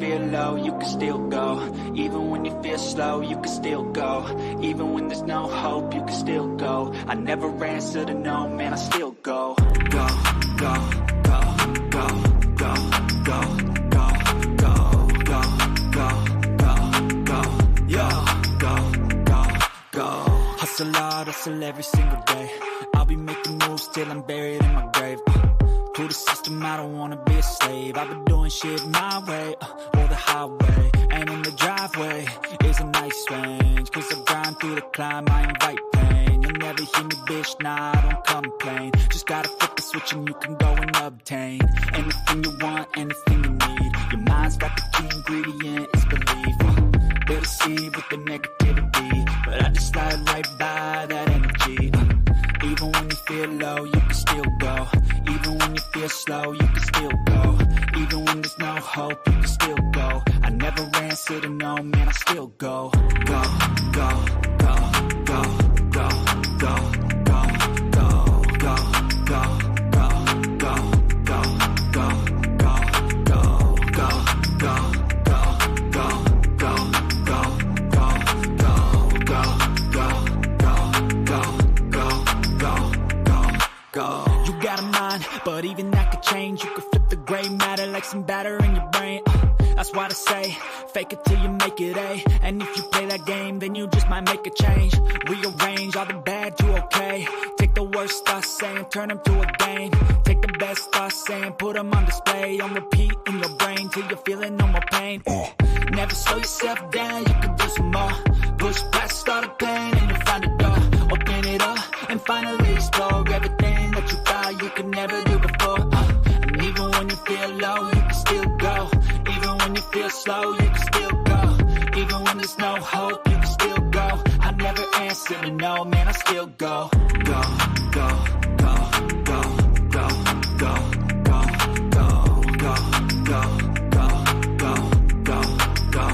feel low, you can still go. Even when you feel slow, you can still go. Even when there's no hope, you can still go. I never answer to no, man, I still go. Go, go, go, go, go, go, go, go, go, go, go, go, yo, go, go, go. Hustle hard, hustle every single day. I'll be making moves till I'm buried in my grave. To the system, I don't wanna be a slave. I've been doing shit my way, or the highway. And in the driveway is a nice range. Cause I grind through the climb, I invite pain. You'll never hear me, bitch, nah, I don't complain. Just gotta flip the switch and you can go and obtain anything you want, anything you need. Your mind's got the key ingredient, it's belief. They deceive with the negativity, but I just slide right by that energy. Even when you feel low, you can still go. Even when you feel slow, you can still go. Even when there's no hope, you can still go. I never answer to no, man, I still go. Go, go, go, go, go, go, go, go, go, go, go, go, go, go, go, go, go, go, go, go. You got a mind, but even that could change. You could flip the gray matter like some batter in your brain. That's why I say, fake it till you make it A. And if you play that game, then you just might make a change. Rearrange all the bad to okay. Take the worst thoughts saying, turn them to a game. Take the best thoughts saying, put them on display. On repeat in your brain till you're feeling no more pain. Never slow yourself down, you can do some more. Push past all the pain and you'll find a door. Open it up and finally explore everything that you thought you could never do before. And even when you feel low, you can still go. Even when you feel slow, you can still go. Even when there's no hope, you can still go. I never answer to no, man, I still go. Go, go, go, go, go, go, go, go, go, go, go, go, go, go, go, go,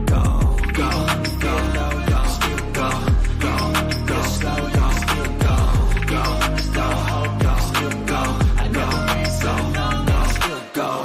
go. Even when you feel low, you can still go. Even when you feel slow, you can still go. Even when there's no hope, you can still go. I never answer to no, man, I still go.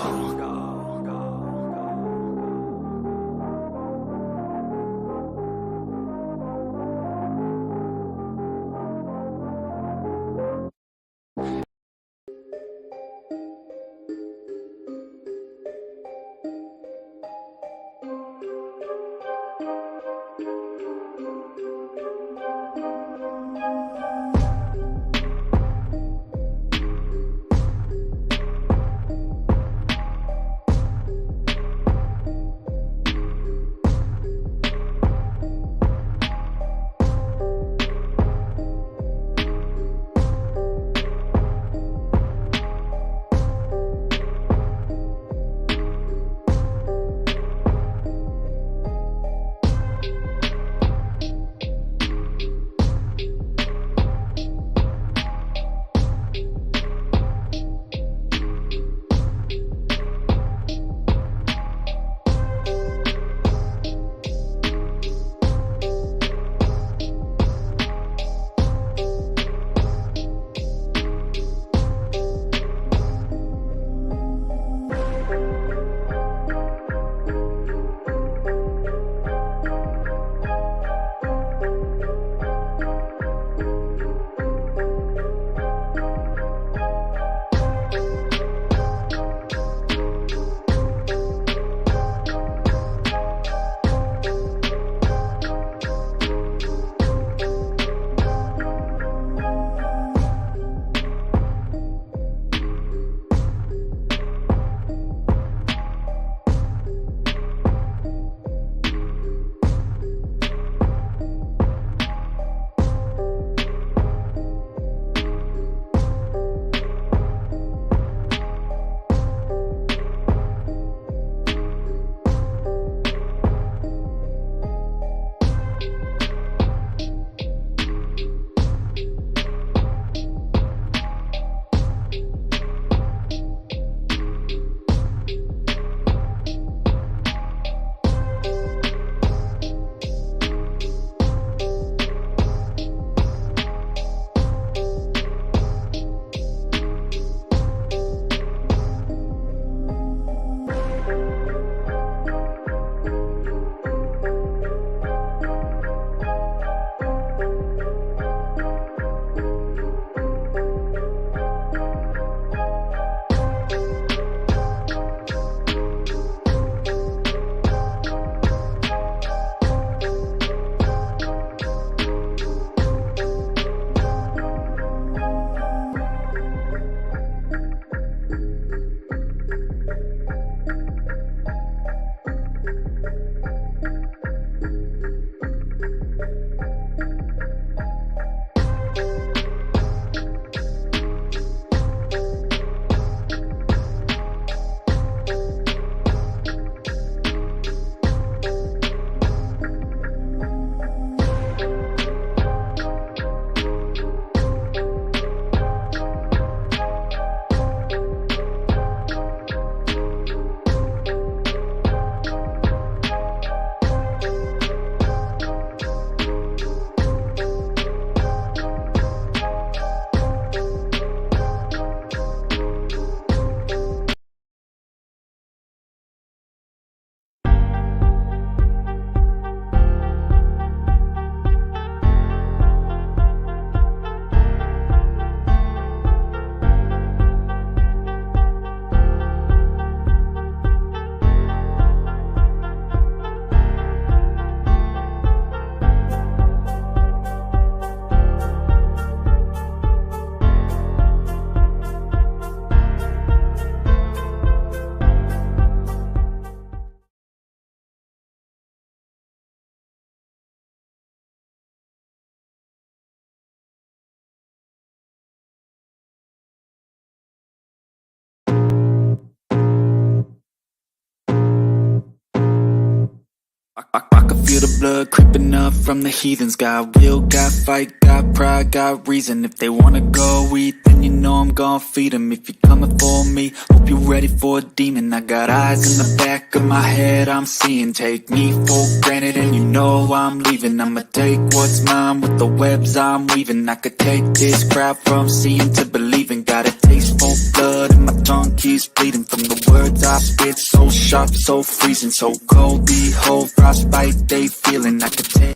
I can feel the blood creeping up from the heathens. Got will, got fight, got pride, got reason. If they wanna go eat, then you know I'm gon' feed them. If you're coming for me, hope you're ready for a demon. I got eyes in the back of my head, I'm seeing. Take me for granted and you know I'm leaving. I'ma take what's mine with the webs I'm weaving. I could take this crowd from seeing to believing. Got a taste for blood and my tongue keeps bleeding. From the words I spit, so sharp, so freezing. So cold, behold, frostbite they feeling. I could take.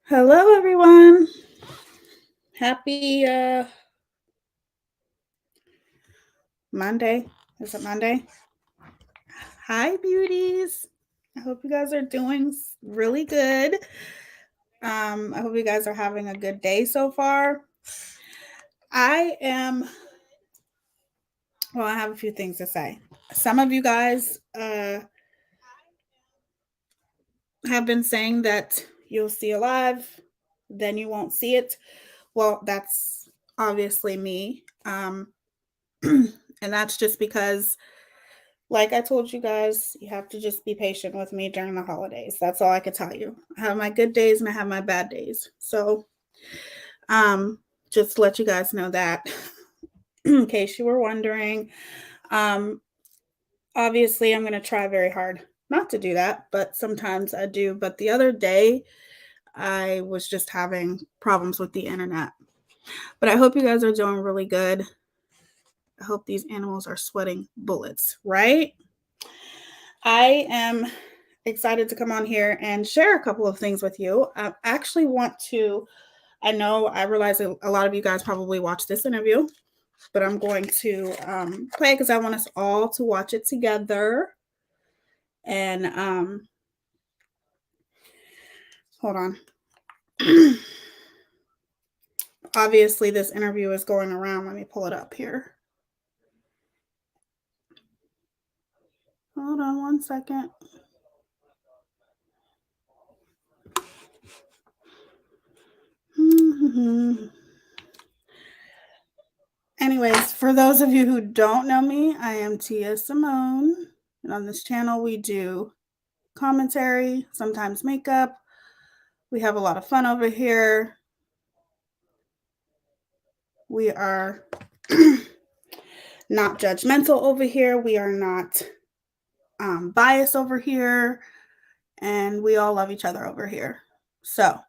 Hello, everyone. Happy Monday. Is it Monday? Hi, beauties. I hope you guys are doing really good. I hope you guys are having a good day so far. I have a few things to say. Some of you guys have been saying that you'll see a live, then you won't see it. Well, that's obviously me. And that's just because, like I told you guys, you have to just be patient with me during the holidays. That's all I could tell you. I have my good days and I have my bad days. So, just to let you guys know that, in case you were wondering. Um, Obviously, I'm going to try very hard not to do that, but sometimes I do. But the other day, I was just having problems with the internet. But I hope you guys are doing really good. I hope these animals are sweating bullets, right? I am excited to come on here and share a couple of things with you. I actually want to, I realize a lot of you guys probably watched this interview, but I'm going to play it because I want us all to watch it together. And hold on. Obviously, this interview is going around. Let me pull it up here. Hold on one second. Anyways, for those of you who don't know me, I am Tia Simone. And on this channel, we do commentary, sometimes makeup. We have a lot of fun over here. We are not judgmental over here. We are not biased over here. And we all love each other over here. So,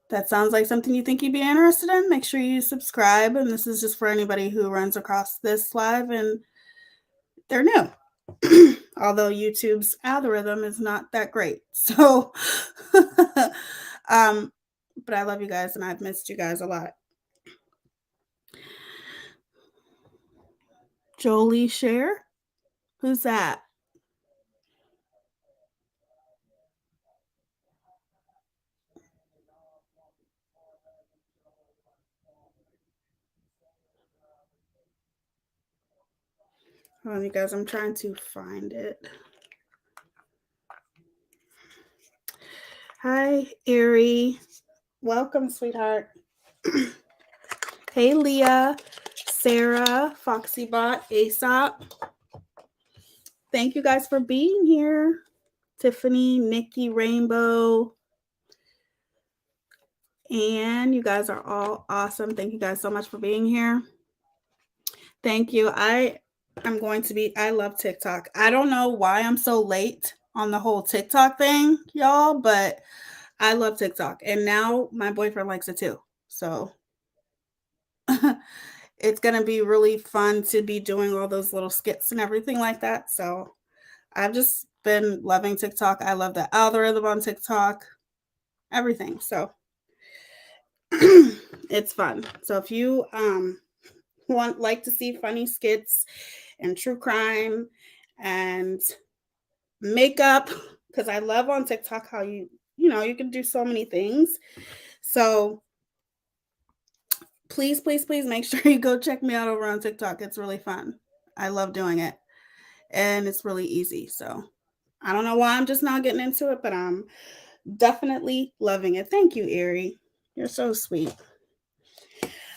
that sounds like something you think you'd be interested in. Make sure you subscribe. And this is just for anybody who runs across this live and they're new. Although YouTube's algorithm is not that great. So, but I love you guys and I've missed you guys a lot. Jolie Share. Who's that? Hold on, you guys. I'm trying to find it. Hi, Erie. Welcome, sweetheart. Hey, Leah, Sarah, Foxybot, Aesop. Thank you guys for being here. Tiffany, Nikki, Rainbow. And you guys are all awesome. Thank you guys so much for being here. Thank you. I love TikTok. I don't know why I'm so late on the whole TikTok thing, y'all, but I love TikTok. And now my boyfriend likes it too. So it's going to be really fun to be doing all those little skits and everything like that. So I've just been loving TikTok. I love the algorithm on TikTok, everything. So it's fun. So if you like to see funny skits and true crime and makeup, because I love on TikTok how you can do so many things. So please make sure you go check me out over on TikTok. It's really fun. I love doing it, and it's really easy. So I don't know why I'm just not getting into it, but I'm definitely loving it. Thank you, Erie. You're so sweet.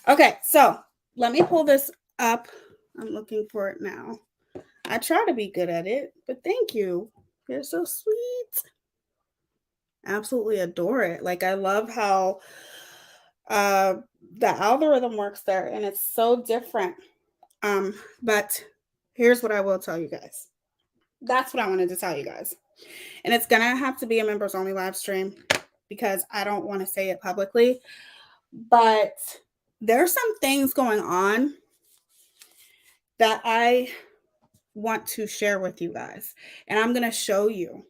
Okay, so let me pull this up. I'm looking for it now. I try to be good at it, but thank you. You're so sweet. Absolutely adore it. Like, I love how the algorithm works there, and it's so different. But here's what I will tell you guys. That's what I wanted to tell you guys. And it's gonna have to be a members only live stream because I don't want to say it publicly. But there's some things going on that I want to share with you guys. And I'm going to show you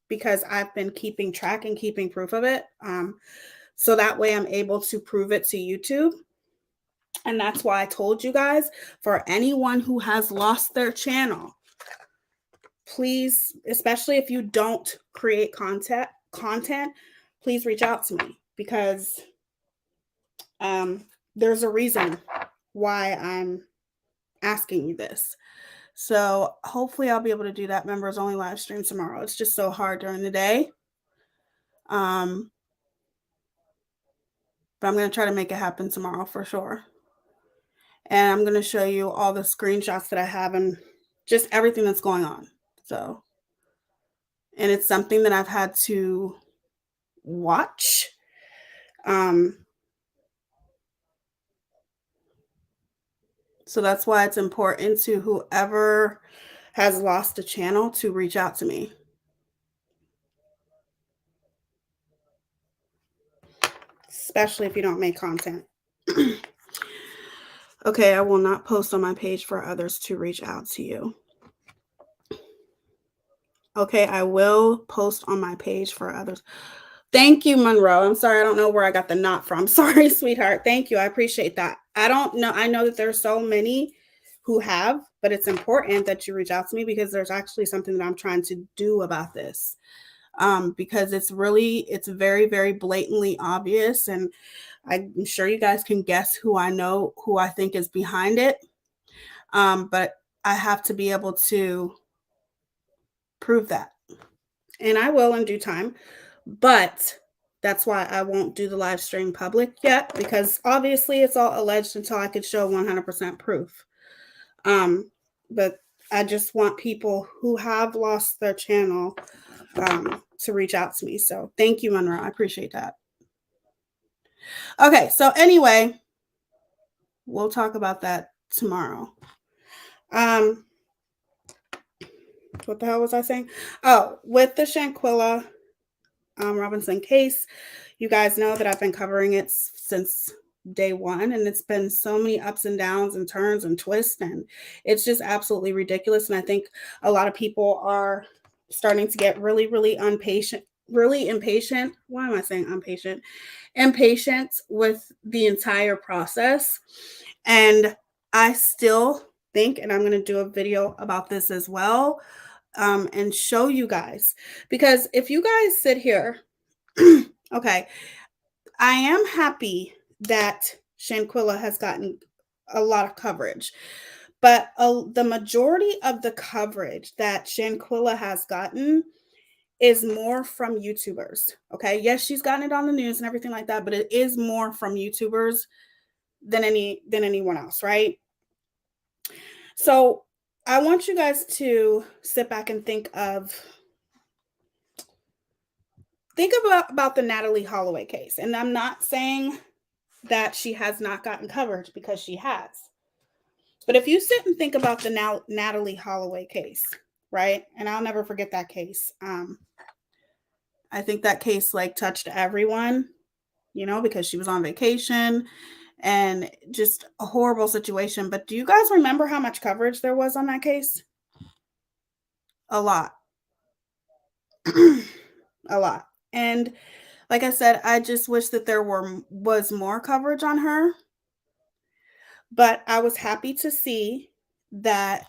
because I've been keeping track and keeping proof of it. So that way I'm able to prove it to YouTube. And that's why I told you guys, for anyone who has lost their channel, please, especially if you don't create content, please reach out to me because there's a reason why I'm asking you this. So hopefully I'll be able to do that members only live stream tomorrow. It's just so hard during the day. But I'm going to try to make it happen tomorrow for sure. And I'm going to show you all the screenshots that I have and just everything that's going on. So, and it's something that I've had to watch. So that's why it's important to whoever has lost a channel to reach out to me. Especially if you don't make content. Okay, I will not post on my page for others to reach out to you. Okay, I will post on my page for others. Thank you, Monroe. I'm sorry, I don't know where I got the not from. Sorry, sweetheart. Thank you. I appreciate that. I don't know. I know that there's so many who have, but it's important that you reach out to me because there's actually something that I'm trying to do about this. Because it's very, very blatantly obvious. And I'm sure you guys can guess who I think is behind it. But I have to be able to prove that. And I will in due time. But that's why I won't do the live stream public yet, because obviously it's all alleged until I could show 100% proof. But I just want people who have lost their channel to reach out to me. So thank you, Monroe. I appreciate that. Okay, so anyway, we'll talk about that tomorrow. What the hell was I saying? Oh, with the Shanquella Robinson case, you guys know that I've been covering it since day one, and it's been so many ups and downs and turns and twists, and it's just absolutely ridiculous. And I think a lot of people are starting to get really, really impatient. Why am I saying impatient? Impatient with the entire process. And I still think, and I'm going to do a video about this as well, and show you guys. Because if you guys sit here, okay, I am happy that Shanquella has gotten a lot of coverage, but the majority of the coverage that Shanquella has gotten is more from YouTubers. Okay, yes, she's gotten it on the news and everything like that, but it is more from YouTubers than anyone else, right? So I want you guys to sit back and think about the Natalie Holloway case. And I'm not saying that she has not gotten coverage, because she has. But if you sit and think about the Natalie Holloway case, right? And I'll never forget that case. I think that case like touched everyone, because she was on vacation and just a horrible situation. But do you guys remember how much coverage there was on that case? A lot. A lot. And like I said, I just wish that there was more coverage on her. But I was happy to see that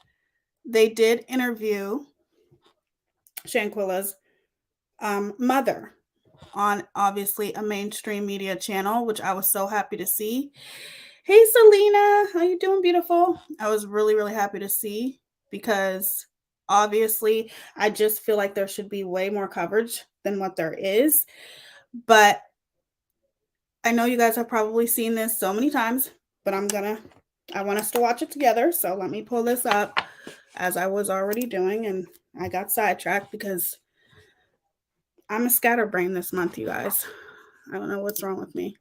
they did interview Shanquella's mother on obviously a mainstream media channel, which I was so happy to see. Hey, Selena, how you doing, beautiful? I was really, really happy to see, because obviously I just feel like there should be way more coverage than what there is. But I know you guys have probably seen this so many times, but I want us to watch it together. So let me pull this up, as I was already doing, and I got sidetracked because I'm a scatterbrain this month, you guys. I don't know what's wrong with me.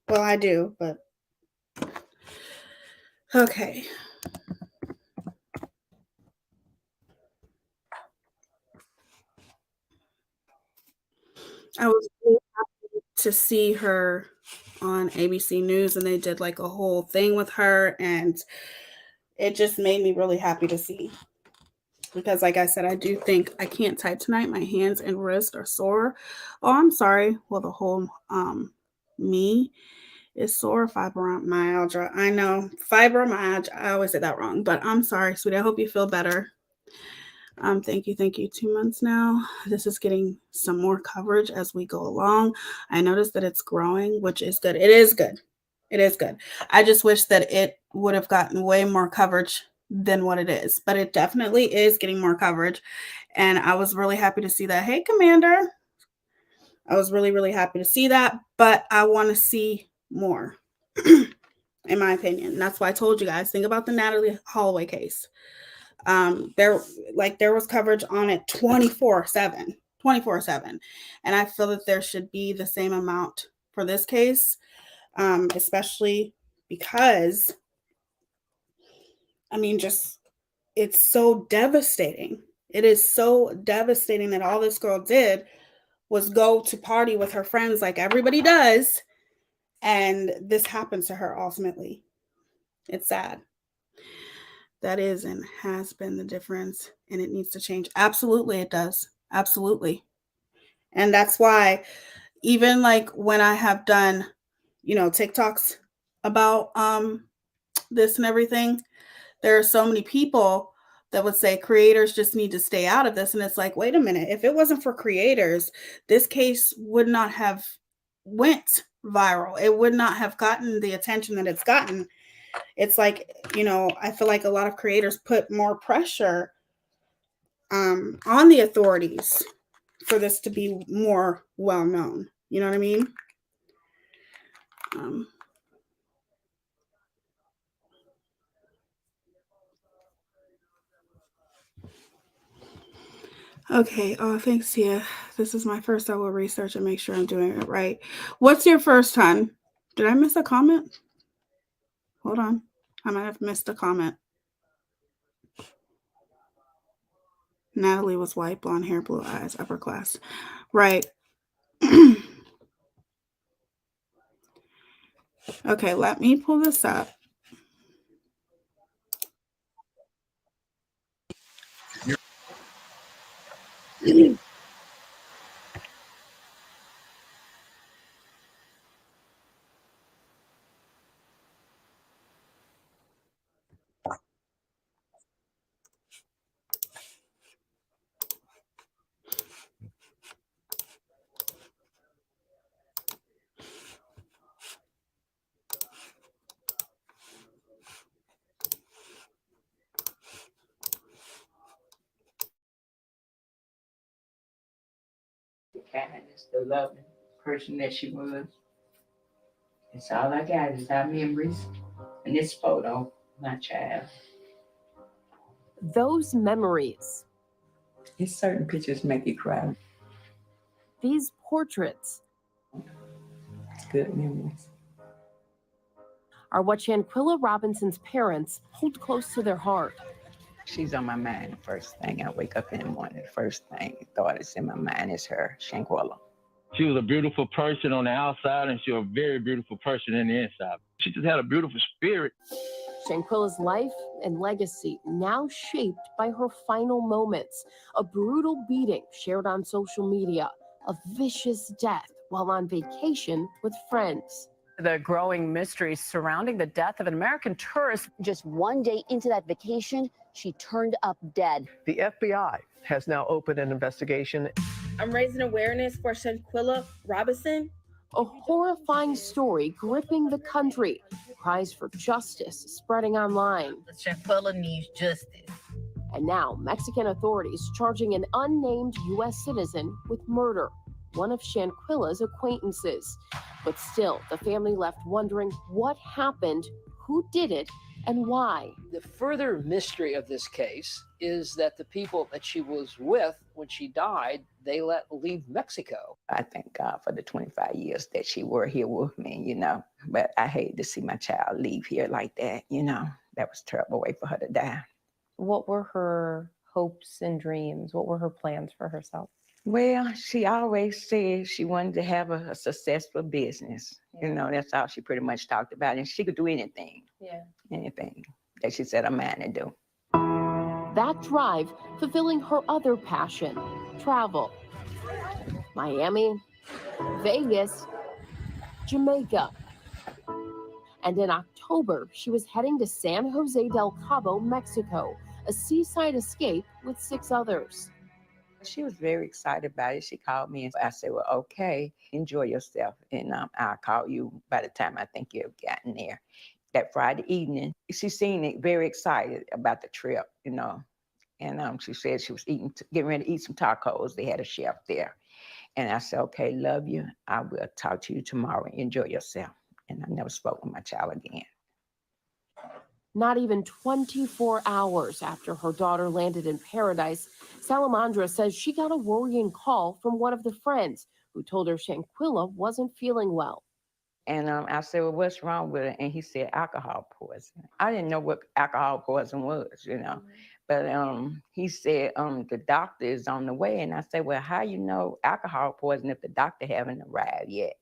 Well, I do, but okay. I was really happy to see her on ABC News, and they did like a whole thing with her, and it just made me really happy to see. Because like I said, I do think I can't type tonight. My hands and wrists are sore. Oh, I'm sorry. Well, the whole me is sore. Fibromyalgia. I know, fibromyalgia. I always say that wrong, but I'm sorry, sweetie. I hope you feel better. Thank you. 2 months now. This is getting some more coverage as we go along. I noticed that it's growing, which is good. It is good. It is good. I just wish that it would have gotten way more coverage than what it is, but it definitely is getting more coverage. And I was really happy to see that. Hey, Commander. I was really, really happy to see that, but I want to see more, in my opinion. And that's why I told you guys, think about the Natalie Holloway case. There was coverage on it 24/7, 24/7. And I feel that there should be the same amount for this case, especially because, I mean, just, it's so devastating. It is so devastating that all this girl did was go to party with her friends like everybody does, and this happens to her ultimately. It's sad. That is and has been the difference, and it needs to change. Absolutely, it does. Absolutely. And that's why, even like when I have done, TikToks about this and everything, there are so many people that would say creators just need to stay out of this. And it's like, wait a minute, if it wasn't for creators, this case would not have went viral. It would not have gotten the attention that it's gotten. It's like, I feel like a lot of creators put more pressure on the authorities for this to be more well known. You know what I mean? Um, okay. Oh, thanks, Tia. This is my first. I will research and make sure I'm doing it right. What's your first, hun? Did I miss a comment? Hold on. I might have missed a comment. Natalie was white, blonde hair, blue eyes, upper class. Right. Okay, let me pull this up. The kindness, the loving person that she was. It's all I got is our memories and this photo, my child. Those memories. It's certain pictures make you cry. These portraits. It's good memories. Are what Shanquella Robinson's parents hold close to their heart. She's on my mind. The first thing I wake up in the morning, the first thought is in my mind is her, Shanquella. She was a beautiful person on the outside, and she was a very beautiful person in the inside. She just had a beautiful spirit. Shanquella's life and legacy now shaped by her final moments. A brutal beating shared on social media, a vicious death while on vacation with friends. The growing mysteries surrounding the death of an American tourist. Just one day into that vacation, she turned up dead. The FBI has now opened an investigation. I'm raising awareness for Shanquella Robinson. A horrifying story gripping the country. Cries for justice spreading online. Shanquella needs justice. And now Mexican authorities charging an unnamed U.S. citizen with murder, one of Shanquella's acquaintances. But still, the family left wondering what happened, who did it, and why. The further mystery of this case is that the people that she was with when she died, they let leave Mexico. I thank God for the 25 years that she were here with me, you know. But I hate to see my child leave here like that, you know. That was a terrible way for her to die. What were her hopes and dreams? What were her plans for herself? Well, she always said she wanted to have a successful business. Yeah. You know, that's all she pretty much talked about. And she could do anything. Yeah. Anything that she set her mind to do. That drive fulfilling her other passion, travel. Miami, Vegas, Jamaica. And in October, she was heading to San Jose del Cabo, Mexico, a seaside escape with 6 others. She was very excited about it. She called me and I said, well, okay, enjoy yourself. And I'll call you by the time I think you've gotten there. That Friday evening, she seemed very excited about the trip, you know. And she said she was getting ready to eat some tacos. They had a chef there. And I said, okay, love you. I will talk to you tomorrow. Enjoy yourself. And I never spoke with my child again. Not even 24 hours after her daughter landed in paradise, Salamandra says she got a worrying call from one of the friends who told her Shanquella wasn't feeling well. And I said, well, what's wrong with her? And he said, alcohol poisoning. I didn't know what alcohol poisoning was, you know. But he said, the doctor is on the way. And I said, well, how you know alcohol poisoning if the doctor haven't arrived yet?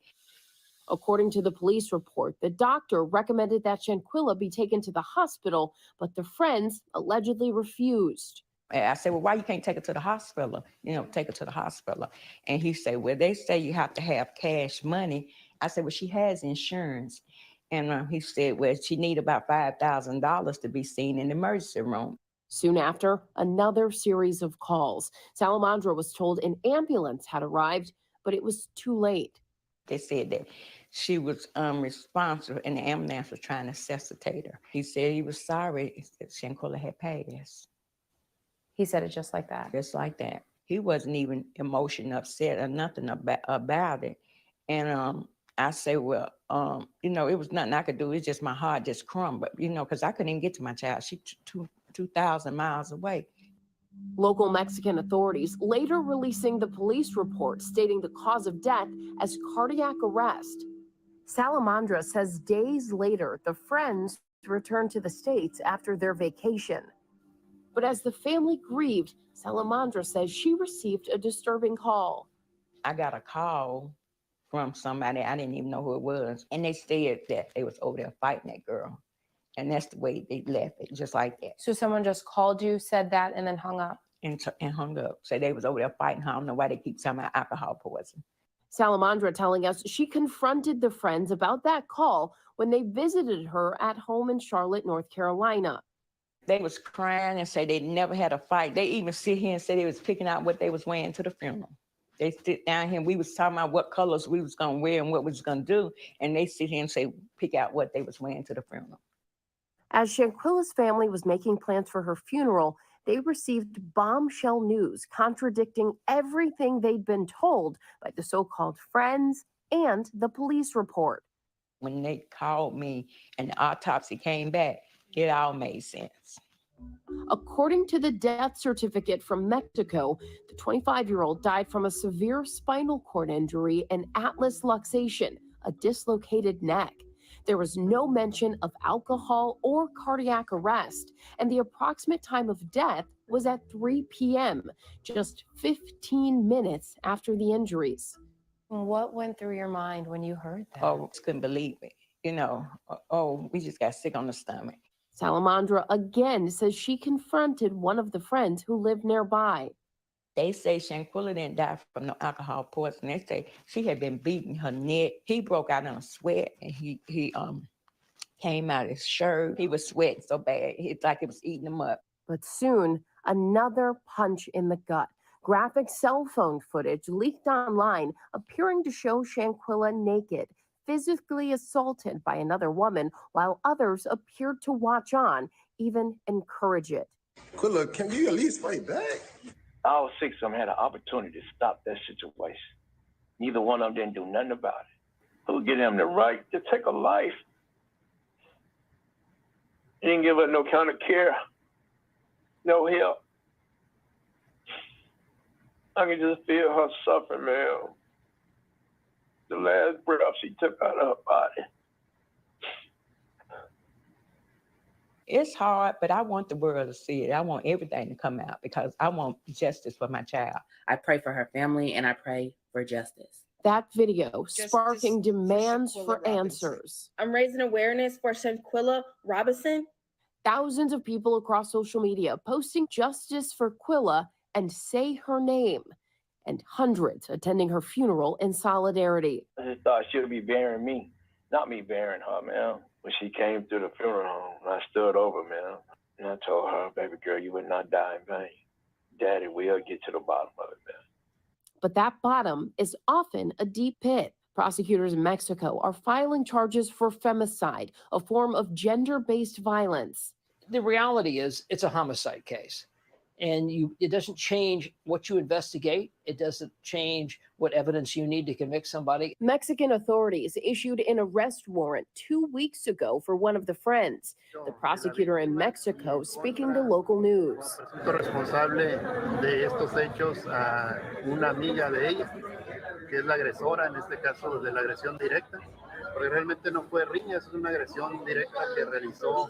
According to the police report, the doctor recommended that Shanquella be taken to the hospital, but the friends allegedly refused. And I said, well, why you can't take her to the hospital? You know, take her to the hospital. And he said, well, they say you have to have cash money. I said, well, she has insurance. And he said, well, she need about $5,000 to be seen in the emergency room. Soon after, another series of calls. Salamandra was told an ambulance had arrived, but it was too late. They said that she was responsible and the ambulance was trying to resuscitate her. He said he was sorry that Shanquella had passed. He said it just like that? Just like that. He wasn't even emotionally upset or nothing about it. And I say, well, you know, it was nothing I could do. It's just my heart just crumbled, you know, because I couldn't even get to my child. She 2,000 miles away. Local Mexican authorities later releasing the police report stating the cause of death as cardiac arrest. Salamandra says days later, the friends returned to the States after their vacation. But as the family grieved, Salamandra says she received a disturbing call. I got a call from somebody, I didn't even know who it was. And they said that they was over there fighting that girl. And that's the way they left it, just like that. So someone just called you, said that, and then hung up? And hung up. So they was over there fighting. I don't know why they keep talking about alcohol poisoning. Salamandra telling us she confronted the friends about that call when they visited her at home in Charlotte, North Carolina. They was crying and say they never had a fight. They even sit here and say they was picking out what they was wearing to the funeral. They sit down here and we was talking about what colors we was gonna wear and what we was gonna do. And they sit here and say, pick out what they was wearing to the funeral. As Shanquella's family was making plans for her funeral, they received bombshell news contradicting everything they'd been told by the so-called friends and the police report. When they called me and the autopsy came back, it all made sense. According to the death certificate from Mexico, the 25-year-old died from a severe spinal cord injury and atlas luxation, a dislocated neck. There was no mention of alcohol or cardiac arrest, and the approximate time of death was at 3 p.m., just 15 minutes after the injuries. What went through your mind when you heard that? Oh, I couldn't believe it. We just got sick on the stomach. Salamandra again says she confronted one of the friends who lived nearby. They say Shanquella didn't die from no alcohol poisoning. They say she had been beating her neck. He broke out in a sweat, and he came out of his shirt. He was sweating so bad, it's like it was eating him up. But soon, another punch in the gut. Graphic cell phone footage leaked online appearing to show Shanquella naked, physically assaulted by another woman, while others appeared to watch on, even encourage it. Quilla, can you at least fight back? All six of them had an opportunity to stop that situation. Neither one of them didn't do nothing about it. Who give them the right to take a life? He didn't give her no kind of care, no help. I can just feel her suffering, man. The last breath she took out of her body. It's hard, but I want the world to see it. I want everything to come out because I want justice for my child. I pray for her family and I pray for justice. That video sparking demands for answers. I'm raising awareness for Shanquella Robinson. Thousands of people across social media posting justice for Quilla and say her name, and hundreds attending her funeral in solidarity. I just thought she would be burying me, not me burying her, man. When she came through the funeral home, I stood over, man, and I told her, baby girl, you would not die in vain. Daddy will get to the bottom of it, man. But that bottom is often a deep pit. Prosecutors in Mexico are filing charges for femicide, a form of gender-based violence. The reality is it's a homicide case. And it doesn't change what you investigate. It doesn't change what evidence you need to convict somebody. Mexican authorities issued an arrest warrant 2 weeks ago for one of the friends. The prosecutor in Mexico speaking to local news. Responsable de estos hechos a una amiga de ella, que es la agresora en este caso de la agresión directa. Porque realmente no fue riña, es una agresión directa que realizó.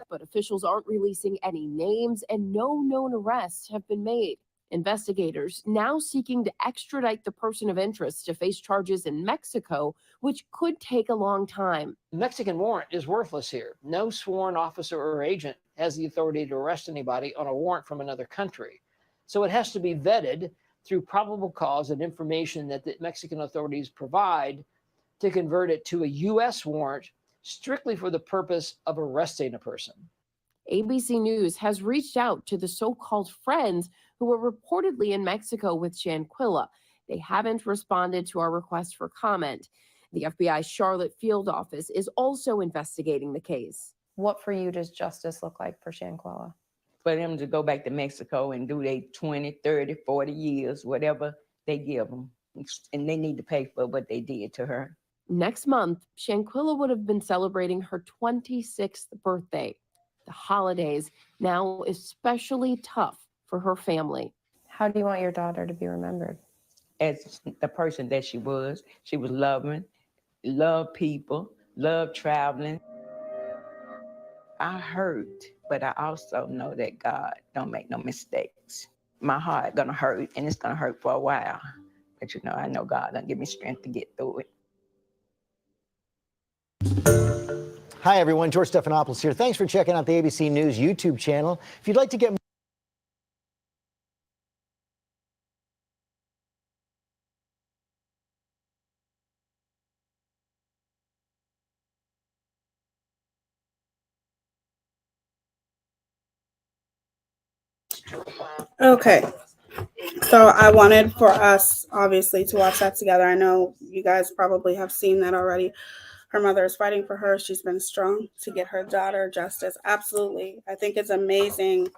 But officials aren't releasing any names and no known arrests have been made. Investigators now seeking to extradite the person of interest to face charges in Mexico, which could take a long time. The Mexican warrant is worthless here. No sworn officer or agent has the authority to arrest anybody on a warrant from another country. So it has to be vetted through probable cause and information that the Mexican authorities provide to convert it to a U.S. warrant strictly for the purpose of arresting a person. ABC News has reached out to the so-called friends who were reportedly in Mexico with Shanquella. They haven't responded to our request for comment. The FBI's Charlotte field office is also investigating the case. What for you does justice look like for Shanquella? For them to go back to Mexico and do their 20, 30, 40 years, whatever they give them. And they need to pay for what they did to her. Next month, Shanquella would have been celebrating her 26th birthday. The holidays now especially tough for her family. How do you want your daughter to be remembered? As the person that she was loving, loved people, loved traveling. I hurt, but I also know that God don't make no mistakes. My heart gonna hurt, and it's gonna hurt for a while. But I know God gonna give me strength to get through it. Hi, everyone. George Stephanopoulos here. Thanks for checking out the ABC News YouTube channel. If you'd like to get Okay. So I wanted for us, obviously, to watch that together. I know you guys probably have seen that already. Her mother is fighting for her. She's been strong to get her daughter justice. Absolutely. I think it's amazing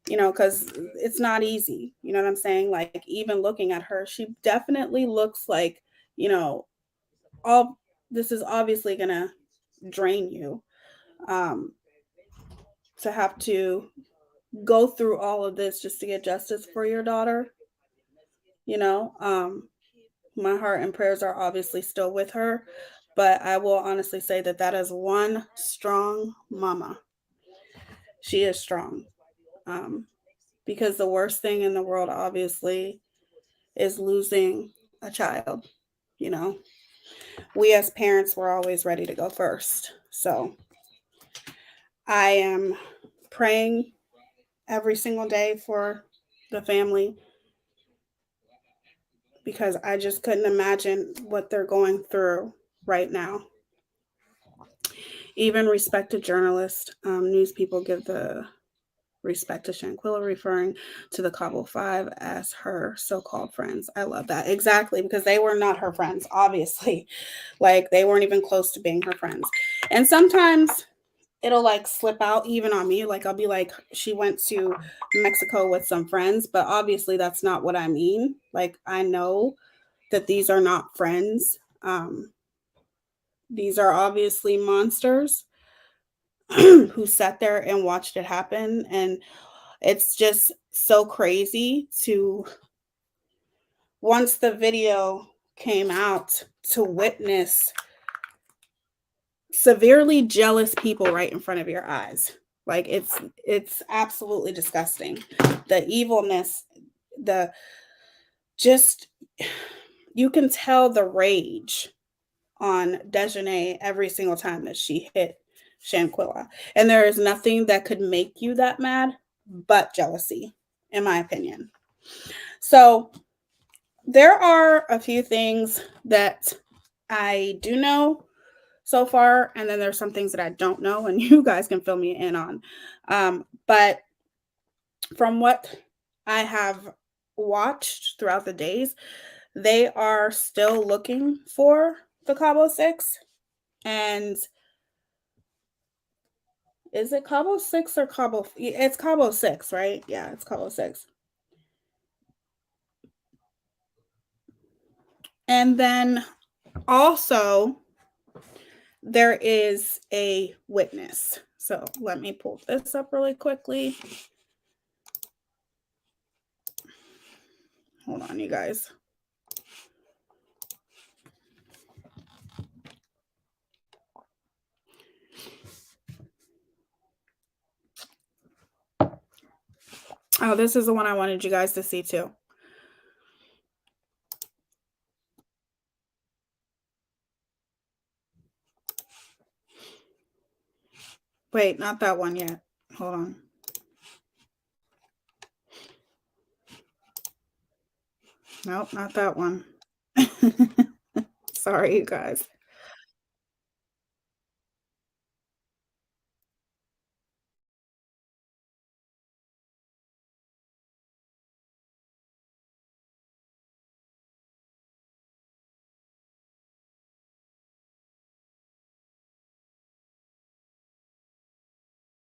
you know, because it's not easy. You know what I'm saying? Like, even looking at her, she definitely looks like, you know, all this is obviously going to drain you. To have to go through all of this just to get justice for your daughter, you know, my heart and prayers are obviously still with her, but I will honestly say that that is one strong mama. She is strong. Because the worst thing in the world, obviously, is losing a child. You know, we as parents were always ready to go first. So I am praying every single day for the family because I just couldn't imagine what they're going through right now. Even respected journalists, news people give the respect to Shanquella, referring to the Cabo Five as her so-called friends. I love that. Exactly, because they were not her friends, obviously. Like, they weren't even close to being her friends. And sometimes it'll like slip out even on me. Like, I'll be like, she went to Mexico with some friends, but obviously that's not what I mean. Like, I know that these are not friends. These are obviously monsters who sat there and watched it happen. And it's just so crazy to, once the video came out, to witness severely jealous people right in front of your eyes. Like, it's absolutely disgusting. The evilness, the just, you can tell the rage on Dejanay every single time that she hit Shanquella. And there is nothing that could make you that mad but jealousy, in my opinion. So there are a few things that I do know so far, and then there's some things that I don't know, and you guys can fill me in on. But from what I have watched throughout the days, they are still looking for the Cabo Six. And is it Cabo Six or Cabo? It's Cabo Six, right? Yeah, it's Cabo Six. And then also there is a witness. So let me pull this up really quickly. Hold on, you guys. Oh, this is the one I wanted you guys to see too. Wait, not that one yet. Hold on. Nope, not that one. Sorry, you guys.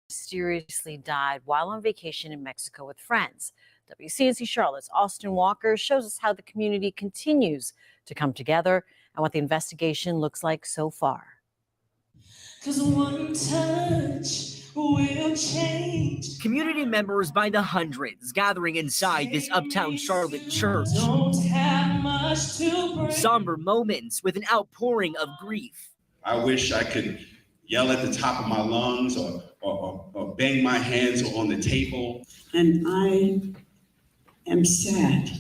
Mysteriously died while on vacation in Mexico with friends. WCNC Charlotte's Austin Walker shows us how the community continues to come together and what the investigation looks like so far. 'Cause one touch will change. Community members by the hundreds gathering inside this uptown Charlotte church. Don't have much to bring. Somber moments with an outpouring of grief. I wish I could yell at the top of my lungs or bang my hands on the table. And I am sad.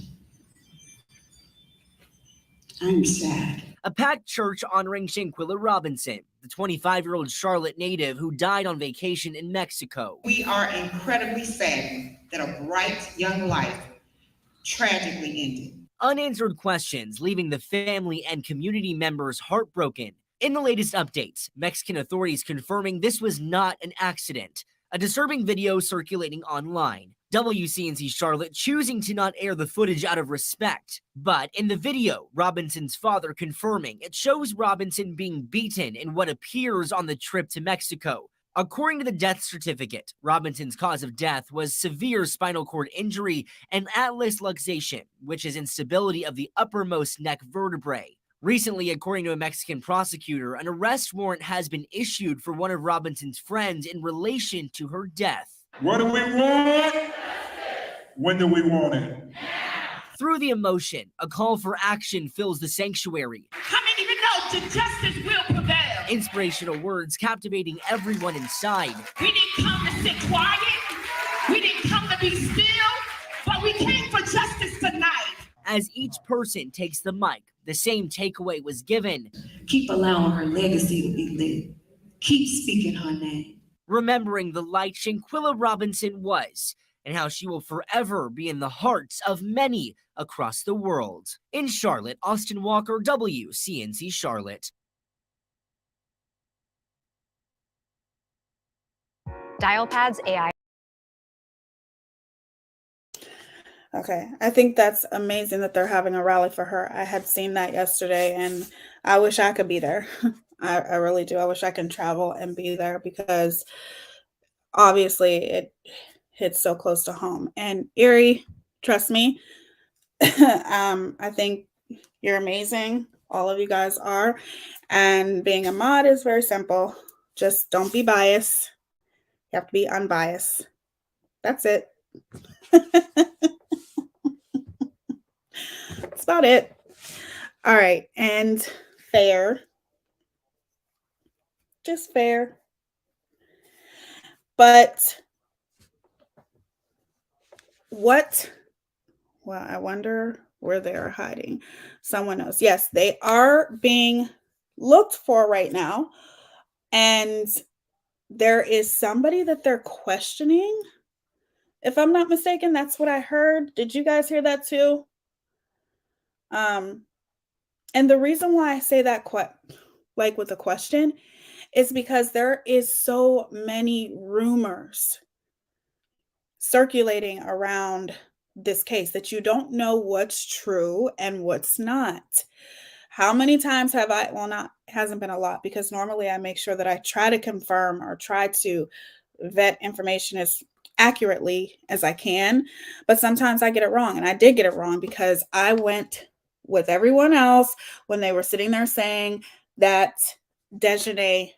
I'm sad. A packed church honoring Shanquella Robinson, the 25-year-old Charlotte native who died on vacation in Mexico. We are incredibly saddened that a bright young life tragically ended. Unanswered questions leaving the family and community members heartbroken. In the latest updates, Mexican authorities confirming this was not an accident. A disturbing video circulating online. WCNC Charlotte choosing to not air the footage out of respect. But in the video, Robinson's father confirming it shows Robinson being beaten in what appears on the trip to Mexico. According to the death certificate, Robinson's cause of death was severe spinal cord injury and atlas luxation, which is instability of the uppermost neck vertebrae. Recently, according to a Mexican prosecutor, an arrest warrant has been issued for one of Robinson's friends in relation to her death. What do we want? When do we want it? Through the emotion, a call for action fills the sanctuary. How many of you know that justice will prevail? Inspirational words captivating everyone inside. We didn't come to sit quiet. We didn't come to be still, but we came for justice tonight. As each person takes the mic, the same takeaway was given. Keep allowing her legacy to be lit. Keep speaking her name. Remembering the light Shanquella Robinson was, and how she will forever be in the hearts of many across the world. In Charlotte, Austin Walker, WCNC Charlotte. Dialpad's AI. Okay, I think that's amazing that they're having a rally for her. I had seen that yesterday, and I wish I could be there. I really do. I wish I can travel and be there because obviously it hits so close to home. And Erie, trust me, I think you're amazing. All of you guys are. And being a mod is very simple. Just don't be biased. You have to be unbiased. That's it. That's about it. All right. And fair. Just fair. But what? Well, I wonder where they are hiding. Someone knows. Yes, they are being looked for right now. And there is somebody that they're questioning. If I'm not mistaken, that's what I heard. Did you guys hear that too? And the reason why I say that like with a question is because there is so many rumors circulating around this case that you don't know what's true and what's not. How many times have I, well, not, hasn't been a lot, because normally I make sure that I try to confirm or try to vet information as accurately as I can, but sometimes I get it wrong. And I did get it wrong because I went with everyone else when they were sitting there saying that Dejanay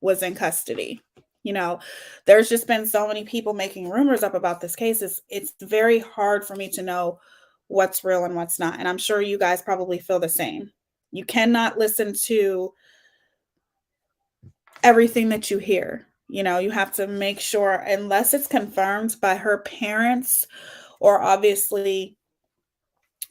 was in custody. You know, there's just been so many people making rumors up about this case. It's very hard for me to know what's real and what's not. And I'm sure you guys probably feel the same. You cannot listen to everything that you hear. You know, you have to make sure, unless it's confirmed by her parents or obviously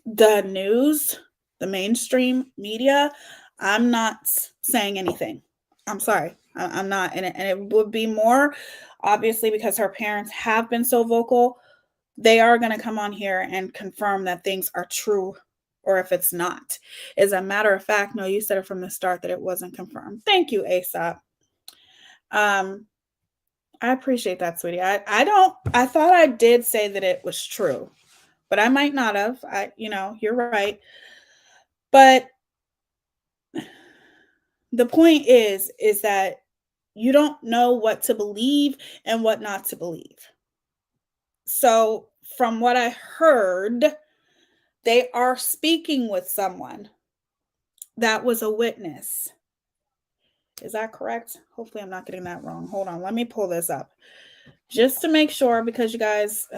the news, the mainstream media, I'm not saying anything. I'm sorry. I'm not. And it would be more, obviously, because her parents have been so vocal, they are going to come on here and confirm that things are true, or if it's not. As a matter of fact, no, you said it from the start that it wasn't confirmed. Thank you, ASAP. I appreciate that, sweetie. I thought I did say that it was true, but I might not have. You're right. But the point is that you don't know what to believe and what not to believe. So from what I heard, they are speaking with someone that was a witness. Is that correct? Hopefully I'm not getting that wrong. Hold on. Let me pull this up just to make sure, because you guys...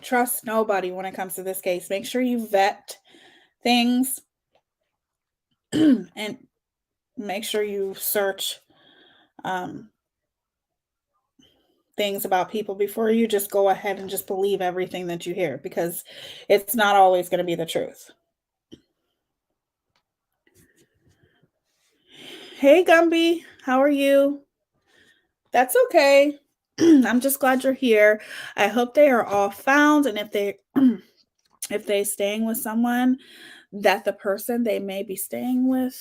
trust nobody when it comes to this case. Make sure you vet things and make sure you search things about people before you just go ahead and just believe everything that you hear, because it's not always going to be the truth. Hey, Gumby, how are you? That's okay. I'm just glad you're here. I hope they are all found, and if they staying with someone, that the person they may be staying with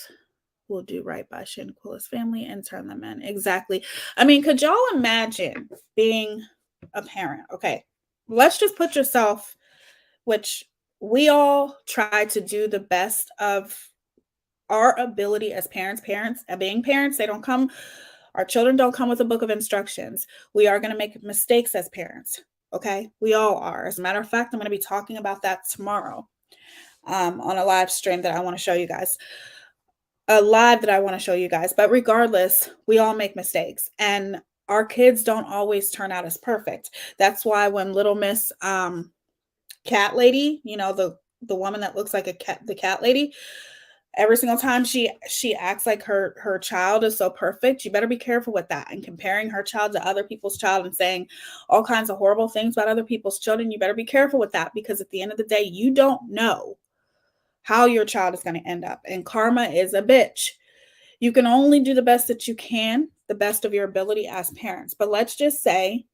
will do right by Shanquella's family and turn them in. Exactly. I mean, could y'all imagine being a parent? Okay, let's just put yourself, which we all try to do the best of our ability as parents, being parents, our children don't come with a book of instructions. We are going to make mistakes as parents. Okay. We all are. As a matter of fact, I'm going to be talking about that tomorrow on a live stream that I want to show you guys. But regardless, we all make mistakes, and our kids don't always turn out as perfect. That's why when little Miss Cat Lady, the woman that looks like the cat lady, every single time she acts like her child is so perfect, you better be careful with that, and comparing her child to other people's child and saying all kinds of horrible things about other people's children. You better be careful with that, because at the end of the day, you don't know how your child is going to end up, and karma is a bitch. You can only do the best that you can, the best of your ability as parents. But let's just say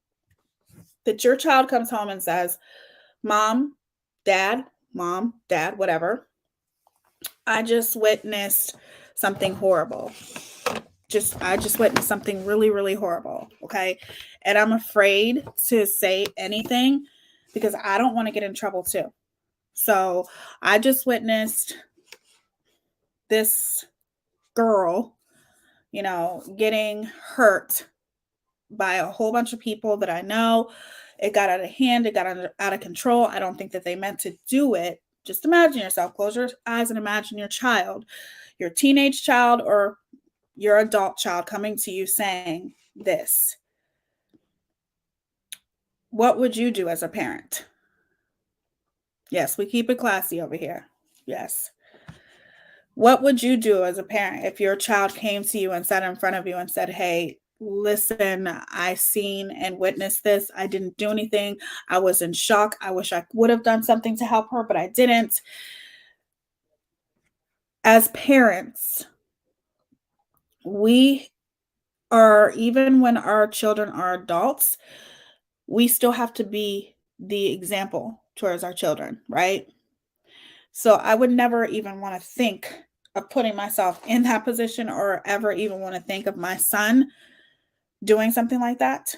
that your child comes home and says, Mom, Dad, whatever, I just witnessed something horrible. I just witnessed something really, really horrible. Okay. And I'm afraid to say anything because I don't want to get in trouble too. So I just witnessed this girl, getting hurt by a whole bunch of people that I know. It got out of hand. It got out of control. I don't think that they meant to do it. Just imagine yourself. Close your eyes and imagine your child, your teenage child or your adult child coming to you saying this. What would you do as a parent? Yes, we keep it classy over here. Yes. What would you do as a parent if your child came to you and sat in front of you and said, hey, listen, I seen and witnessed this. I didn't do anything. I was in shock. I wish I would have done something to help her, but I didn't. As parents, we are, even when our children are adults, we still have to be the example towards our children, right? So I would never even want to think of putting myself in that position or ever even want to think of my son doing something like that.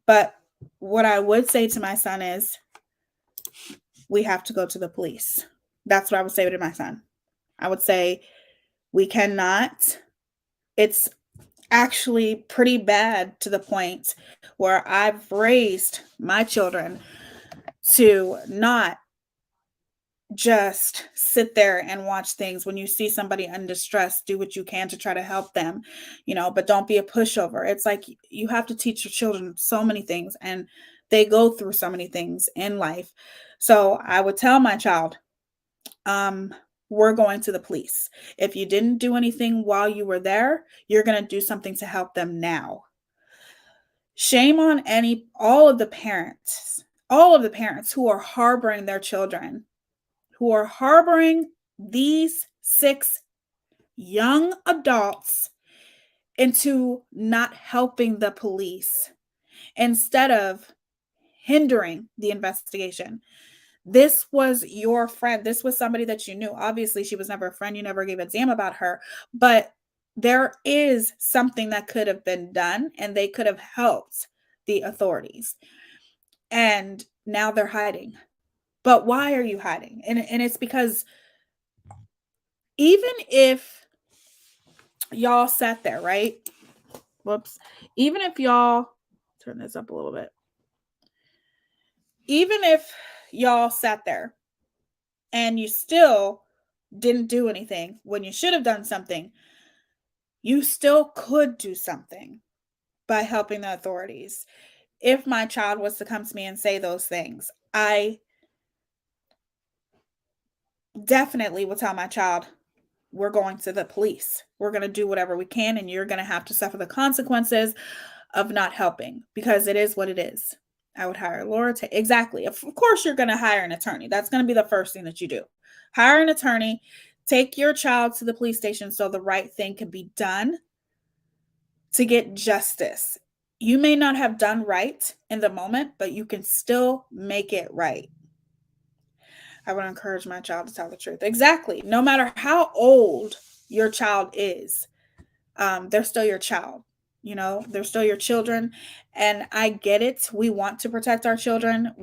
But what I would say to my son is, we have to go to the police. That's what I would say to my son. I would say, we cannot. It's actually pretty bad to the point where I've raised my children to not just sit there and watch things. When you see somebody in distress, do what you can to try to help them, but don't be a pushover. It's like you have to teach your children so many things, and they go through so many things in life. So I would tell my child, we're going to the police. If you didn't do anything while you were there, you're going to do something to help them now. Shame on all of the parents who are harboring their children, who are harboring these 6 young adults into not helping the police instead of hindering the investigation. This was your friend. This was somebody that you knew. Obviously, she was never a friend. You never gave a damn about her. But there is something that could have been done, and they could have helped the authorities. And now they're hiding. But why are you hiding? And it's because even if y'all sat there, right? Whoops. Even if y'all, turn this up a little bit. Even if y'all sat there and you still didn't do anything when you should have done something, you still could do something by helping the authorities. If my child was to come to me and say those things, I definitely would tell my child, we're going to the police. We're going to do whatever we can, and you're going to have to suffer the consequences of not helping, because it is what it is. I would hire a lawyer to, exactly. Of course, you're going to hire an attorney. That's going to be the first thing that you do. Hire an attorney, take your child to the police station so the right thing can be done to get justice. You may not have done right in the moment, but you can still make it right. I would encourage my child to tell the truth. Exactly. No matter how old your child is, they're still your child. They're still your children. And I get it. We want to protect our children.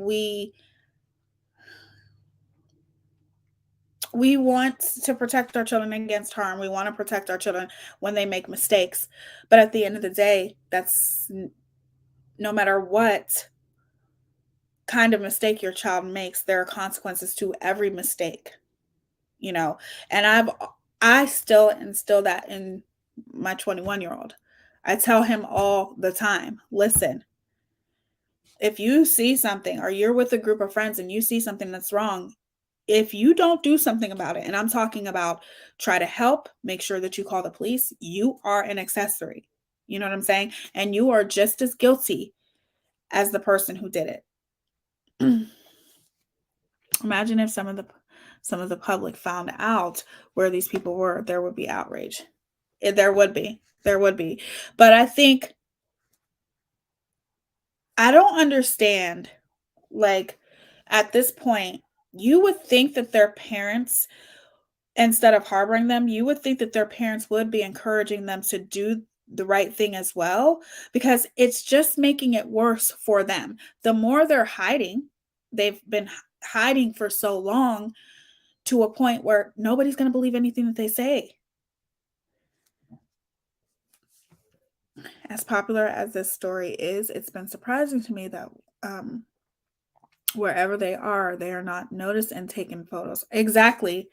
we want to protect our children against harm. We want to protect our children when they make mistakes. But at the end of the day, that's no matter what kind of mistake your child makes, there are consequences to every mistake, you know. And I still instill that in my 21-year-old. I tell him all the time, listen, if you see something or you're with a group of friends and you see something that's wrong, if you don't do something about it, and I'm talking about try to help, make sure that you call the police, you are an accessory. You know what I'm saying? And you are just as guilty as the person who did it. Imagine if some of the public found out where these people were, there would be outrage. There would be. But I think I don't understand, like, at this point, you would think that their parents, instead of harboring them, you would think that their parents would be encouraging them to do the right thing as well, because it's just making it worse for them. The more they're hiding, they've been hiding for so long, to a point where nobody's going to believe anything that they say. As popular as this story is, it's been surprising to me that wherever they are not noticed and taken photos exactly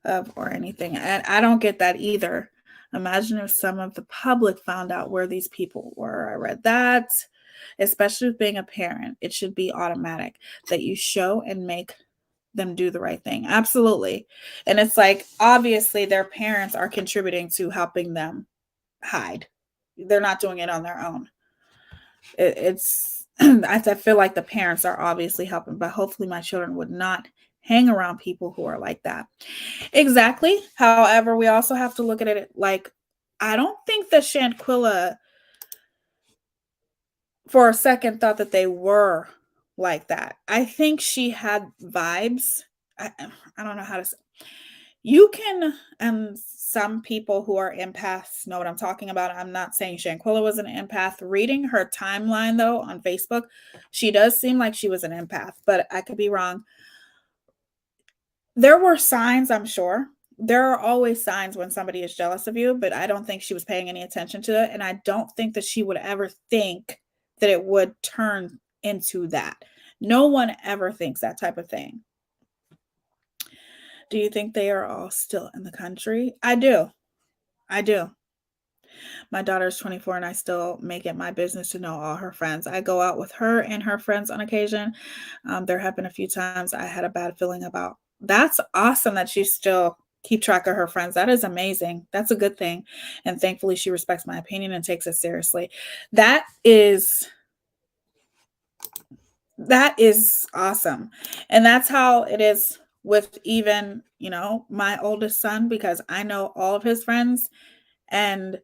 of or anything. And I don't get that either. Imagine if some of the public found out where these people were. I read that, especially with being a parent, it should be automatic that you show and make them do the right thing. Absolutely. And it's like, obviously their parents are contributing to helping them hide. They're not doing it on their own. It's I feel like the parents are obviously helping, but hopefully my children would not hang around people who are like that. Exactly. However, we also have to look at it like, I don't think that Shanquella for a second thought that they were like that. I think she had vibes. I don't know how to say. You can, some people who are empaths know what I'm talking about. I'm not saying Shanquella was an empath. Reading her timeline, though, on Facebook, she does seem like she was an empath, but I could be wrong. There were signs, I'm sure. There are always signs when somebody is jealous of you, but I don't think she was paying any attention to it. And I don't think that she would ever think that it would turn into that. No one ever thinks that type of thing. Do you think they are all still in the country? I do. My daughter's 24 and I still make it my business to know all her friends. I go out with her and her friends on occasion. There have been a few times I had a bad feeling about. That's awesome that you still keep track of her friends. That is amazing. That's a good thing. And thankfully she respects my opinion and takes it seriously. That is awesome. And that's how it is with even, my oldest son, because I know all of his friends, and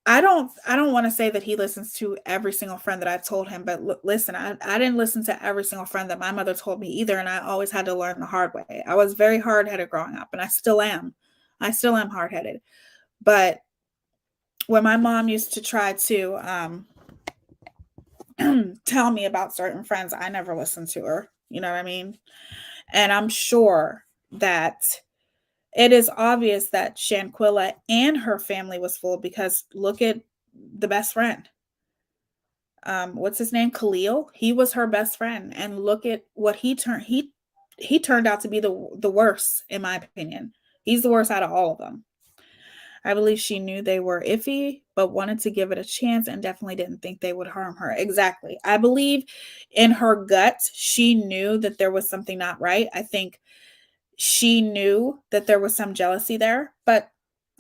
I don't want to say that he listens to every single friend that I've told him, but listen, I didn't listen to every single friend that my mother told me either, and I always had to learn the hard way. I was very hard-headed growing up, and I still am. Hard-headed. But when my mom used to try to tell me about certain friends, I never listened to her. You know what I mean? And I'm sure that it is obvious that Shanquella and her family was fooled, because look at the best friend. What's his name? Khalil. He was her best friend, and look at what he turned. He turned out to be the worst, in my opinion. He's the worst out of all of them. I believe she knew they were iffy, but wanted to give it a chance and definitely didn't think they would harm her. Exactly. I believe in her gut, she knew that there was something not right. I think she knew that there was some jealousy there, but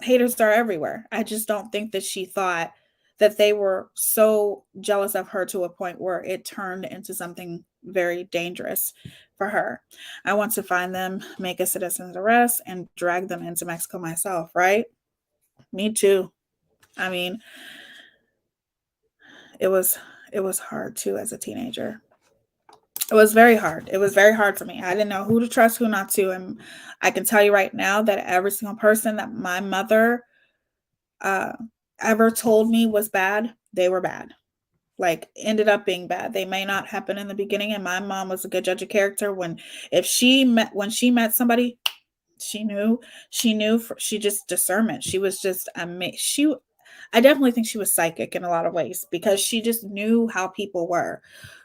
haters are everywhere. I just don't think that she thought that they were so jealous of her to a point where it turned into something very dangerous for her. I want to find them, make a citizen's arrest, and drag them into Mexico myself, right? Me too. I mean, it was hard too as a teenager. It was very hard. It was very hard for me. I didn't know who to trust, who not to. And I can tell you right now that every single person that my mother ever told me was bad, they were bad. like ended up being bad. They may not happen in the beginning. And my mom was a good judge of character. When she met somebody, she just discernment. She was just amazing. I definitely think she was psychic in a lot of ways because she just knew how people were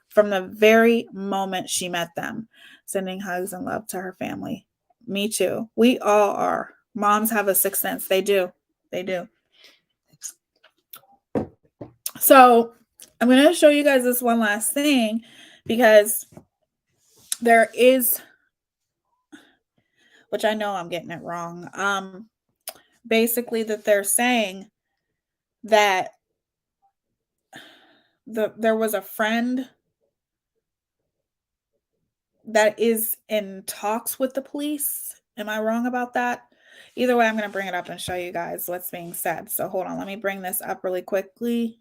from the very moment she met them. Sending hugs and love to her family. Me too. We all are. Moms have a sixth sense. They do. They do. So I'm going to show you guys this one last thing because there is, which I know I'm getting it wrong. Basically that they're saying that there was a friend that is in talks with the police. Am I wrong about that? Either way, I'm going to bring it up and show you guys what's being said. So hold on, let me bring this up really quickly.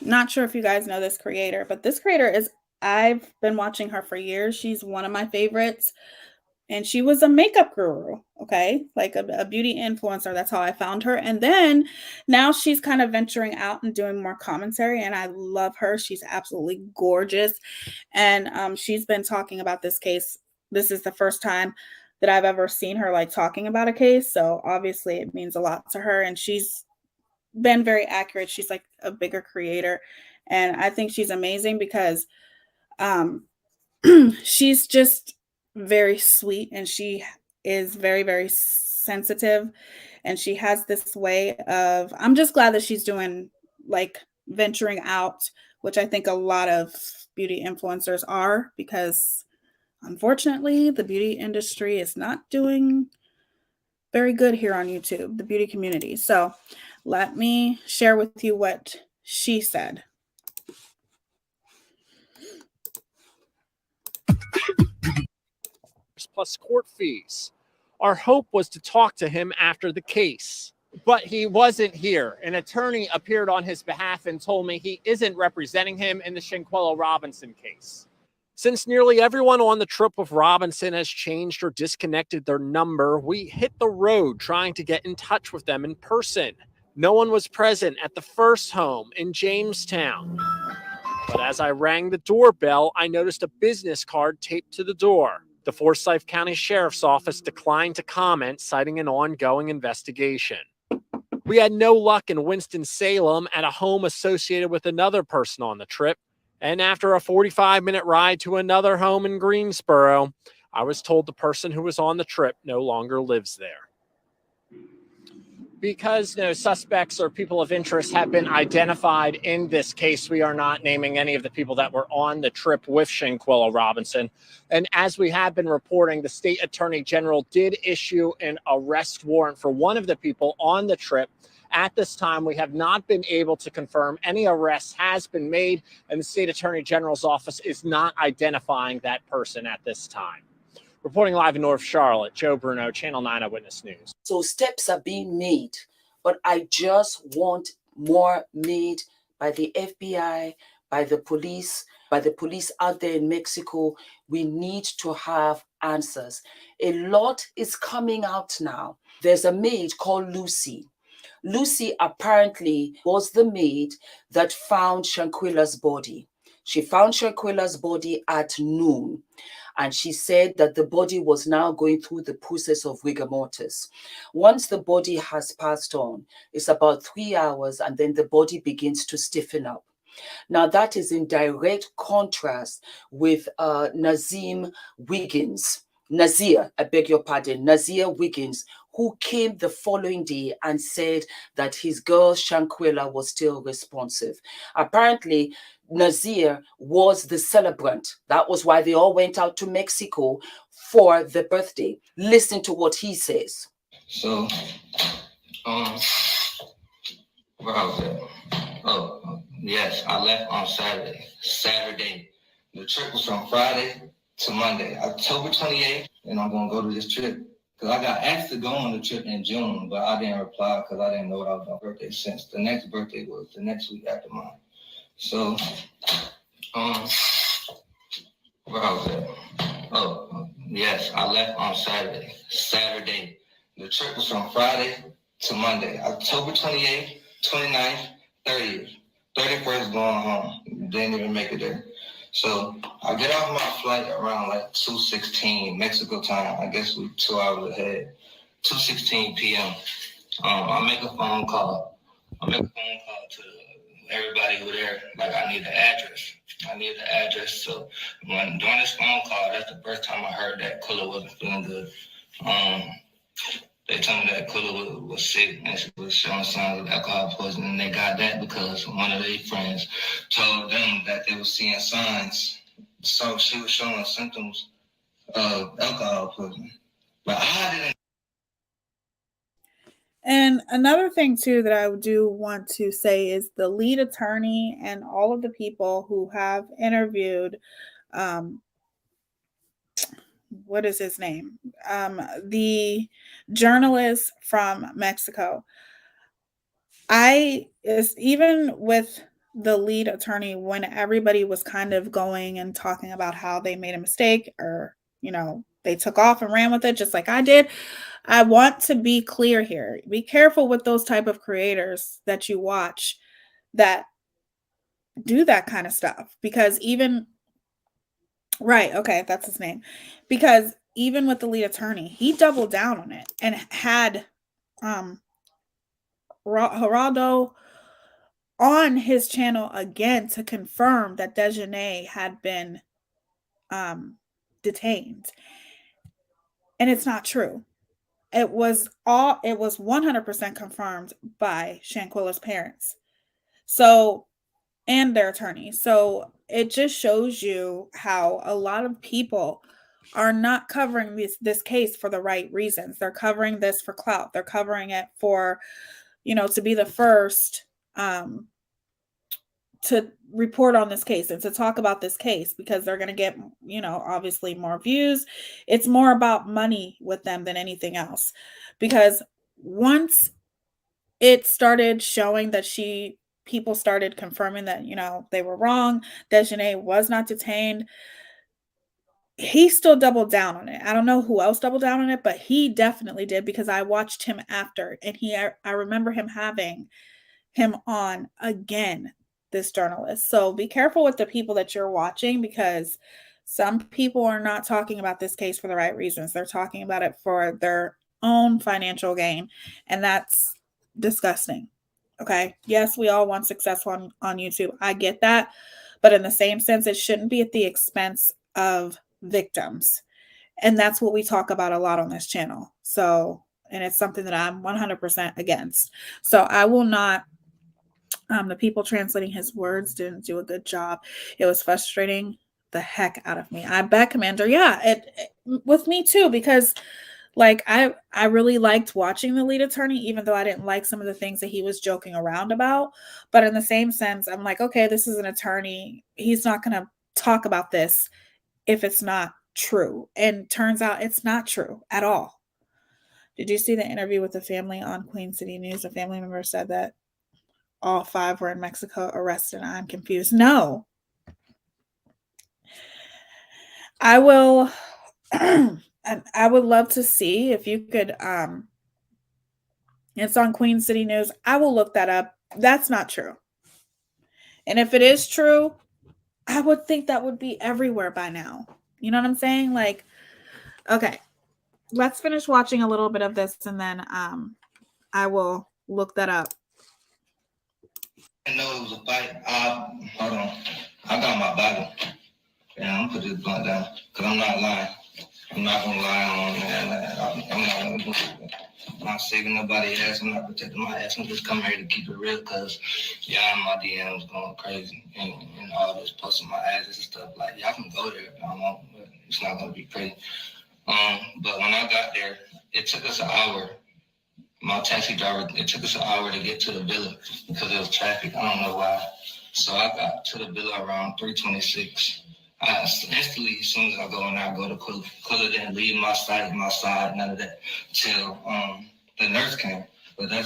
Not sure if you guys know this creator, but this creator I've been watching her for years. She's one of my favorites. And she was a makeup guru, okay? Like a beauty influencer. That's how I found her. And then now she's kind of venturing out and doing more commentary. And I love her. She's absolutely gorgeous. And she's been talking about this case. This is the first time that I've ever seen her like talking about a case. So obviously it means a lot to her. And she's been very accurate. She's like a bigger creator. And I think she's amazing because she's just very sweet and she is very, very sensitive. And she has this way of, I'm just glad that she's doing like venturing out, which I think a lot of beauty influencers are, because unfortunately the beauty industry is not doing very good here on YouTube, the beauty community. So let me share with you what she said. Plus court fees. Our hope was to talk to him after the case, but he wasn't here. An attorney appeared on his behalf and told me he isn't representing him in the Shanquella Robinson case. Since nearly everyone on the trip with Robinson has changed or disconnected their number, we hit the road trying to get in touch with them in person. No one was present at the first home in Jamestown. But as I rang the doorbell, I noticed a business card taped to the door. The Forsyth County Sheriff's Office declined to comment, citing an ongoing investigation. We had no luck in Winston-Salem at a home associated with another person on the trip. And after a 45-minute ride to another home in Greensboro, I was told the person who was on the trip no longer lives there. Because no suspects or people of interest have been identified in this case, we are not naming any of the people that were on the trip with Shanquella Robinson. And as we have been reporting, the state attorney general did issue an arrest warrant for one of the people on the trip. At this time, we have not been able to confirm any arrest has been made, and the state attorney general's office is not identifying that person at this time. Reporting live in North Charlotte, Joe Bruno, Channel 9 Eyewitness News. So steps are being made, but I just want more made by the FBI, by the police out there in Mexico. We need to have answers. A lot is coming out now. There's a maid called Lucy. Lucy apparently was the maid that found Shanquella's body. She found Shanquella's body at noon. And she said that the body was now going through the process of rigor mortis. Once the body has passed on, it's about 3 hours, and then the body begins to stiffen up. Now, that is in direct contrast with Nazim Wiggins, Nazir, I beg your pardon, Nazir Wiggins, who came the following day and said that his girl Shanquella was still responsive. Apparently, Nazir was the celebrant. That was why they all went out to Mexico for the birthday. Listen to what he says. So, where I was at? Oh, yes, I left on Saturday. The trip was from Friday to Monday, October 28th, and I'm gonna go to this trip. Cause I got asked to go on the trip in June, but I didn't reply because I didn't know what I was on birthday since the next birthday was the next week after mine. So, where I was at? Oh, yes, I left on Saturday. The trip was from Friday to Monday, October 28th, 29th, 30th. 31st going home. Didn't even make it there. So I get off my flight around like 2:16 Mexico time. I guess we're 2 hours ahead. 2:16 p.m. I make a phone call. To everybody who there. Like I need the address. So during this phone call, that's the first time I heard that Kula wasn't feeling good. They told me that Kula was sick and she was showing signs of alcohol poisoning. And they got that because one of their friends told them that they were seeing signs. So she was showing symptoms of alcohol poisoning. But I didn't. And another thing too that I do want to say is the lead attorney and all of the people who have interviewed, what is his name? The journalist from Mexico. Even with the lead attorney, when everybody was kind of going and talking about how they made a mistake or, they took off and ran with it just like I did. I want to be clear here. Be careful with those type of creators that you watch that do that kind of stuff because right, okay, that's his name. Because even with the lead attorney, he doubled down on it and had Geraldo on his channel again to confirm that Dejanay had been detained. And it's not true. It was 100% confirmed by Shanquella's parents. So, and their attorney. So it just shows you how a lot of people are not covering this case for the right reasons. They're covering this for clout. They're covering it for, to be the first to report on this case and to talk about this case because they're going to get, obviously more views. It's more about money with them than anything else. Because once it started showing that people started confirming that, they were wrong, Dejanay was not detained, he still doubled down on it. I don't know who else doubled down on it, but he definitely did because I watched him after and I remember him having him on again, this journalist. So be careful with the people that you're watching because some people are not talking about this case for the right reasons. They're talking about it for their own financial gain, and that's disgusting. Okay. Yes, we all want success on YouTube. I get that. But in the same sense, it shouldn't be at the expense of victims. And that's what we talk about a lot on this channel. So, and it's something that I'm 100% against. So I will not, the people translating his words didn't do a good job. It was frustrating the heck out of me. I bet, Commander. Yeah, it with me too, because like I really liked watching the lead attorney, even though I didn't like some of the things that he was joking around about. But in the same sense, I'm like, okay, this is an attorney. He's not going to talk about this if it's not true. And turns out it's not true at all. Did you see the interview with the family on Queen City News? A family member said that all 5 were in Mexico arrested. I'm confused. No. I will... And I would love to see if you could, it's on Queen City News. I will look that up. That's not true. And if it is true, I would think that would be everywhere by now. You know what I'm saying? Like, okay, let's finish watching a little bit of this and then I will look that up. I know it was a fight. Hold on. I got my Bible. Yeah, I'm gonna put this blunt down because I'm not lying. I'm not gonna lie on that. I'm not gonna do it. I'm not saving nobody's ass. I'm not protecting my ass. I'm just coming here to keep it real, cause y'all in my DMs going crazy and all this posting my ass and stuff. Like y'all can go there if y'all want, but it's not gonna be pretty. But when I got there, it took us an hour. My taxi driver, it took us an hour to get to the villa because there was traffic. I don't know why. So I got to the villa around 3:26. I instantly, as soon as I go in, I go to Quilla. Quilla didn't leave my side, none of that, till the nurse came. But I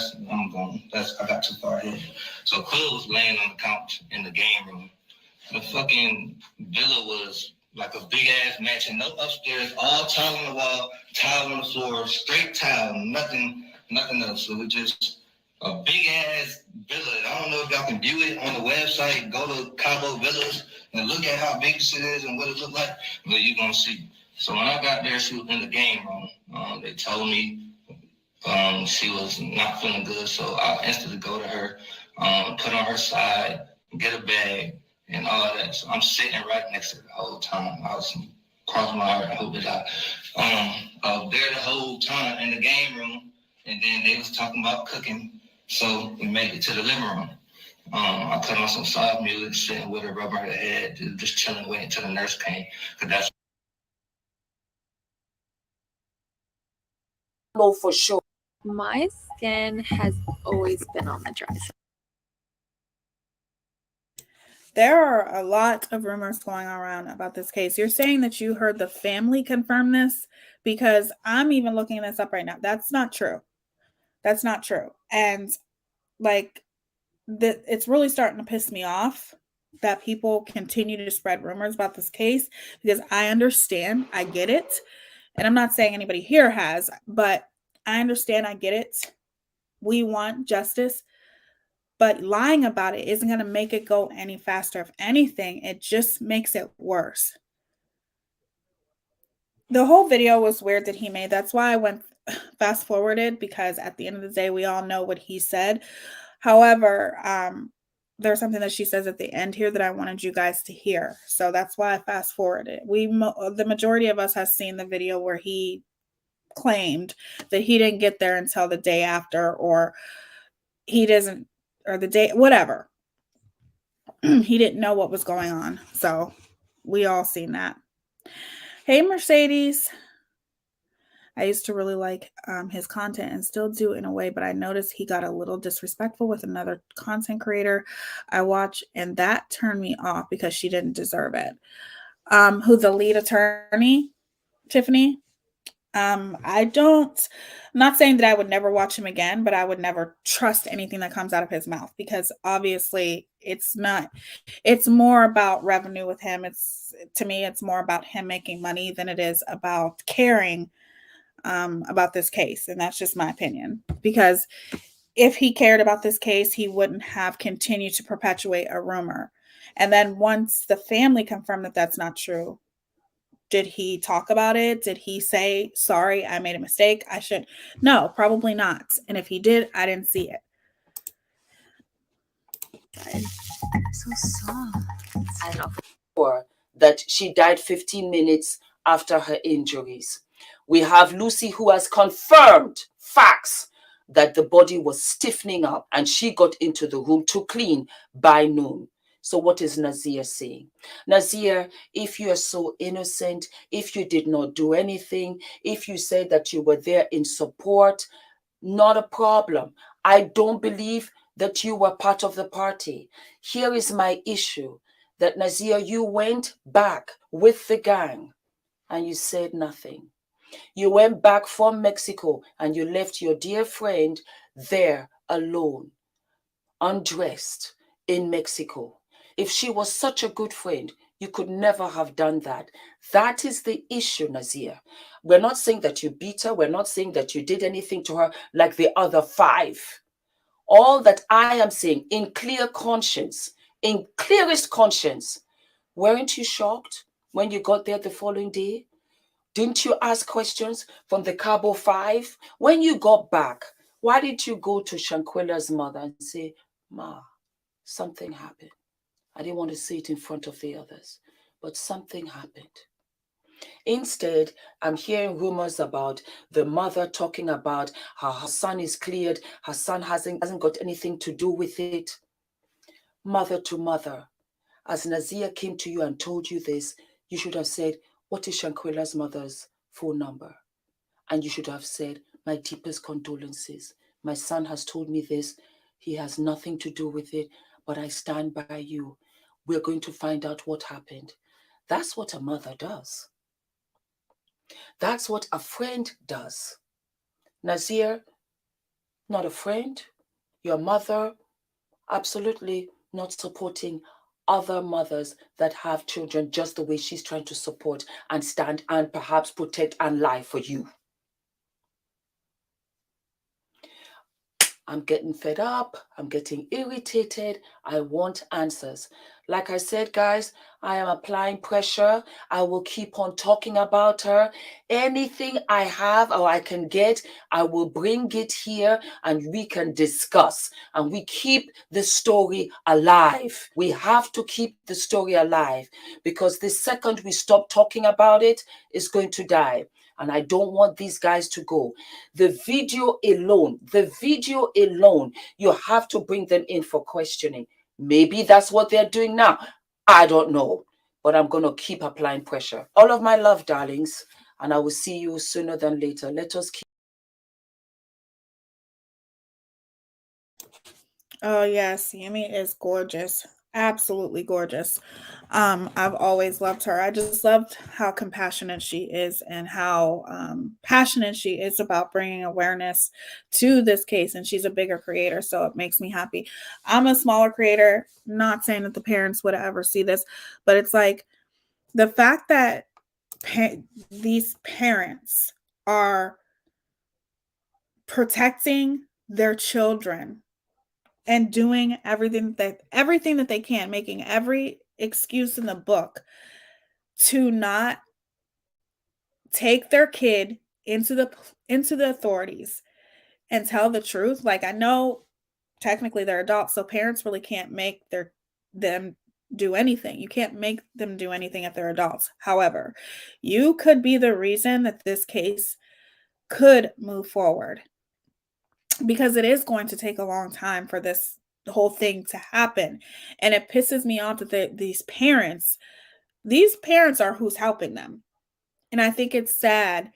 got too far ahead. So Quilla was laying on the couch in the game room. The fucking villa was like a big ass mansion, no upstairs, all tile on the wall, tile on the floor, straight tile, nothing else. So it was just a big ass villa. I don't know if y'all can view it on the website. Go to Cabo Villas and look at how big this is and what it looked like. But you're gonna see. So when I got there, she was in the game room. They told me she was not feeling good, so I instantly go to her, put on her side, get a bag, and all that. So I'm sitting right next to her the whole time. I was crossing my heart. I hope it out. There the whole time in the game room, and then they was talking about cooking. So we made it to the living room. I put on some soft music, sitting with her, rubbing her head, just chilling, waiting until the nurse came. Cause that's know for sure. My skin has always been on the dry side. There are a lot of rumors going around about this case. You're saying that you heard the family confirm this, because I'm even looking this up right now. That's not true. That's not true. And like, it's really starting to piss me off that people continue to spread rumors about this case, because I understand, I get it. And I'm not saying anybody here has, but I understand, I get it. We want justice. But lying about it isn't going to make it go any faster. If anything, it just makes it worse. The whole video was weird that he made. That's why I went fast forwarded, because at the end of the day, we all know what he said. However, there's something that she says at the end here that I wanted you guys to hear. So that's why I fast forwarded. The majority of us has seen the video where he claimed that he didn't get there until the day after, or he doesn't, or the day, whatever. He didn't know what was going on. So we all seen that. Hey, Mercedes. I used to really like his content and still do in a way, but I noticed he got a little disrespectful with another content creator I watch, and that turned me off because she didn't deserve it. Who the lead attorney, Tiffany? I'm not saying that I would never watch him again, but I would never trust anything that comes out of his mouth, because obviously it's more about revenue with him. To me, it's more about him making money than it is about caring about this case. And that's just my opinion, because if he cared about this case, he wouldn't have continued to perpetuate a rumor. And then once the family confirmed that that's not true, did he talk about it? Did he say, sorry, I made a mistake? No, probably not. And if he did, I didn't see it. So soft. I don't know. That she died 15 minutes after her injuries. We have Lucy, who has confirmed facts that the body was stiffening up and she got into the room to clean by noon. So what is Nazir saying? Nazir, if you are so innocent, if you did not do anything, if you said that you were there in support, not a problem. I don't believe that you were part of the party. Here is my issue, that Nazir, you went back with the gang and you said nothing. You went back from Mexico and you left your dear friend there alone, undressed in Mexico. If she was such a good friend, you could never have done that. That is the issue, Nazir. We're not saying that you beat her. We're not saying that you did anything to her like the other 5. All that I am saying, in clear conscience, in clearest conscience, weren't you shocked when you got there the following day? Didn't you ask questions from the Cabo 5? When you got back, why did you go to Shanquella's mother and say, Ma, something happened? I didn't want to say it in front of the others, but something happened. Instead, I'm hearing rumors about the mother talking about how her son is cleared, her son hasn't got anything to do with it. Mother to mother, as Nazia came to you and told you this, you should have said, what is Shanquella's mother's phone number? And you should have said, my deepest condolences. My son has told me this. He has nothing to do with it, but I stand by you. We're going to find out what happened. That's what a mother does. That's what a friend does. Nazir, not a friend. Your mother, absolutely not supporting other mothers that have children just the way she's trying to support and stand and perhaps protect and lie for you. I'm getting fed up. I'm getting irritated. I want answers. Like I said, guys, I am applying pressure. I will keep on talking about her. Anything I have or I can get, I will bring it here and we can discuss. And we keep the story alive. We have to keep the story alive because the second we stop talking about it, it's going to die. And I don't want these guys to go. The video alone, you have to bring them in for questioning. Maybe that's what they're doing now. I don't know. But I'm going to keep applying pressure. All of my love, darlings. And I will see you sooner than later. Let us keep. Oh, yes. Yumi is gorgeous. Absolutely gorgeous. I've always loved her. I just loved how compassionate she is and how passionate she is about bringing awareness to this case. And she's a bigger creator, so it makes me happy. I'm a smaller creator, not saying that the parents would ever see this, but it's like the fact that these parents are protecting their children and doing everything that they can, making every excuse in the book to not take their kid into the authorities and tell the truth. Like, I know technically they're adults, so parents really can't make them do anything. You can't make them do anything if they're adults. However, you could be the reason that this case could move forward, because it is going to take a long time for this whole thing to happen. And it pisses me off that these parents are who's helping them. And I think it's sad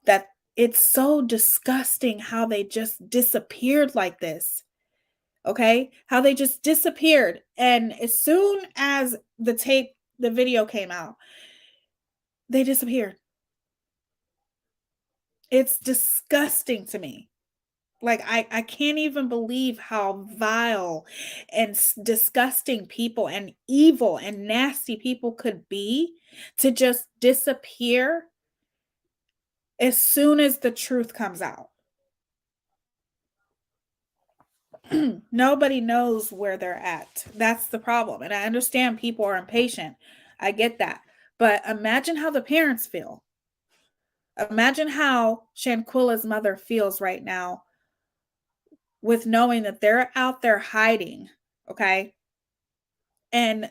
that it's so disgusting how they just disappeared like this. Okay? How they just disappeared. And as soon as the video came out, they disappeared. It's disgusting to me. Like, I can't even believe how vile and disgusting people and evil and nasty people could be to just disappear as soon as the truth comes out. Nobody knows where they're at. That's the problem. And I understand people are impatient. I get that. But imagine how the parents feel. Imagine how Shanquella's mother feels right now with knowing that they're out there hiding, okay? And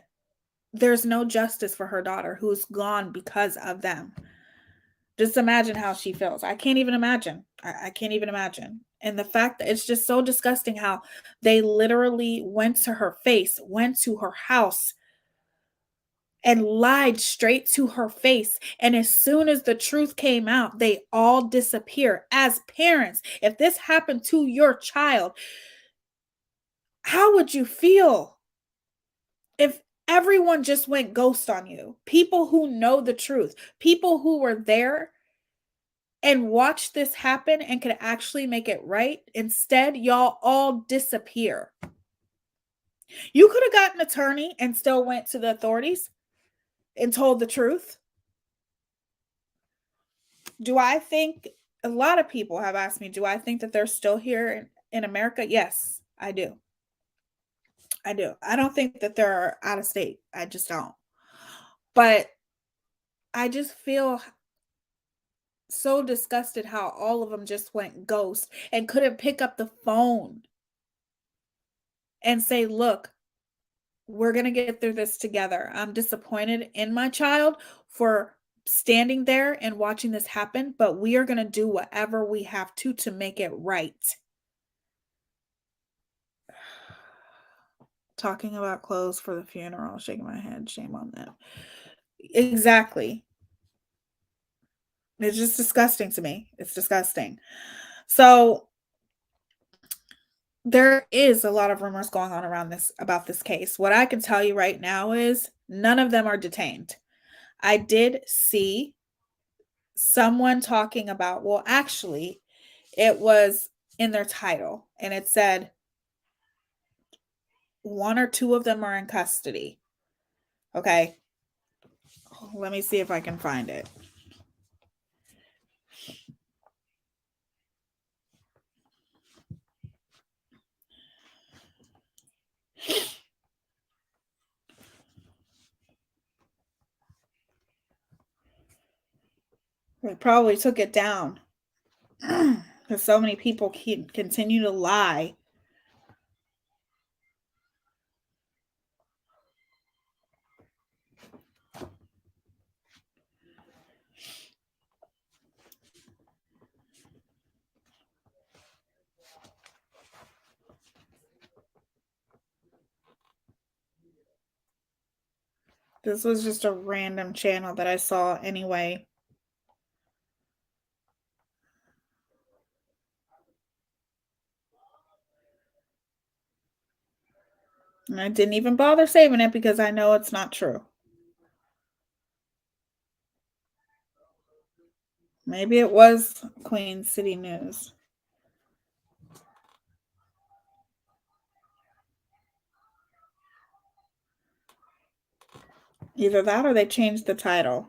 there's no justice for her daughter who's gone because of them. Just imagine how she feels. I can't even imagine. I can't even imagine. And the fact that it's just so disgusting how they literally went to her face, went to her house, and lied straight to her face. And as soon as the truth came out, they all disappear. As parents, if this happened to your child, how would you feel if everyone just went ghost on you? People who know the truth, people who were there and watched this happen and could actually make it right. Instead, y'all all disappear. You could have gotten an attorney and still went to the authorities and told the truth. Do I think, a lot of people have asked me, do I think that they're still here in America? Yes, I do. I do. I don't think that they're out of state. I just don't. But I just feel so disgusted how all of them just went ghost and couldn't pick up the phone and say, look, we're going to get through this together. I'm disappointed in my child for standing there and watching this happen, but we are going to do whatever we have to make it right. Talking about clothes for the funeral, shaking my head, shame on them. Exactly. It's just disgusting to me. It's disgusting. So there is a lot of rumors going on around this about this case. What I can tell you right now is none of them are detained. I did see someone talking about, well, actually, it was in their title and it said one or two of them are in custody. Okay. Let me see if I can find it. They probably took it down because so many people continue to lie. This was just a random channel that I saw anyway. And I didn't even bother saving it because I know it's not true. Maybe it was Queen City News. Either that or they changed the title.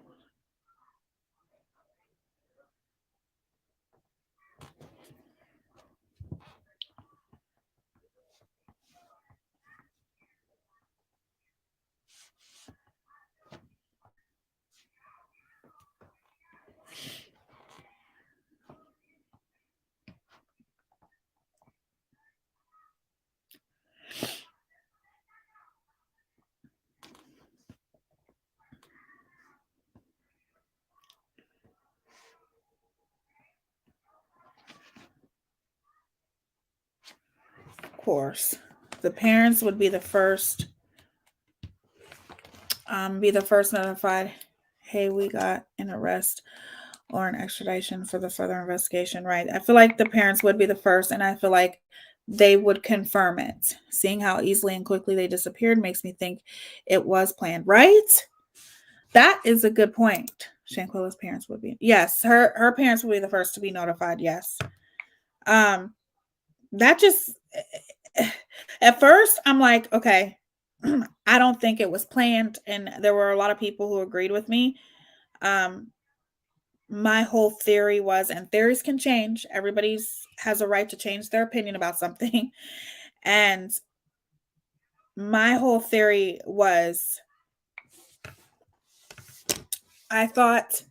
Of course, the parents would be the first notified. Hey, we got an arrest or an extradition for the further investigation, right? I feel like the parents would be the first, and I feel like they would confirm it. Seeing how easily and quickly they disappeared makes me think it was planned, right? That is a good point. Shanquella's parents would be, yes, her parents would be the first to be notified, yes. That just, at first, I'm like, okay, I don't think it was planned, and there were a lot of people who agreed with me. My whole theory was, and theories can change. Everybody has a right to change their opinion about something. And my whole theory was, I thought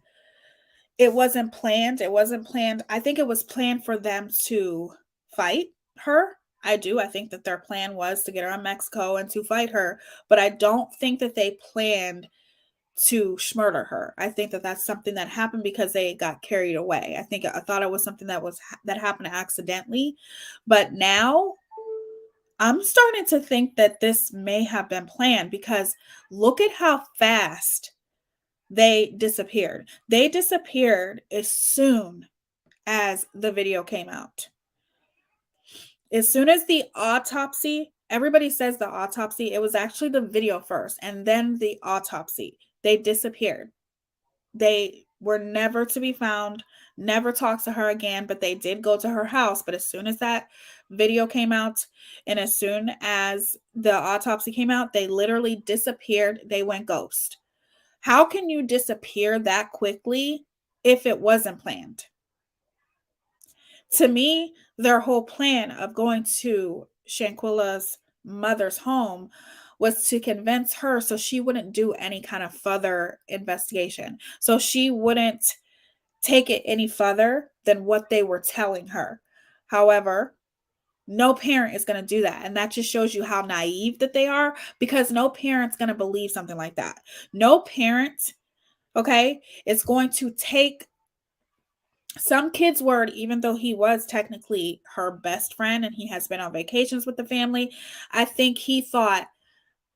it wasn't planned. It wasn't planned. I think it was planned for them to fight her. I do. I think that their plan was to get her on Mexico and to fight her. But I don't think that they planned to murder her. I think that that's something that happened because they got carried away. I thought it was something that happened accidentally. But now I'm starting to think that this may have been planned because look at how fast they disappeared. They disappeared as soon as the video came out. As soon as the autopsy, everybody says the autopsy, it was actually the video first and then the autopsy. They disappeared. They were never to be found, never talked to her again, but they did go to her house. But as soon as that video came out and as soon as the autopsy came out, they literally disappeared. They went ghost. How can you disappear that quickly if it wasn't planned? To me, their whole plan of going to Shanquella's mother's home was to convince her so she wouldn't do any kind of further investigation. So she wouldn't take it any further than what they were telling her. However, no parent is going to do that. And that just shows you how naive that they are, because no parent's going to believe something like that. No parent Okay? It's going to take some kid's word, even though he was technically her best friend and he has been on vacations with the family. I think he thought,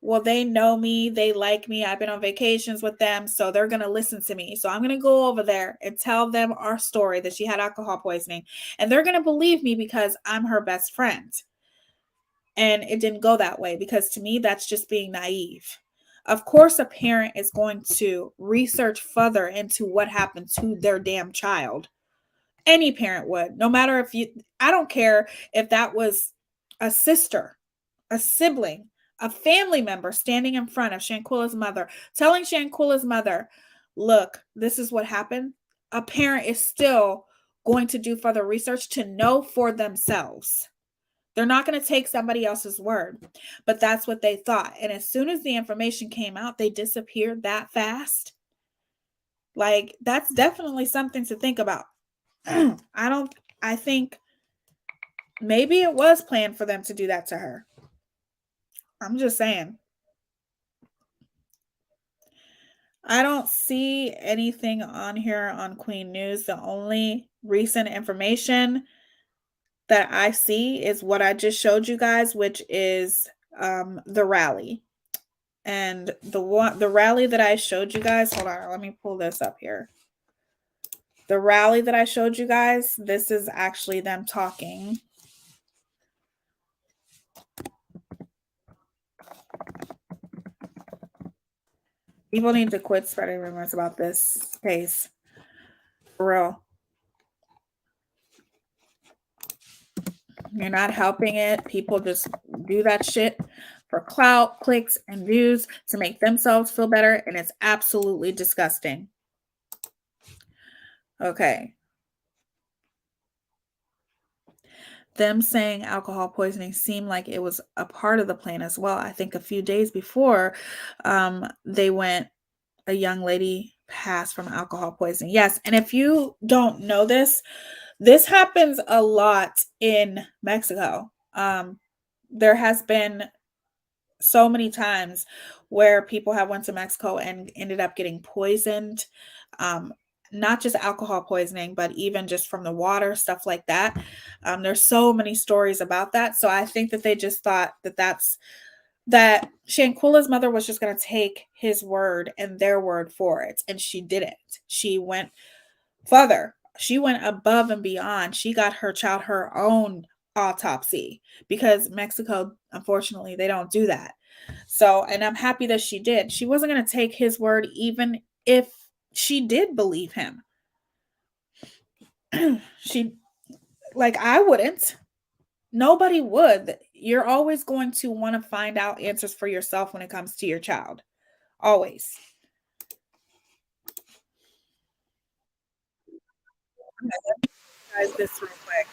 well, they know me, they like me, I've been on vacations with them, so they're going to listen to me. So I'm going to go over there and tell them our story that she had alcohol poisoning, and they're going to believe me because I'm her best friend. And it didn't go that way, because to me, that's just being naive. Of course, a parent is going to research further into what happened to their damn child. Any parent would, no matter if you, I don't care if that was a sister, a sibling, a family member standing in front of Shanquella's mother, telling Shanquella's mother, look, this is what happened. A parent is still going to do further research to know for themselves. They're not going to take somebody else's word, but that's what they thought. And as soon as the information came out, they disappeared that fast. Like, that's definitely something to think about. I think maybe it was planned for them to do that to her. I'm just saying. I don't see anything on here on Queen News. The only recent information that I see is what I just showed you guys, which is the rally. And the rally that I showed you guys, hold on, let me pull this up here. The rally that I showed you guys, this is actually them talking. People need to quit spreading rumors about this case. For real. You're not helping it. People just do that shit for clout, clicks, and views to make themselves feel better, and it's absolutely disgusting. Okay. Them saying alcohol poisoning seemed like it was a part of the plan as well. I think a few days before, a young lady passed from alcohol poisoning. Yes, and if you don't know this happens a lot in Mexico. There has been so many times where people have went to Mexico and ended up getting poisoned. Not just alcohol poisoning, but even just from the water, stuff like that. There's so many stories about that. So I think that they just thought that Shanquella's mother was just going to take his word and their word for it. And she didn't. She went further. She went above and beyond. She got her child her own autopsy, because Mexico, unfortunately, they don't do that. So, and I'm happy that she did. She wasn't going to take his word, even if she did believe him. I wouldn't. Nobody would. You're always going to want to find out answers for yourself when it comes to your child. Always. Guys, this real quick.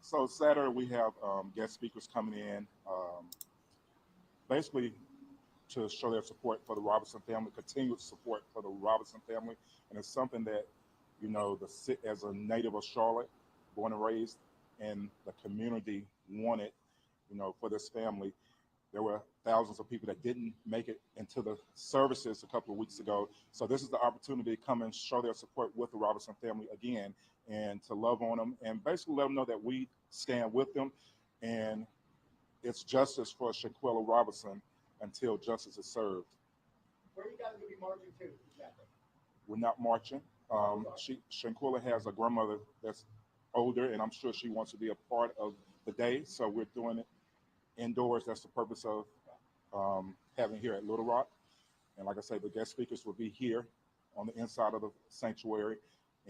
So Saturday we have guest speakers coming in, basically to show their support for the Robinson family, continued support for the Robinson family, and it's something that, as a native of Charlotte, born and raised, and the community wanted, for this family. There were thousands of people that didn't make it into the services a couple of weeks ago. So this is the opportunity to come and show their support with the Robinson family again, and to love on them and basically let them know that we stand with them. And it's justice for Shanquella Robinson until justice is served. Where are you guys going to be marching to exactly? We're not marching. Shanquella has a grandmother that's older, and I'm sure she wants to be a part of the day. So we're doing it indoors. That's the purpose of having here at Little Rock. And like I said, the guest speakers will be here on the inside of the sanctuary,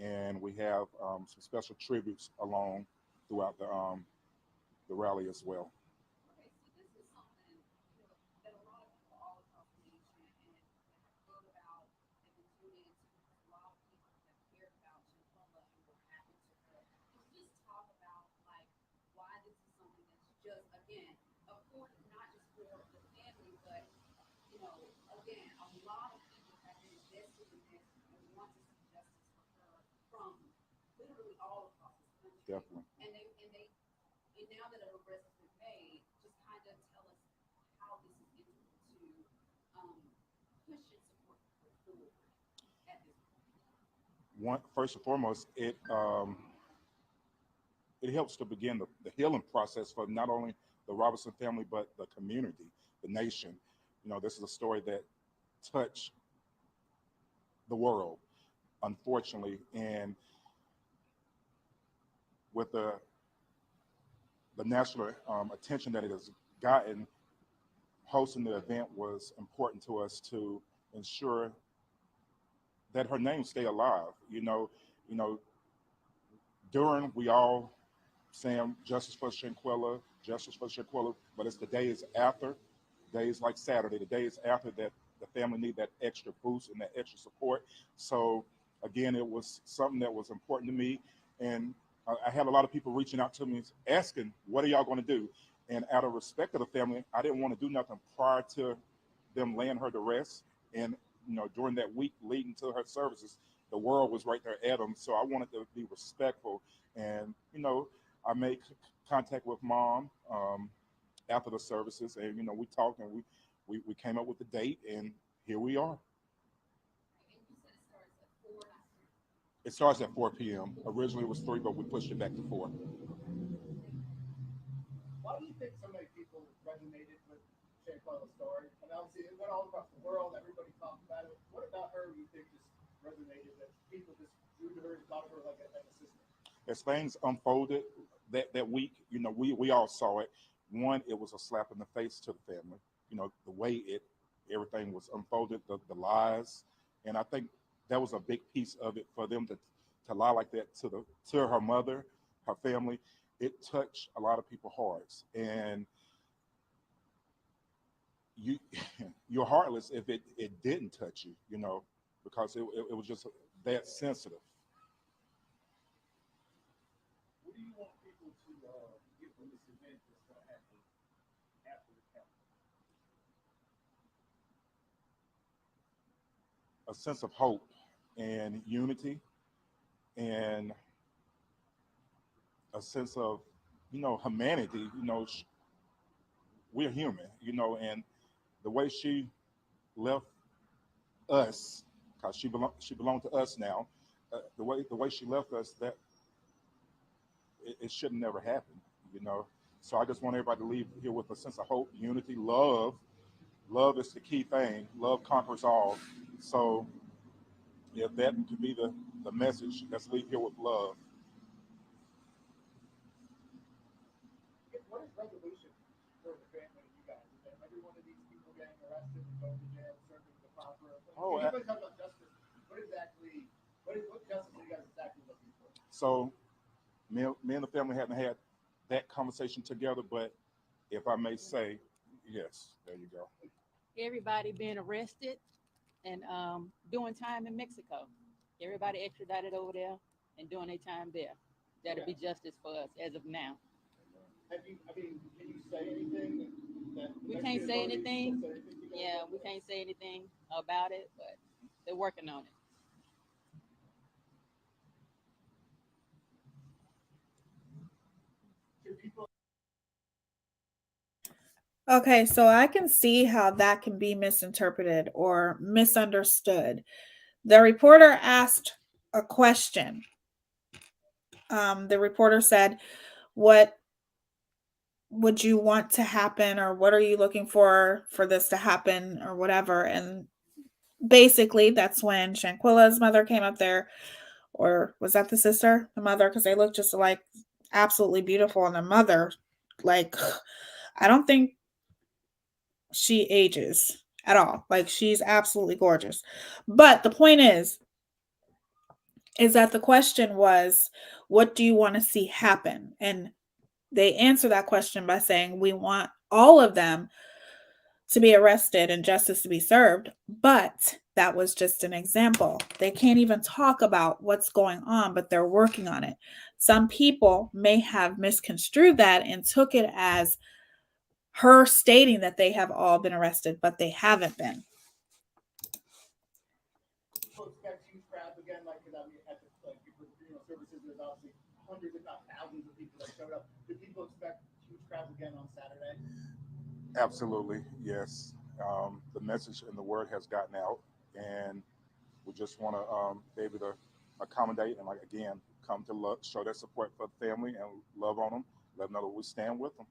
and we have some special tributes along throughout the rally as well. Definitely. And they First and foremost, it helps to begin the healing process for not only the Robinson family, but the community, the nation. This is a story that touched the world, unfortunately. And with the national attention that it has gotten, hosting the event was important to us to ensure that her name stay alive. During we all saying justice for Shanquella, but it's the days after, days like Saturday, the days after that the family need that extra boost and that extra support. So again, it was something that was important to me, and I had a lot of people reaching out to me asking, "What are y'all going to do?" And out of respect of the family, I didn't want to do nothing prior to them laying her to rest. And during that week leading to her services, the world was right there at them. So I wanted to be respectful, and I made contact with Mom after the services, and we talked, and we came up with the date, and here we are. It starts at 4 p.m. Originally it was 3, but we pushed it back to 4. Why do you think so many people resonated with Shanquella's story? And obviously it went all across the world, everybody talked about it. What about her you think just resonated, that people just drew to her and thought of her like a sister? As things unfolded that week, we all saw it. One, it was a slap in the face to the family. The way everything was unfolded, the lies, and I think that was a big piece of it for them to lie like that to her mother, her family. It touched a lot of people's hearts, and you're heartless if it didn't touch you, because it was just that sensitive. What do you want people to get from this event that's going to happen after the count? A sense of hope and unity, and a sense of humanity. We're human, and the way she left us, because she belonged to us now, the way she left us, that it should never happen. So I just want everybody to leave here with a sense of hope, unity, love. Love is the key thing. Love conquers all. So if that could be the message, let's leave here with love. What is resolution for the family and you guys? Is that every one of these people getting arrested and going to jail, serving the proper? Everybody talks about justice. What justice are you guys exactly looking for? So me and the family haven't had that conversation together, but if I may say, yes, there you go. Everybody being arrested and doing time in Mexico. Everybody extradited over there and doing their time there. That'll be justice for us as of now. Can you say anything? We can't say anything. Yeah, we can't say anything about it, but they're working on it. Okay, so I can see how that can be misinterpreted or misunderstood. The reporter asked a question. The reporter said, "What would you want to happen, or what are you looking for this to happen, or whatever?" And basically, that's when Shanquella's mother came up there, or was that the sister? The mother, because they look just like absolutely beautiful, and the mother, like, I don't think she ages at all. Like, she's absolutely gorgeous. But the point is that the question was, what do you want to see happen? And they answer that question by saying, we want all of them to be arrested and justice to be served. But that was just an example. They can't even talk about what's going on, but they're working on it. Some people may have misconstrued that and took it as her stating that they have all been arrested, but they haven't been. People expect huge crowds again, at the services, there's obviously hundreds, if not thousands, of people that showed up. Do people expect huge crowds again on Saturday? Absolutely, yes. The message and the word has gotten out, and we just want to be able to accommodate and, like, again, come to love, show their support for the family and love on them, let them know that we stand with them.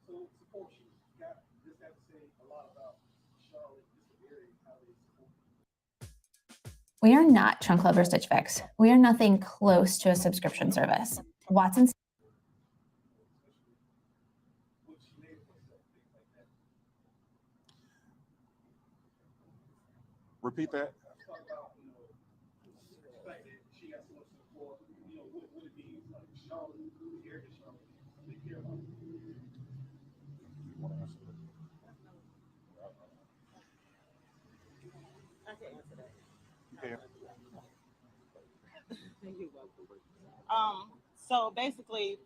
So support, she got this have to say a lot about Charlotte disappearing, how they support. We are not Trunk Club or Stitch Fix. We are nothing close to a subscription service. Watson's. Repeat that. I can answer that. You can. So basically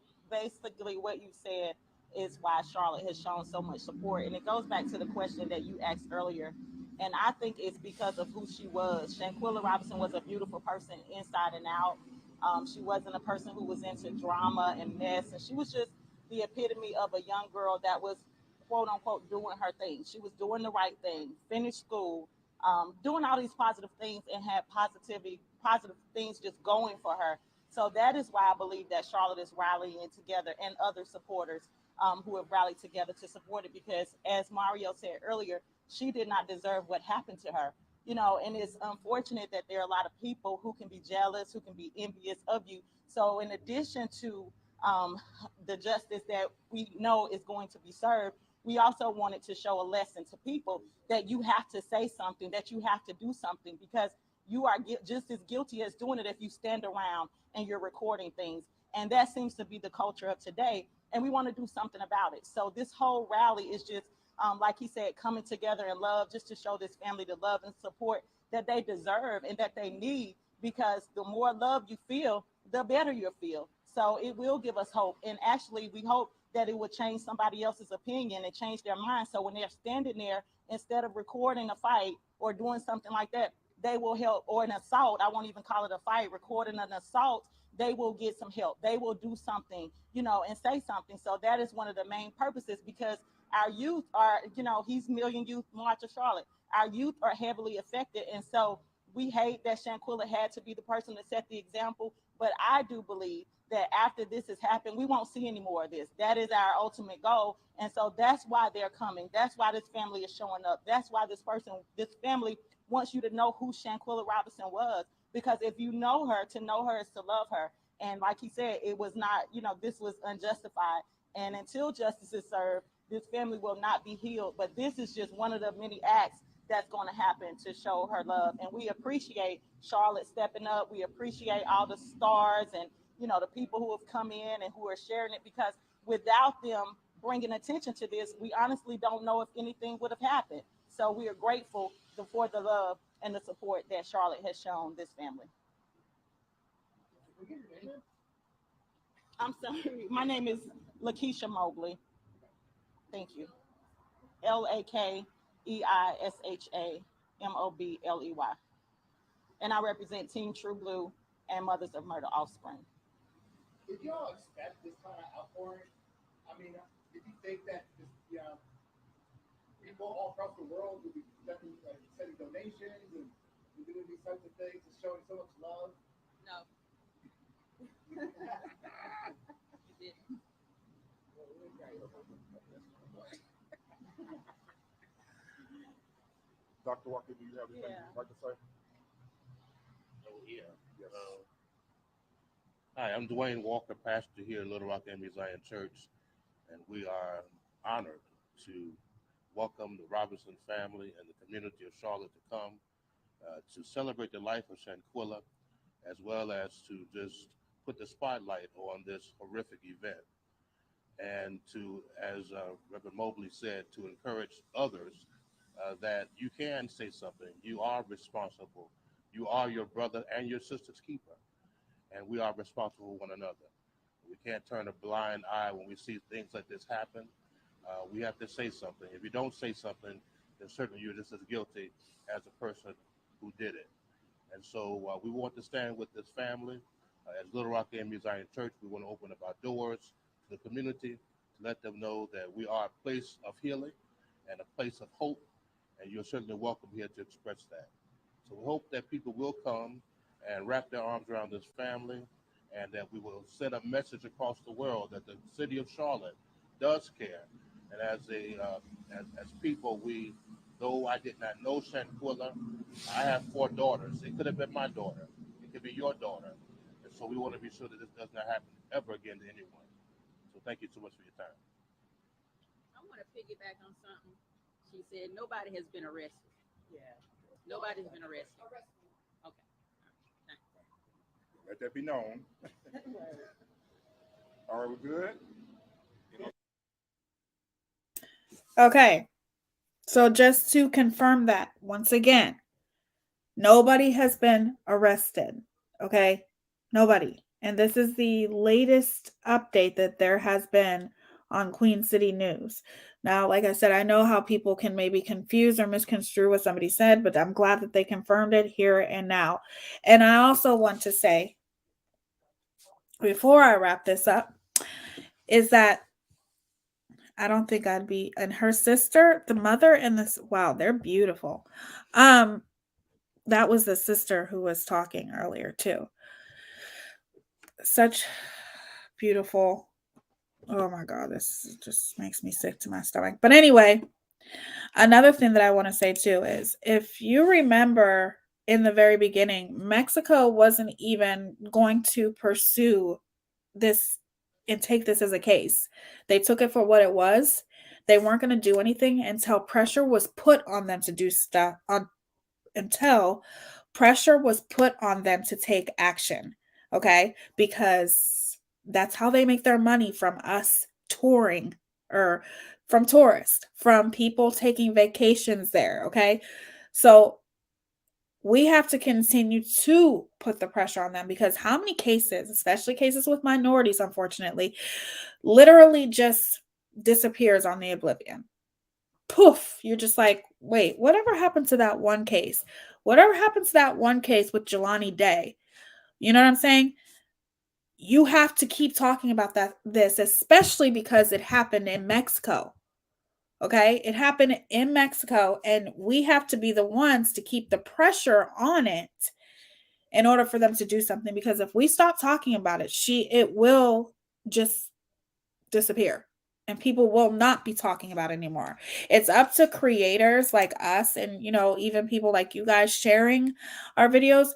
what you said is why Charlotte has shown so much support. And it goes back to the question that you asked earlier. And I think it's because of who she was. Shanquella Robinson was a beautiful person inside and out. She wasn't a person who was into drama and mess. And she was just the epitome of a young girl that was, quote unquote, doing her thing. She was doing the right thing, finished school, doing all these positive things and had positive things just going for her. So that is why I believe that Charlotte is rallying together and other supporters who have rallied together to support it, because as Mario said earlier, she did not deserve what happened to her. You know, and it's unfortunate that there are a lot of people who can be jealous, who can be envious of you. So in addition to the justice that we know is going to be served, we also wanted to show a lesson to people that you have to say something, that you have to do something, because you are just as guilty as doing it if you stand around and you're recording things. And that seems to be the culture of today. And we want to do something about it. So this whole rally is just, like he said, coming together in love, just to show this family the love and support that they deserve and that they need, because the more love you feel, the better you'll feel. So it will give us hope. And actually, we hope that it will change somebody else's opinion and change their mind. So when they're standing there, instead of recording a fight or doing something like that, they will help, or an assault, I won't even call it a fight, recording an assault, they will get some help. They will do something, you know, and say something. So that is one of the main purposes, because our youth are, you know, he's Million Youth March of Charlotte. Our youth are heavily affected. And so we hate that Shanquella had to be the person to set the example. But I do believe that after this has happened, we won't see any more of this. That is our ultimate goal. And so that's why they're coming. That's why this family is showing up. That's why this family wants you to know who Shanquella Robinson was. Because if you know her, to know her is to love her. And like he said, it was not, you know, this was unjustified. And until justice is served, this family will not be healed. But this is just one of the many acts that's going to happen to show her love. And we appreciate Charlotte stepping up. We appreciate all the stars and, you know, the people who have come in and who are sharing it, because without them bringing attention to this, we honestly don't know if anything would have happened. So we are grateful for the love and the support that Charlotte has shown this family. I'm sorry, my name is Lakeisha Mobley. Thank you. Lakeisha Mobley. And I represent Team True Blue and Mothers of Murder Offspring. Did y'all expect this kind of outpouring? I mean, did you think that this, people all across the world would be definitely sending donations and doing these types of things and showing so much love? No. Dr. Walker, do you have anything you'd like to say? Oh, yeah. Yes. Hi, I'm Dwayne Walker, pastor here at Little Rock Emmy Zion Church, and we are honored to welcome the Robinson family and the community of Charlotte to come to celebrate the life of Shanquella, as well as to just put the spotlight on this horrific event, and to, as Reverend Mobley said, to encourage others that you can say something. You are responsible. You are your brother and your sister's keeper, and we are responsible for one another. We can't turn a blind eye when we see things like this happen. We have to say something. If you don't say something, then certainly you're just as guilty as the person who did it. And so we want to stand with this family. As Little Rock Emmy Zion Church, we want to open up our doors to the community to let them know that we are a place of healing and a place of hope, and you're certainly welcome here to express that. So we hope that people will come and wrap their arms around this family, and that we will send a message across the world that the city of Charlotte does care. And as people, though I did not know Shanquella, I have 4 daughters. It could have been my daughter. It could be your daughter. And so we want to be sure that this does not happen ever again to anyone. So thank you so much for your time. I want to piggyback on something. She said nobody has been arrested. Yeah. Nobody's been arrested. Okay. Let that be known. All right, we're good? Okay. So just to confirm that once again, nobody has been arrested. Okay. Nobody. And this is the latest update that there has been on Queen City News. Now, like I said, I know how people can maybe confuse or misconstrue what somebody said, but I'm glad that they confirmed it here and now. And I also want to say, before I wrap this up, is that I don't think I'd be, and her sister, the mother and this, wow, they're beautiful. That was the sister who was talking earlier too. Such beautiful. Oh my God, this just makes me sick to my stomach. But anyway, another thing that I want to say too is, if you remember in the very beginning, Mexico wasn't even going to pursue this and take this as a case. They took it for what it was. They weren't going to do anything until pressure was put on them to do stuff, until pressure was put on them to take action. Okay? Because that's how they make their money, from us touring, or from tourists, from people taking vacations there. Okay? So we have to continue to put the pressure on them, because how many cases, especially cases with minorities, unfortunately, literally just disappears on the oblivion. Poof, you're just like, wait, whatever happened to that one case? Whatever happened to that one case with Jelani Day? You know what I'm saying? You have to keep talking about this, especially because it happened in Mexico. Okay, it happened in Mexico, and we have to be the ones to keep the pressure on it in order for them to do something. Because if we stop talking about it, it will just disappear, and people will not be talking about it anymore. It's up to creators like us, and even people like you guys sharing our videos,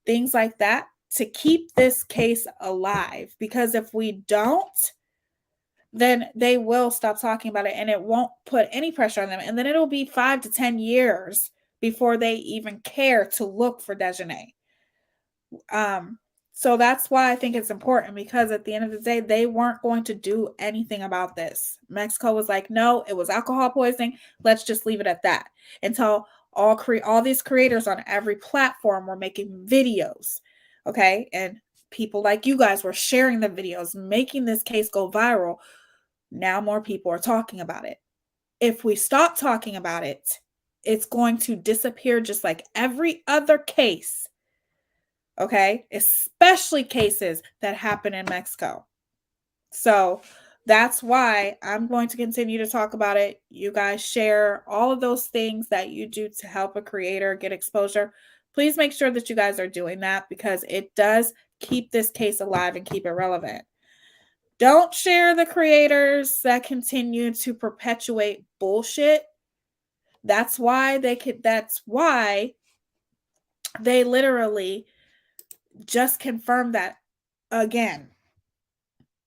things like that, to keep this case alive. Because if we don't, then they will stop talking about it, and it won't put any pressure on them. And then it'll be 5 to 10 years before they even care to look for Dejanay. So that's why I think it's important, because at the end of the day, they weren't going to do anything about this. Mexico was like, no, it was alcohol poisoning. Let's just leave it at that. Until all these creators on every platform were making videos. Okay. And people like you guys were sharing the videos, making this case go viral. Now more people are talking about it. If we stop talking about it, it's going to disappear just like every other case. Okay? Especially cases that happen in Mexico. So that's why I'm going to continue to talk about it. You guys share all of those things that you do to help a creator get exposure. Please make sure that you guys are doing that, because it does keep this case alive and keep it relevant. Don't share the creators that continue to perpetuate bullshit. That's why they literally just confirmed that again,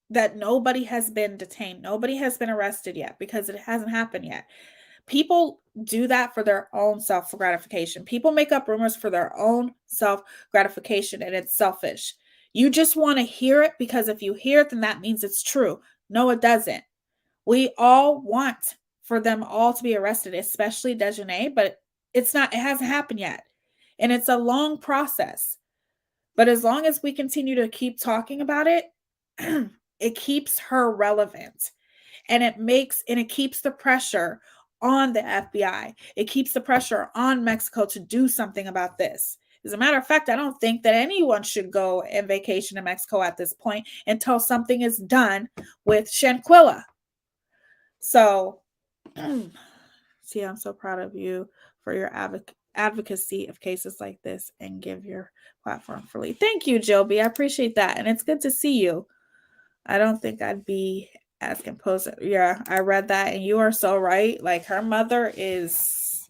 that nobody has been detained. Nobody has been arrested yet, because it hasn't happened yet. People do that for their own self-gratification. People make up rumors for their own self-gratification, and it's selfish. You just want to hear it, because if you hear it, then that means it's true. No, it doesn't. We all want for them all to be arrested, especially Dejanay, but it hasn't happened yet. And it's a long process. But as long as we continue to keep talking about it, it keeps her relevant. And it keeps the pressure on the FBI. It keeps the pressure on Mexico to do something about this. As a matter of fact, I don't think that anyone should go and vacation in Mexico at this point until something is done with Shanquella. So, see, I'm so proud of you for your advocacy of cases like this and give your platform freely. Thank you, Joby. I appreciate that. And it's good to see you. I don't think I'd be as composed. Yeah, I read that and you are so right. Like her mother is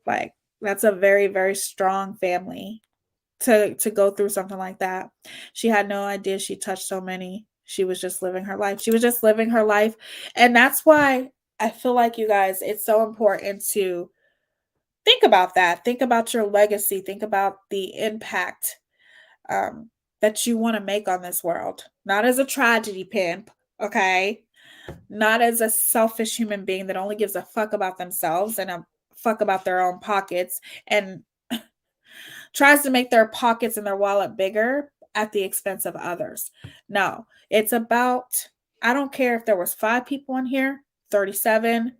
like, that's a very, very strong family to go through something like that. She had no idea she touched so many. She was just living her life. She was just living her life. And that's why I feel like, you guys, it's so important to think about that. Think about your legacy. Think about the impact that you want to make on this world. Not as a tragedy pimp, okay? Not as a selfish human being that only gives a fuck about themselves and a fuck about their own pockets and tries to make their pockets and their wallet bigger at the expense of others. No, it's about, I don't care if there was 5 people in here, 37,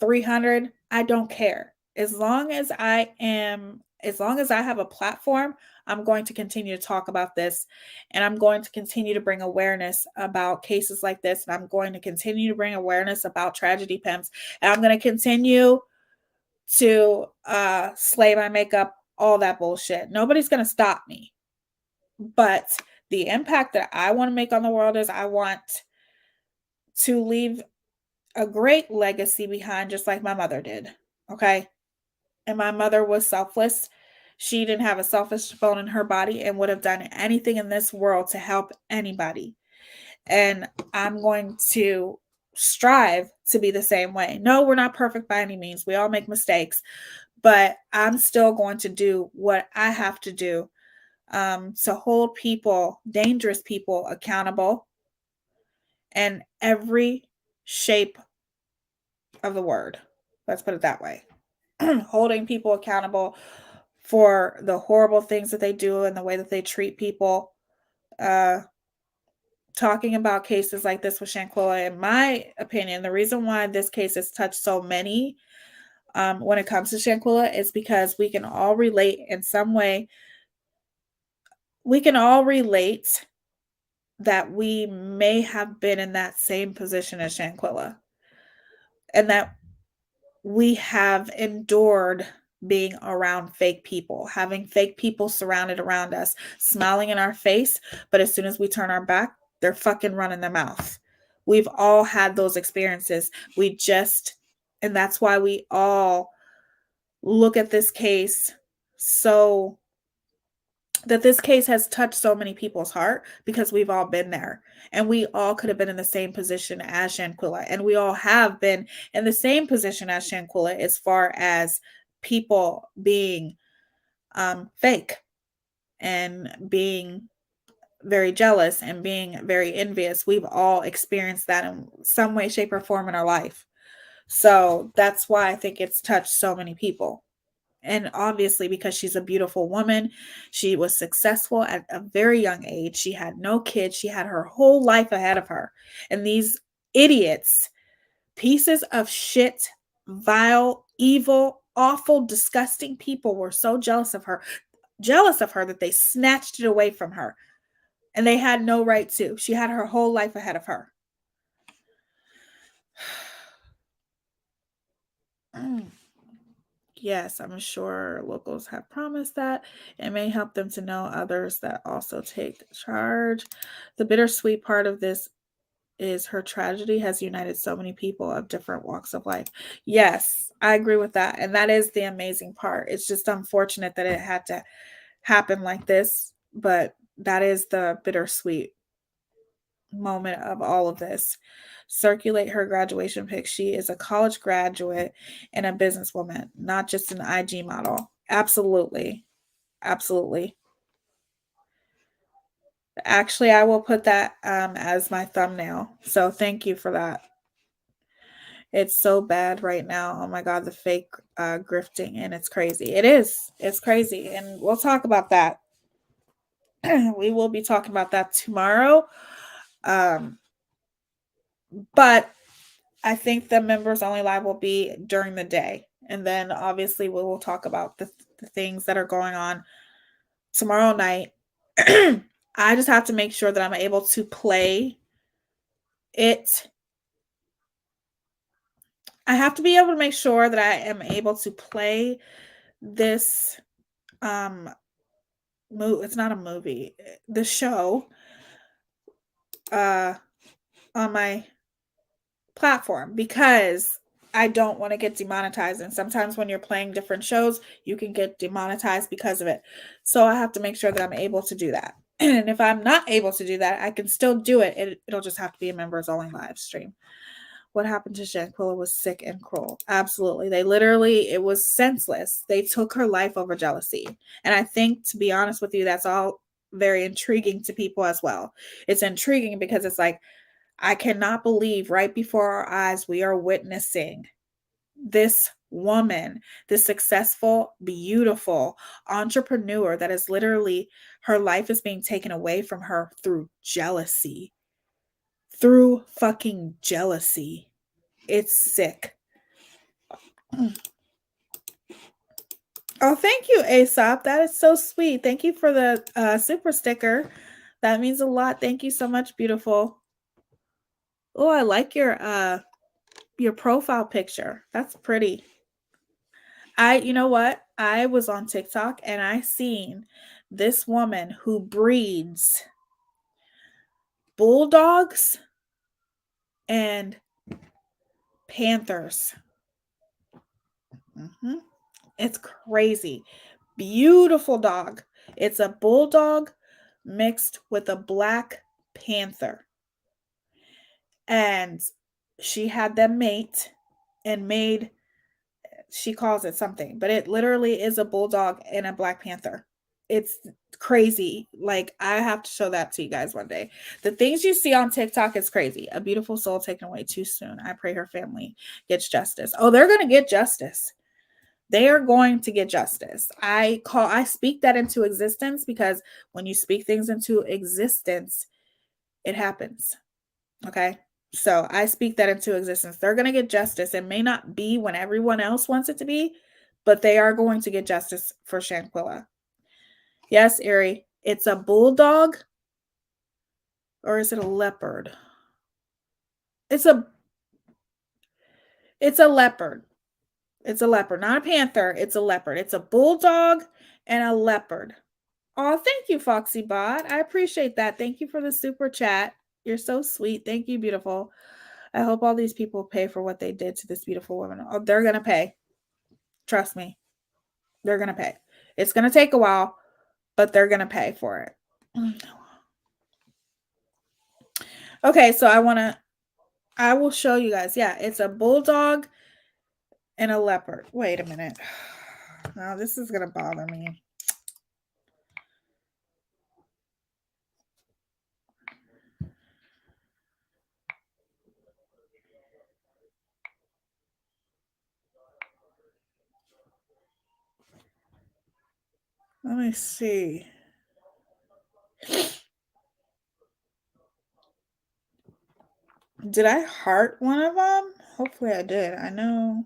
300, I don't care. As long as I have a platform, I'm going to continue to talk about this, and I'm going to continue to bring awareness about cases like this, and I'm going to continue to bring awareness about tragedy pimps, and I'm going to continue to slay my makeup, all that bullshit. Nobody's going to stop me. But the impact that I want to make on the world is I want to leave a great legacy behind, just like my mother did. Okay. And my mother was selfless. She didn't have a selfish bone in her body and would have done anything in this world to help anybody. And I'm going to strive to be the same way. No, we're not perfect by any means. We all make mistakes, but I'm still going to do what I have to do to hold people, dangerous people, accountable in every shape of the word. Let's put it that way. Holding people accountable for the horrible things that they do and the way that they treat people. Talking about cases like this with Shanquella, in my opinion, the reason why this case has touched so many when it comes to Shanquella is because we can all relate in some way. We can all relate that we may have been in that same position as Shanquella, and that we have endured being around fake people, having fake people surrounded around us, smiling in our face, but as soon as we turn our back, they're fucking running their mouth. We've all had those experiences. And that's why we all look at this case this case has touched so many people's heart, because we've all been there, and we all could have been in the same position as Shanquella, and we all have been in the same position as Shanquella as far as people being fake and being very jealous and being very envious. We've all experienced that in some way, shape, or form in our life. So that's why I think it's touched so many people. And obviously, because she's a beautiful woman, she was successful at a very young age. She had no kids. She had her whole life ahead of her. And these idiots, pieces of shit, vile, evil, awful, disgusting people were so jealous of her that they snatched it away from her. And they had no right to. She had her whole life ahead of her. Yes, I'm sure locals have promised that it may help them to know others that also take charge. The bittersweet part of this is her tragedy has united so many people of different walks of life. Yes, I agree with that. And that is the amazing part. It's just unfortunate that it had to happen like this, but that is the bittersweet moment of all of this. Circulate her graduation pic. She is a college graduate and a businesswoman, not just an IG model. Absolutely. Absolutely. Actually, I will put that as my thumbnail. So thank you for that. It's so bad right now. Oh my God, the fake grifting, and it's crazy. It is. It's crazy. And we'll talk about that. We will be talking about that tomorrow. But I think the members only live will be during the day. And then obviously we will talk about the things that are going on tomorrow night. I just have to make sure that I'm able to play it. I have to be able to make sure that I am able to play this it's not a movie, the show on my platform because I don't want to get demonetized. And sometimes when you're playing different shows, you can get demonetized because of it. So I have to make sure that I'm able to do that. And if I'm not able to do that, I can still do it. It'll just have to be a members only live stream. What happened to Shanquella was sick and cruel. Absolutely. It was senseless. They took her life over jealousy. And I think, to be honest with you, that's all very intriguing to people as well. It's intriguing because it's like, I cannot believe right before our eyes we are witnessing this woman, this successful, beautiful entrepreneur that is literally, her life is being taken away from her through jealousy. Through fucking jealousy. It's sick. Oh, thank you, Aesop. That is so sweet. Thank you for the super sticker. That means a lot. Thank you so much, beautiful. Oh, I like your profile picture. That's pretty. You know what? I was on TikTok and I seen this woman who breeds bulldogs and panthers. It's crazy. Beautiful dog. It's a bulldog mixed with a black panther. And she had them mate and made, she calls it something, but it literally is a bulldog and a black panther. It's crazy. Like, I have to show that to you guys one day. The things you see on TikTok is crazy. A beautiful soul taken away too soon. I pray her family gets justice. Oh, they're going to get justice. They are going to get justice. I speak that into existence because when you speak things into existence, it happens. Okay? So I speak that into existence. They're going to get justice. It may not be when everyone else wants it to be, but they are going to get justice for Shanquella. Yes, Ari, it's a bulldog, or is it a leopard? It's a leopard. It's a leopard, not a panther. It's a leopard. It's a bulldog and a leopard. Oh, thank you, Foxy Bot. I appreciate that. Thank you for the super chat. You're so sweet. Thank you, beautiful. I hope all these people pay for what they did to this beautiful woman. Oh, they're going to pay. Trust me. They're going to pay. It's going to take a while, but they're going to pay for it. Okay, so I will show you guys. Yeah, it's a bulldog and a leopard. Wait a minute. Now this is going to bother me. Let me see. Did I heart one of them? Hopefully I did. I know.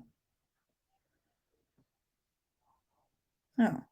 No.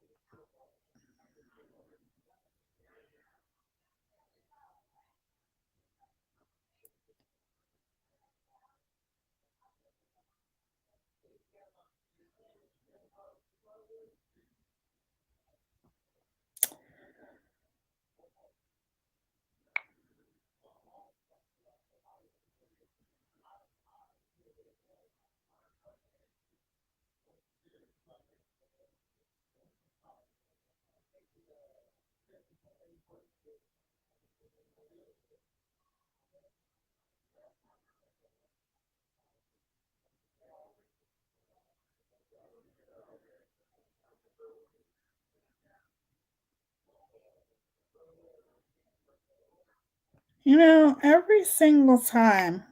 You know, every single time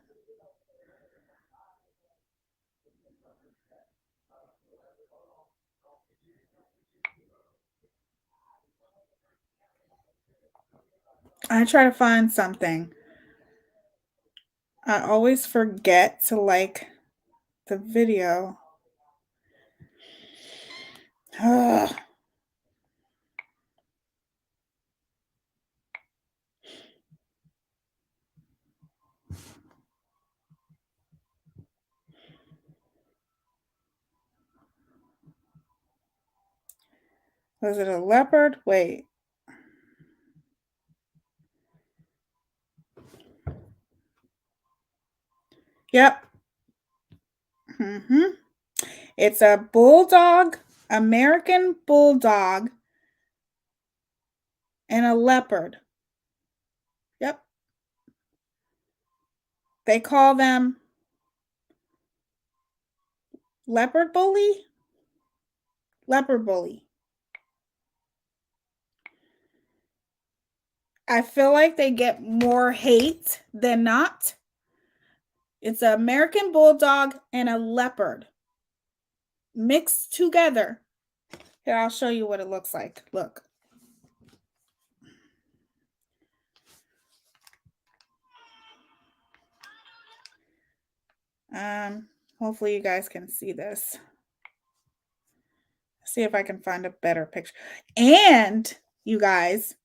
I try to find something, I always forget to like the video. Ugh. Was it a leopard? Wait. Yep. It's a bulldog, American bulldog, and a leopard. Yep. They call them leopard bully. Leopard bully. I feel like they get more hate than not. It's an American bulldog and a leopard mixed together. Here, I'll show you what it looks like. Look. Hopefully you guys can see this. See if I can find a better picture. And you guys,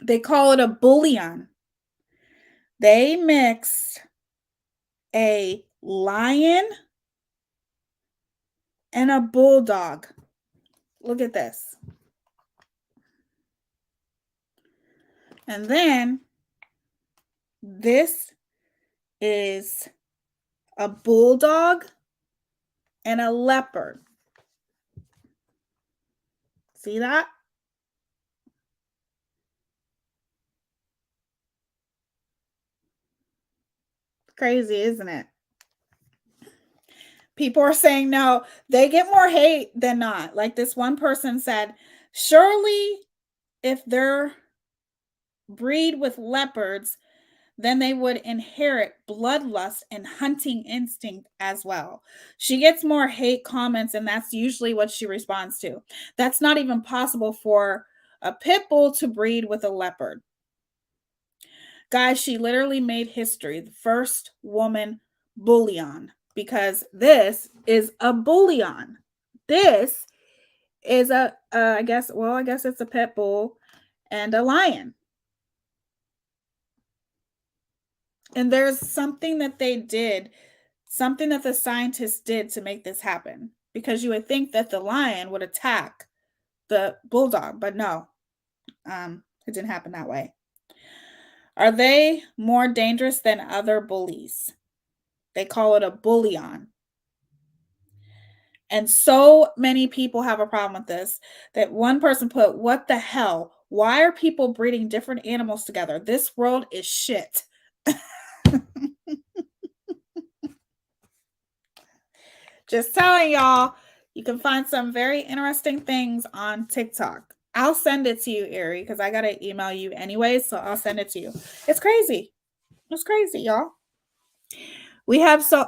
they call it a bullion. They mixed a lion and a bulldog. Look at this. And then this is a bulldog and a leopard. See that? Crazy, isn't it? People are saying no, they get more hate than not. Like this one person said, surely if they're breed with leopards, then they would inherit bloodlust and hunting instinct as well. She gets more hate comments, and that's usually what she responds to. That's not even possible for a pit bull to breed with a leopard. Guys, she literally made history. The first woman bullion, because this is a bullion. This is I guess it's a pit bull and a lion. And there's something that they did, something that the scientists did to make this happen. Because you would think that the lion would attack the bulldog, but no, it didn't happen that way. Are they more dangerous than other bullies? They call it a bullion. And so many people have a problem with this that one person put, what the hell? Why are people breeding different animals together? This world is shit. Just telling y'all, you can find some very interesting things on TikTok. I'll send it to you, Ari, because I got to email you anyway, so I'll send it to you. It's crazy. It's crazy, y'all.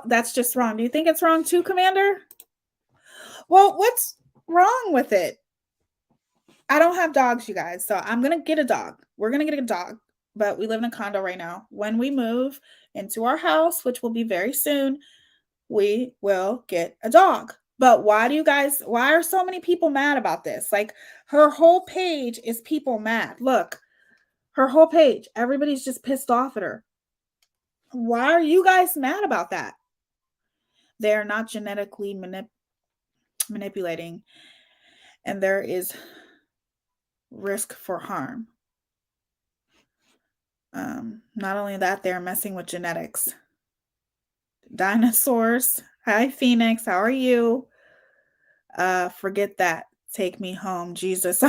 That's just wrong. Do you think it's wrong too, Commander? Well, what's wrong with it? I don't have dogs, you guys, so I'm going to get a dog. We're going to get a dog, but we live in a condo right now. When we move into our house, which will be very soon, we will get a dog. But why are so many people mad about this? Like, her whole page is people mad. Look, her whole page, everybody's just pissed off at her. Why are you guys mad about that? They're not genetically manipulating, and there is risk for harm. Not only that, they're messing with genetics. Dinosaurs. Hi, Phoenix. How are you? Forget that. Take me home, Jesus.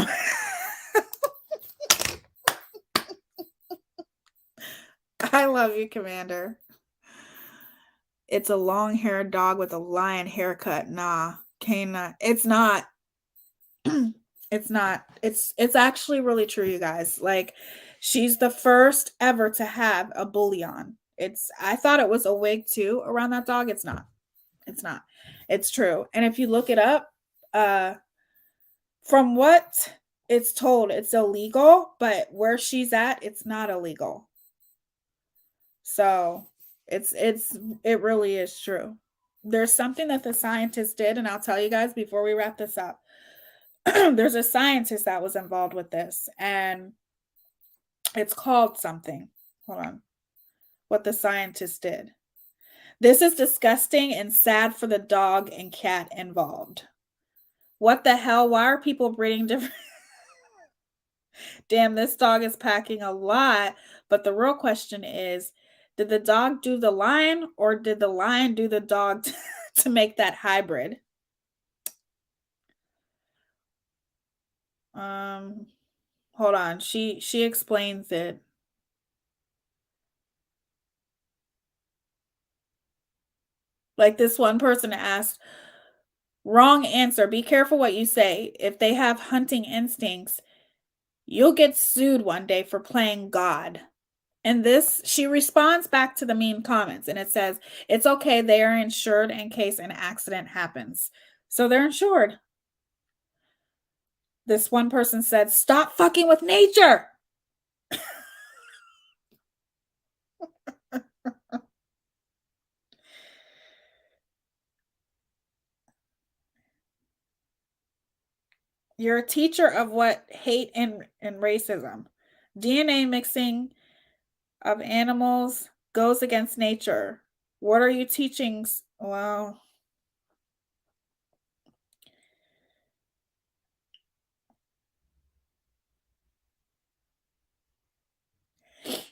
I love you, Commander. It's a long-haired dog with a lion haircut. Nah, canine. It's not. It's not. It's actually really true, you guys. Like, she's the first ever to have a bullion. I thought it was a wig too around that dog. It's not. It's not. It's true. And if you look it up, from what it's told, it's illegal, but where she's at, it's not illegal. So it really is true. There's something that the scientists did, and I'll tell you guys before we wrap this up. There's a scientist that was involved with this, and it's called something. Hold on. What the scientist did. This is disgusting and sad for the dog and cat involved. What the hell? Why are people breeding different? Damn, this dog is packing a lot. But the real question is, did the dog do the lion, or did the lion do the dog to make that hybrid? Hold on. She explains it. Like this one person asked, wrong answer. Be careful what you say. If they have hunting instincts, you'll get sued one day for playing God. And this, she responds back to the mean comments, and it says, it's okay. They are insured in case an accident happens. So they're insured. This one person said, stop fucking with nature. You're a teacher of what? Hate and racism. DNA mixing of animals goes against nature. What are you teaching? Well,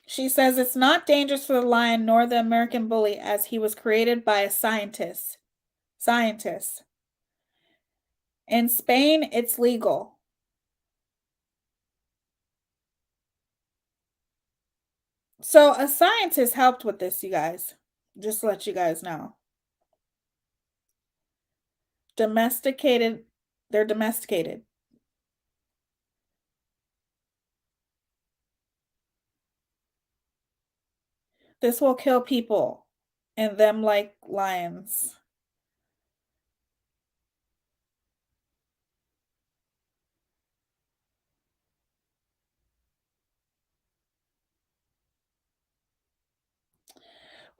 she says it's not dangerous for the lion nor the American bully, as he was created by a scientist. In Spain, it's legal. So a scientist helped with this, you guys. Just to let you guys know. Domesticated. They're domesticated. This will kill people and them like lions.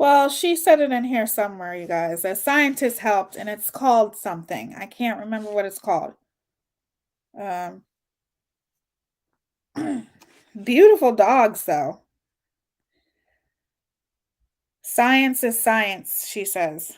Well, she said it in here somewhere, you guys. A scientist helped, and it's called something. I can't remember what it's called. Beautiful dogs, though. Science is science, she says.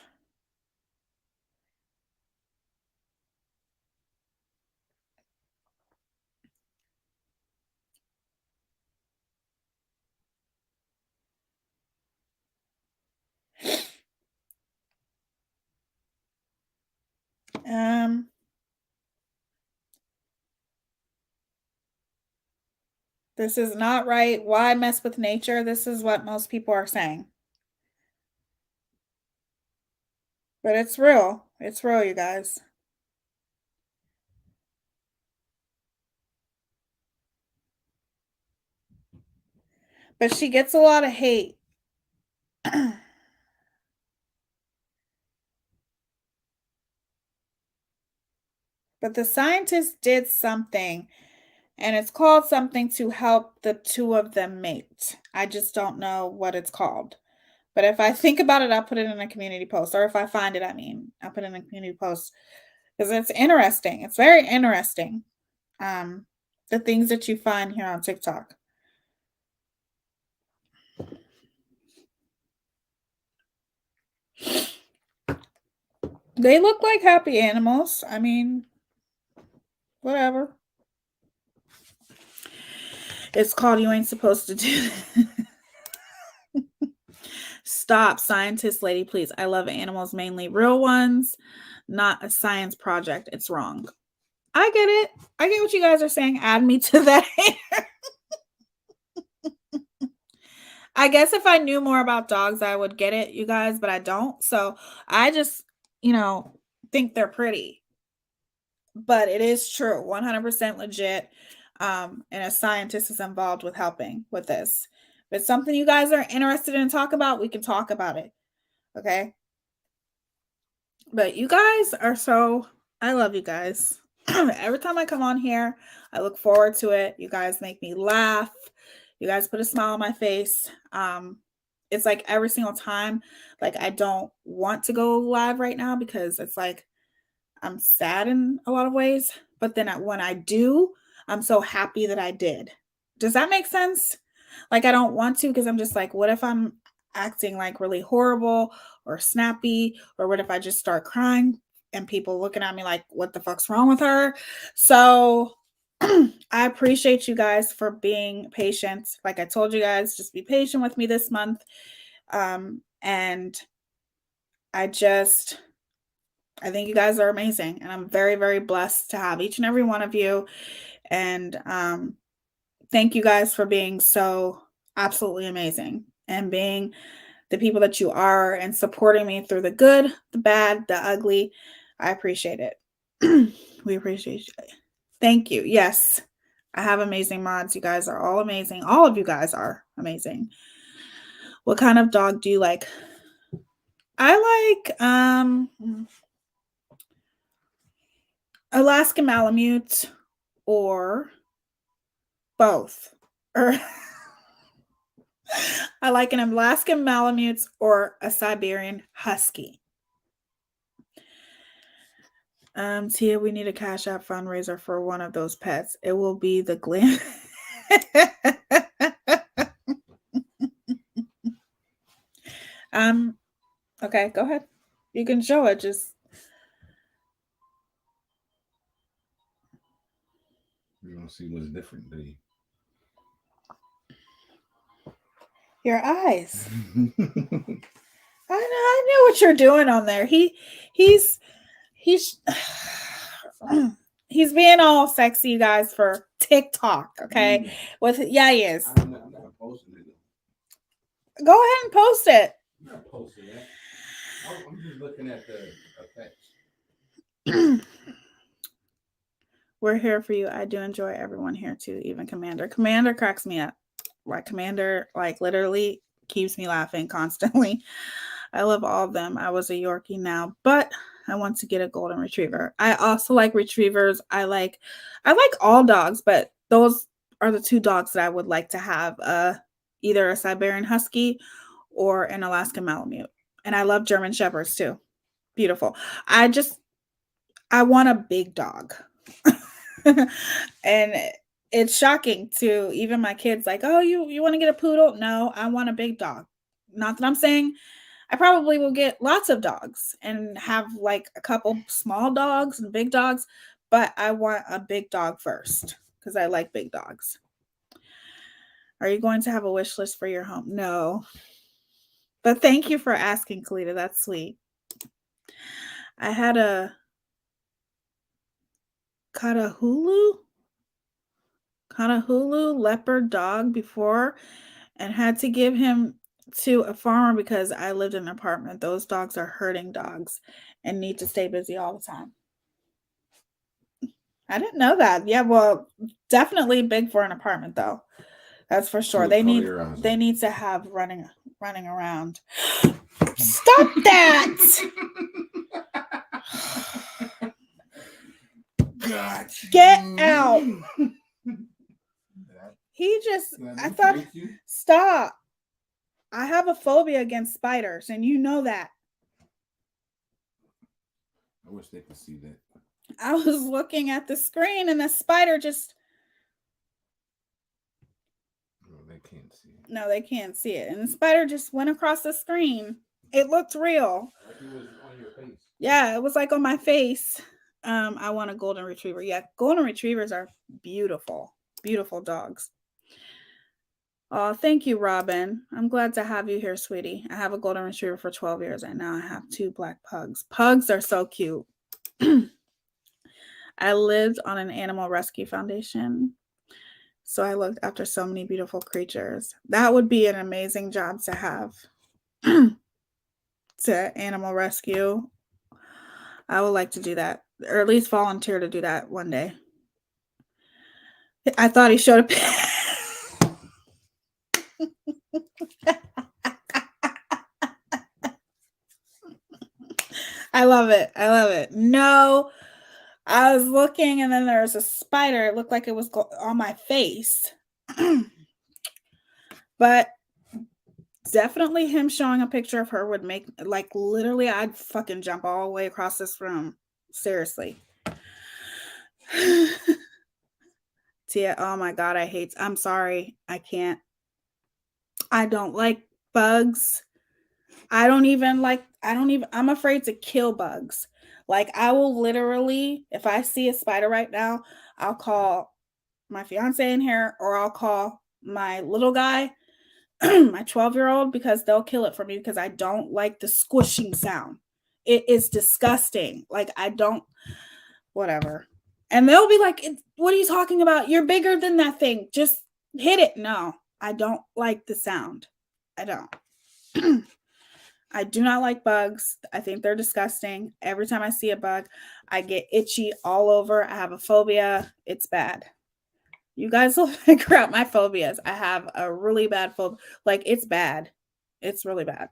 This is not right. Why mess with nature? This is what most people are saying. But it's real. It's real, you guys. But she gets a lot of hate. But the scientist did something, and it's called something to help the two of them mate. I just don't know what it's called. But if I think about it, I'll put it in a community post. Or if I find it, I'll put it in a community post. Because it's interesting. It's very interesting. The things that you find here on TikTok. They look like happy animals. I mean, whatever. It's called You Ain't Supposed to Do that. Stop, scientist lady, please. I love animals, mainly real ones, not a science project. It's wrong. I get it. I get what you guys are saying. Add me to that. I guess if I knew more about dogs, I would get it, you guys, but I don't. So I just, think they're pretty. But it is true, 100% legit. And a scientist is involved with helping with this. If it's something you guys are interested in talk about, we can talk about it. Okay. But you guys are I love you guys. Every time I come on here, I look forward to it. You guys make me laugh. You guys put a smile on my face. It's like every single time, like I don't want to go live right now because it's like I'm sad in a lot of ways. But then when I do, I'm so happy that I did. Does that make sense? Like I don't want to because I'm just like, what if I'm acting like really horrible or snappy? Or what if I just start crying and people looking at me like, what the fuck's wrong with her? So I appreciate you guys for being patient. Like I told you guys, just be patient with me this month. And I think you guys are amazing. And I'm very, very blessed to have each and every one of you. And thank you guys for being so absolutely amazing and being the people that you are and supporting me through the good, the bad, the ugly. I appreciate it. We appreciate you. Thank you. Yes, I have amazing mods. You guys are all amazing. All of you guys are amazing. What kind of dog do you like? I like Alaskan Malamute or both. Or I like an Alaskan Malamute or a Siberian Husky. Tia, we need a Cash App fundraiser for one of those pets. It will be the glam. Okay, go ahead. You can show it. Just You don't see what's different, do you? your eyes. I knew what you're doing on there. He's he's being all sexy, you guys, for TikTok. Okay, he is. I'm not posting it. Go ahead and post it. I'm not posting that. I'm just looking at the effects. We're here for you. I do enjoy everyone here too, even Commander. Commander cracks me up. Like Commander, like literally keeps me laughing constantly. I love all of them. I was a Yorkie now, but I want to get a golden retriever. I also like retrievers. I like all dogs, but those are the two dogs that I would like to have. Either a Siberian Husky or an Alaskan Malamute. And I love German Shepherds too. Beautiful. I want a big dog. And it's shocking to even my kids, like, oh, you want to get a poodle? No, I want a big dog. Not that I'm saying I probably will get lots of dogs and have like a couple small dogs and big dogs, but I want a big dog first because I like big dogs. Are you going to have a wish list for your home? No. But thank you for asking, Kalita. That's sweet. I had a Catahoula leopard dog before and had to give him to a farmer because I lived in an apartment. Those dogs are herding dogs and need to stay busy all the time. I didn't know that. Yeah, well, definitely big for an apartment though. That's for sure. They need to have running around. Stop that! Gotcha. Get out. Stop. I have a phobia against spiders, and you know that. I wish they could see that. I was looking at the screen, and the spider just... No, they can't see it. No, they can't see it. And the spider just went across the screen. It looked real. Like it was on your face. Yeah, it was like on my face. I want a golden retriever. Yeah, golden retrievers are beautiful. Beautiful dogs. Oh, thank you, Robin. I'm glad to have you here, sweetie. I have a golden retriever for 12 years, and now I have 2 black pugs. Pugs are so cute. I lived on an animal rescue foundation, so I looked after so many beautiful creatures. That would be an amazing job to have. To animal rescue. I would like to do that, or at least volunteer to do that one day. I thought he showed a I love it. I love it. No, I was looking and then there was a spider. It looked like it was on my face. But definitely him showing a picture of her would make, like, literally, I'd fucking jump all the way across this room. Seriously. Tia, oh my God, I'm sorry. I can't. I don't like bugs. I'm afraid to kill bugs. Like, I will literally, if I see a spider right now, I'll call my fiance in here, or I'll call my little guy, my 12-year-old, because they'll kill it for me because I don't like the squishing sound. It is disgusting. Like, I don't, whatever. And they'll be like, what are you talking about? You're bigger than that thing. Just hit it. No, I don't like the sound. I don't. I do not like bugs. I think they're disgusting. Every time I see a bug, I get itchy all over. I have a phobia. It's bad. You guys will figure out my phobias. I have a really bad phobia. Like, it's bad. It's really bad.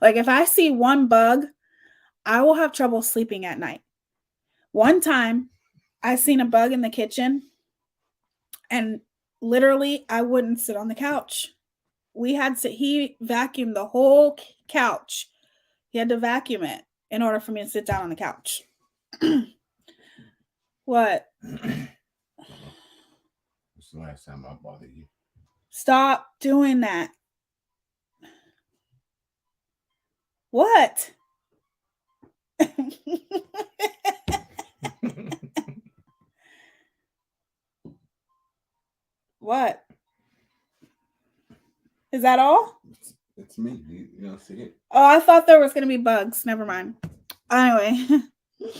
Like, if I see one bug, I will have trouble sleeping at night. One time, I seen a bug in the kitchen, and literally, I wouldn't sit on the couch. He vacuumed the whole couch. He had to vacuum it in order for me to sit down on the couch. What? It's the last time I bothered you. Stop doing that. What? What? Is that all? It's me. You don't see it. Oh, I thought there was going to be bugs. Never mind. Anyway. Oh,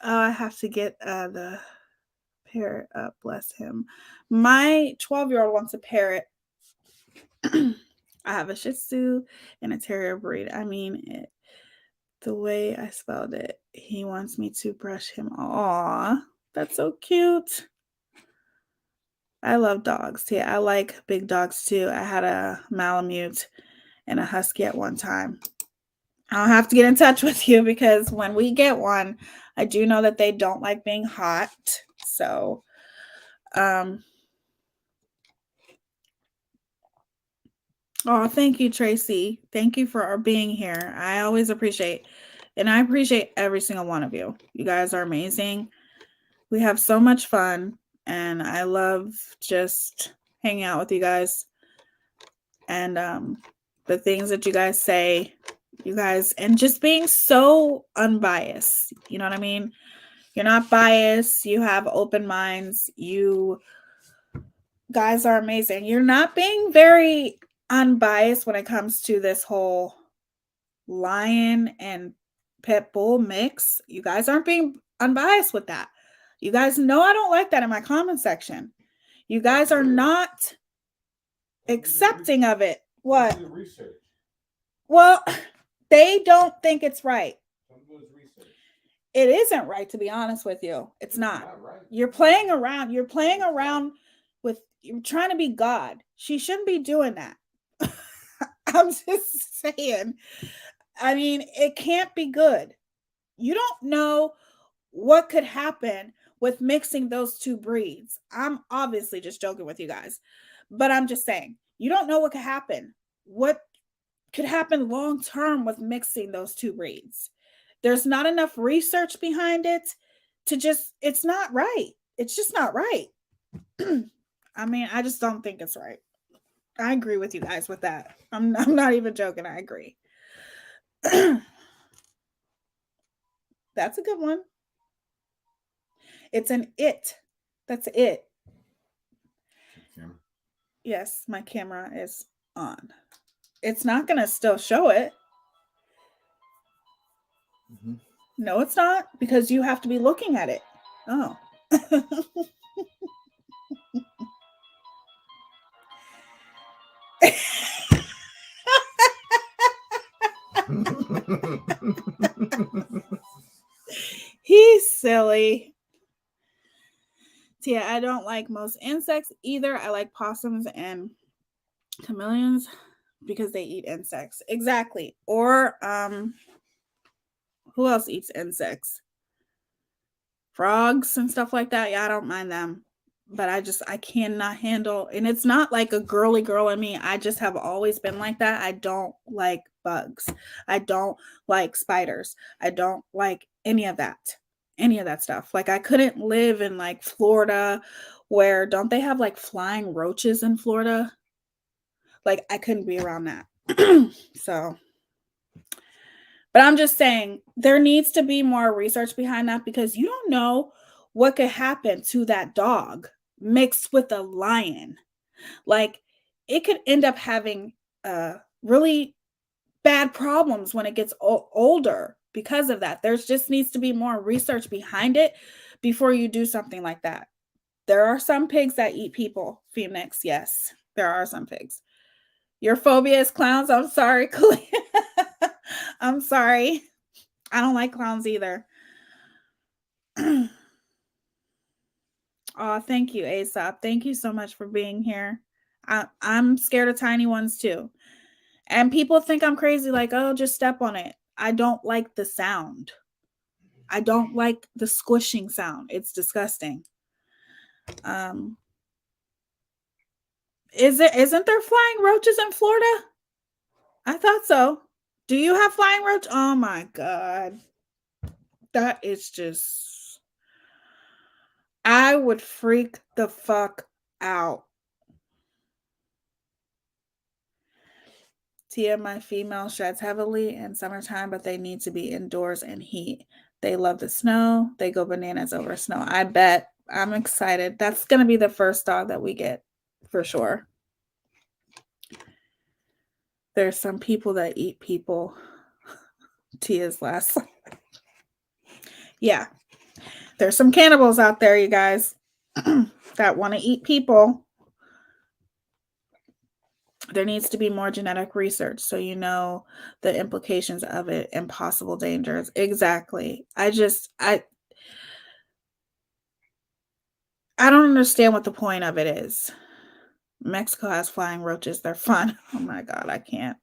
I have to get the parrot up. Bless him. My 12-year-old wants a parrot. I have a Shih Tzu and a Terrier breed. I mean, the way I spelled it, he wants me to brush him. Aw, that's so cute. I love dogs. Yeah, I like big dogs too. I had a Malamute and a Husky at one time. I'll have to get in touch with you because when we get one, I do know that they don't like being hot. So, oh, thank you, Tracy. Thank you for being here. I always appreciate, and I appreciate every single one of you. You guys are amazing. We have so much fun, and I love just hanging out with you guys. And the things that you guys say, you guys, and just being so unbiased. You know what I mean? You're not biased. You have open minds. You guys are amazing. You're not being very unbiased when it comes to this whole lion and pit bull mix. You guys aren't being unbiased with that. You guys know I don't like that in my comment section. You guys are not accepting of it. What? Well, they don't think it's right. It isn't right, to be honest with you. It's not. You're playing around. You're playing around with, you're trying to be God. She shouldn't be doing that. I'm just saying. I mean, it can't be good. You don't know what could happen with mixing those two breeds. I'm obviously just joking with you guys, but I'm just saying, you don't know what could happen. What could happen long term with mixing those two breeds? There's not enough research behind it to just, it's not right. It's just not right. I mean, I just don't think it's right. I agree with you guys with that. I'm not even joking. I agree. That's a good one. It's an it. That's it. Yes, my camera is on. It's not going to still show it. Mm-hmm. No, it's not, because you have to be looking at it. Oh. He's silly. Yeah, I don't like most insects either. I like possums and chameleons because they eat insects. Exactly. Or who else eats insects? Frogs and stuff like that. Yeah, I don't mind them. But I cannot handle, and it's not like a girly girl in me. I just have always been like that. I don't like bugs. I don't like spiders. I don't like any of that stuff. Like, I couldn't live in like Florida, where don't they have like flying roaches in Florida? Like, I couldn't be around that. So But I'm just saying there needs to be more research behind that, because you don't know what could happen to that dog mixed with a lion. Like, it could end up having really bad problems when it gets older because of that. There's just needs to be more research behind it before you do something like that. There are some pigs that eat people, Phoenix. Yes, there are some pigs. Your phobia is clowns. I'm sorry, I'm sorry. I don't like clowns either. Oh, thank you, Aesop. Thank you so much for being here. I'm scared of tiny ones too. And people think I'm crazy, like, oh, just step on it. I don't like the sound. I don't like the squishing sound. It's disgusting. Isn't there flying roaches in Florida? I thought so. Do you have flying roach? Oh my God. That is just, I would freak the fuck out. Tia, my female sheds heavily in summertime, but they need to be indoors in heat. They love the snow. They go bananas over snow. I bet. I'm excited. That's going to be the first dog that we get for sure. There's some people that eat people. Tia's last. Yeah. There's some cannibals out there, you guys, that want to eat people. There needs to be more genetic research so you know the implications of it and possible dangers. Exactly. I don't understand what the point of it is. Mexico has flying roaches. They're fun. Oh my God, I can't.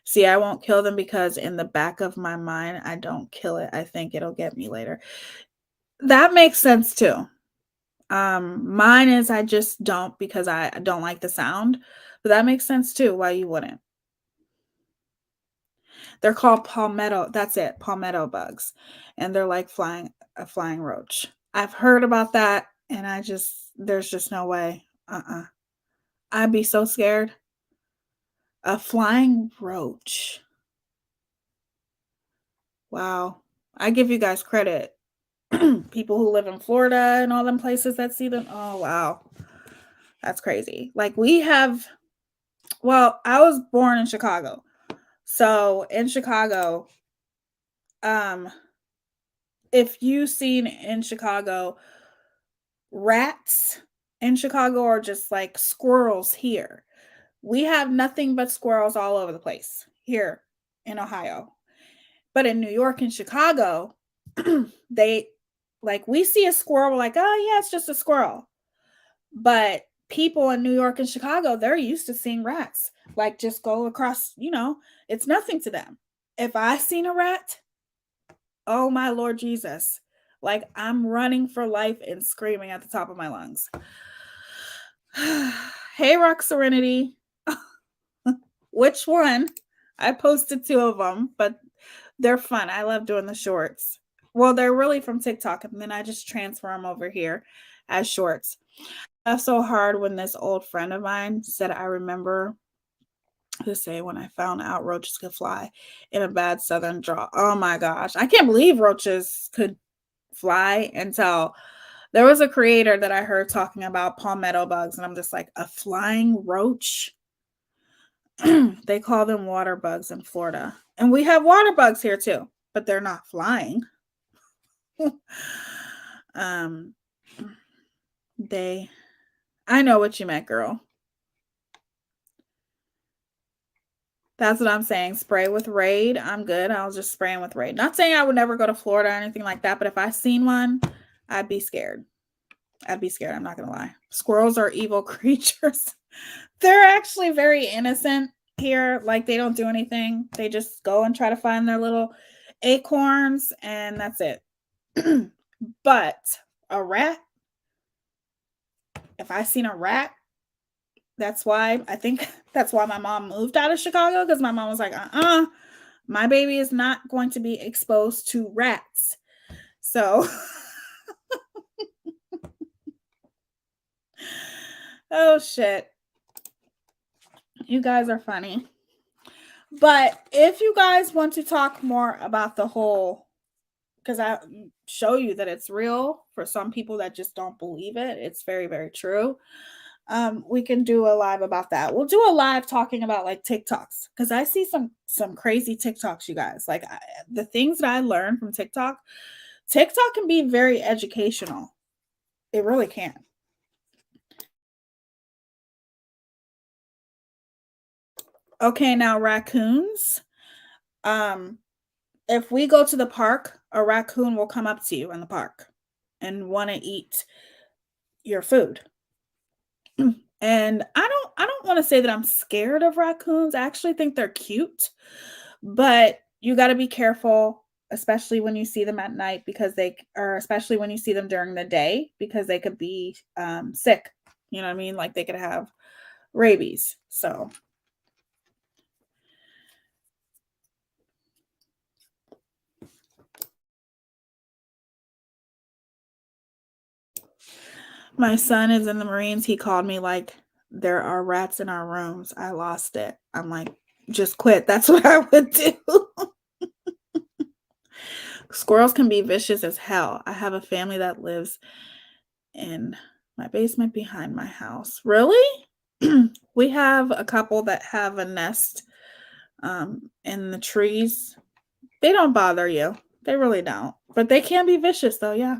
See, I won't kill them because in the back of my mind, I don't kill it. I think it'll get me later. That makes sense too. Mine is I just don't, because I don't like the sound. But that makes sense too, why you wouldn't. They're called palmetto. That's it, palmetto bugs. And they're like a flying roach. I've heard about that, and there's just no way. I'd be so scared. A flying roach. Wow. I give you guys credit. People who live in Florida and all them places that see them. Oh, wow. That's crazy. Like, I was born in Chicago. So in Chicago, if you've seen in Chicago rats in Chicago, or just like squirrels here, we have nothing but squirrels all over the place here in Ohio. But in New York and Chicago, we see a squirrel, we're like, oh yeah, it's just a squirrel. But people in New York and Chicago, they're used to seeing rats. Like, just go across, it's nothing to them. If I seen a rat, oh my Lord Jesus. Like, I'm running for life and screaming at the top of my lungs. Hey, Rock Serenity. Which one? I posted 2 of them, but they're fun. I love doing the shorts. Well, they're really from TikTok, and then I just transfer them over here as shorts. That's so hard when this old friend of mine said, I remember to say when I found out roaches could fly in a bad southern draw. Oh my gosh. I can't believe roaches could fly until there was a creator that I heard talking about palmetto bugs, and I'm just like, a flying roach? They call them water bugs in Florida. And we have water bugs here too, but they're not flying. I know what you meant, girl. That's what I'm saying. Spray with Raid. I'm good. I was just spraying with Raid. Not saying I would never go to Florida or anything like that, but if I seen one, I'd be scared. I'm not going to lie. Squirrels are evil creatures. They're actually very innocent here. Like, they don't do anything. They just go and try to find their little acorns, and that's it. But a rat, if I seen a rat, I think that's why my mom moved out of Chicago, because my mom was like, my baby is not going to be exposed to rats. So, oh shit. You guys are funny. But if you guys want to talk more about the whole, because I show you that it's real for some people that just don't believe it. It's very, very true. We can do a live about that. We'll do a live talking about like TikToks, because I see some crazy TikToks, you guys. Like the things that I learned from TikTok can be very educational. It really can. Okay, now raccoons. If we go to the park, a raccoon will come up to you in the park and want to eat your food. And I don't want to say that I'm scared of raccoons. I actually think they're cute, but you got to be careful, especially when you see them at night, especially when you see them during the day, because they could be sick. You know what I mean? Like they could have rabies. So my son is in the Marines. He called me like, there are rats in our rooms. I lost it. I'm like, just quit. That's what I would do. Squirrels can be vicious as hell. I have a family that lives in my basement behind my house. Really? We have a couple that have a nest in the trees. They don't bother you. They really don't. But they can be vicious though, yeah.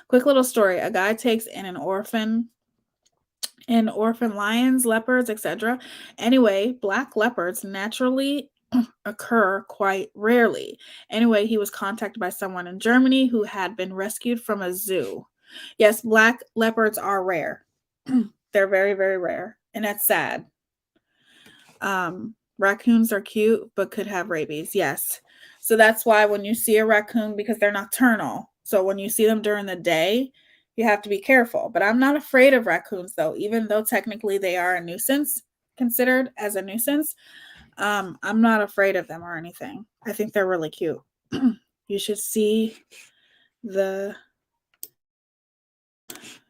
Quick little story. A guy takes in an orphan lions, leopards, etc. Anyway, black leopards naturally occur quite rarely. Anyway, he was contacted by someone in Germany who had been rescued from a zoo. Yes, black leopards are rare. They're very, very rare, and that's sad. Raccoons are cute, but could have rabies. Yes. So that's why when you see a raccoon, because they're nocturnal, so when you see them during the day, you have to be careful. But I'm not afraid of raccoons, though, even though technically they are a nuisance, considered as a nuisance. I'm not afraid of them or anything. I think they're really cute. You should see the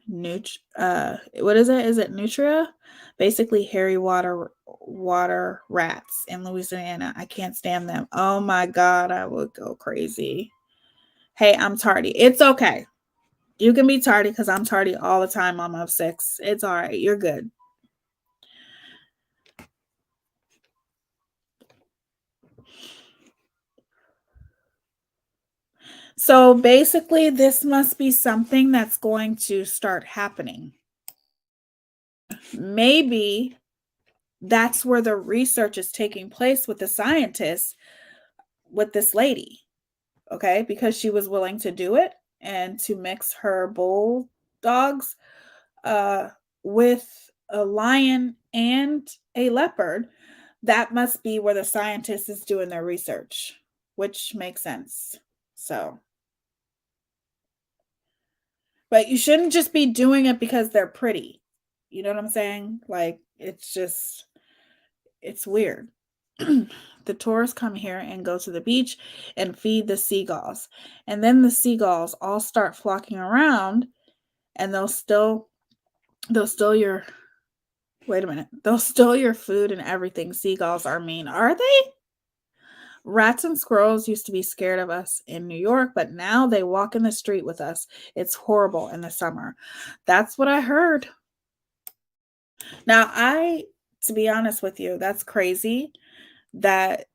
what is it? Is it nutria? Basically hairy water rats in Louisiana. I can't stand them. Oh my God, I would go crazy. Hey, I'm tardy. It's okay. You can be tardy because I'm tardy all the time, Mama of 6. It's all right. You're good. So basically, this must be something that's going to start happening. Maybe that's where the research is taking place with the scientists, with this lady, okay? Because she was willing to do it and to mix her bulldogs with a lion and a leopard. That must be where the scientist is doing their research, which makes sense. So, but you shouldn't just be doing it because they're pretty. You know what I'm saying? Like, it's weird. The tourists come here and go to the beach and feed the seagulls. And then the seagulls all start flocking around, and they'll steal your They'll steal your food and everything. Seagulls are mean. Are they? Rats and squirrels used to be scared of us in New York, but now they walk in the street with us. It's horrible in the summer. That's what I heard. Now, to be honest with you, that's crazy that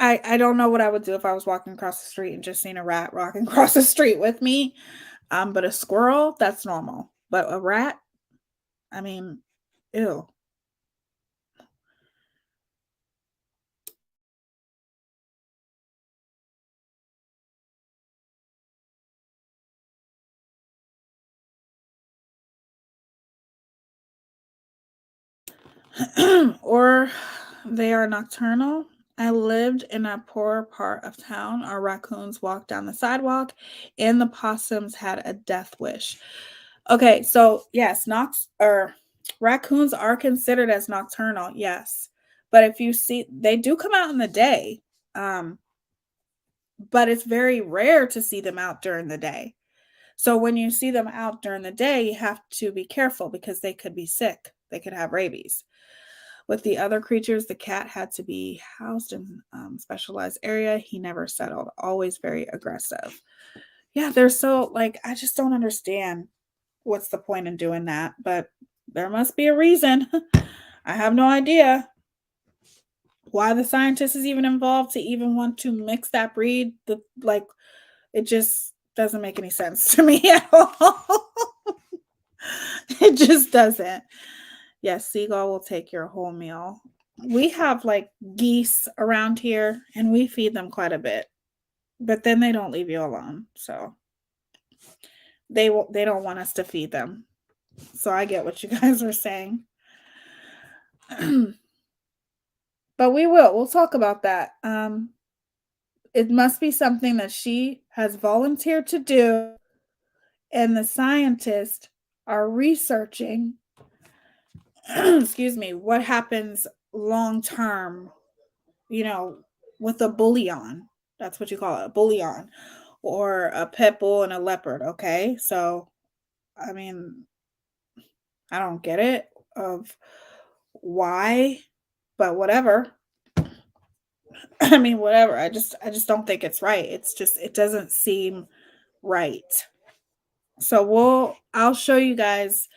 I don't know what I would do if I was walking across the street and just seen a rat walking across the street with me. But a squirrel, that's normal. But a rat, I mean, ew. Or they are nocturnal. I lived in a poor part of town. Our raccoons walked down the sidewalk, and the possums had a death wish. Okay, so yes, raccoons are considered as nocturnal, yes. But if you see, they do come out in the day, but it's very rare to see them out during the day. So when you see them out during the day, you have to be careful because they could be sick. They could have rabies. With the other creatures, the cat had to be housed in specialized area. He never settled, always very aggressive. Yeah, they're so like, I just don't understand what's the point in doing that, but there must be a reason. I have no idea why the scientist is even involved to even want to mix that breed. It just doesn't make any sense to me at all. It just doesn't. Yes, Seagull will take your whole meal. We have like geese around here and we feed them quite a bit, but then they don't leave you alone. So they don't want us to feed them. So I get what you guys are saying. But we'll talk about that. It must be something that she has volunteered to do, and the scientists are researching excuse me, what happens long term, with a bullion. That's what you call it, a bullion, or a pit bull and a leopard. Okay, so I mean, I don't get it of why, but whatever. I mean, whatever. I just don't think it's right. It doesn't seem right. So I'll show you guys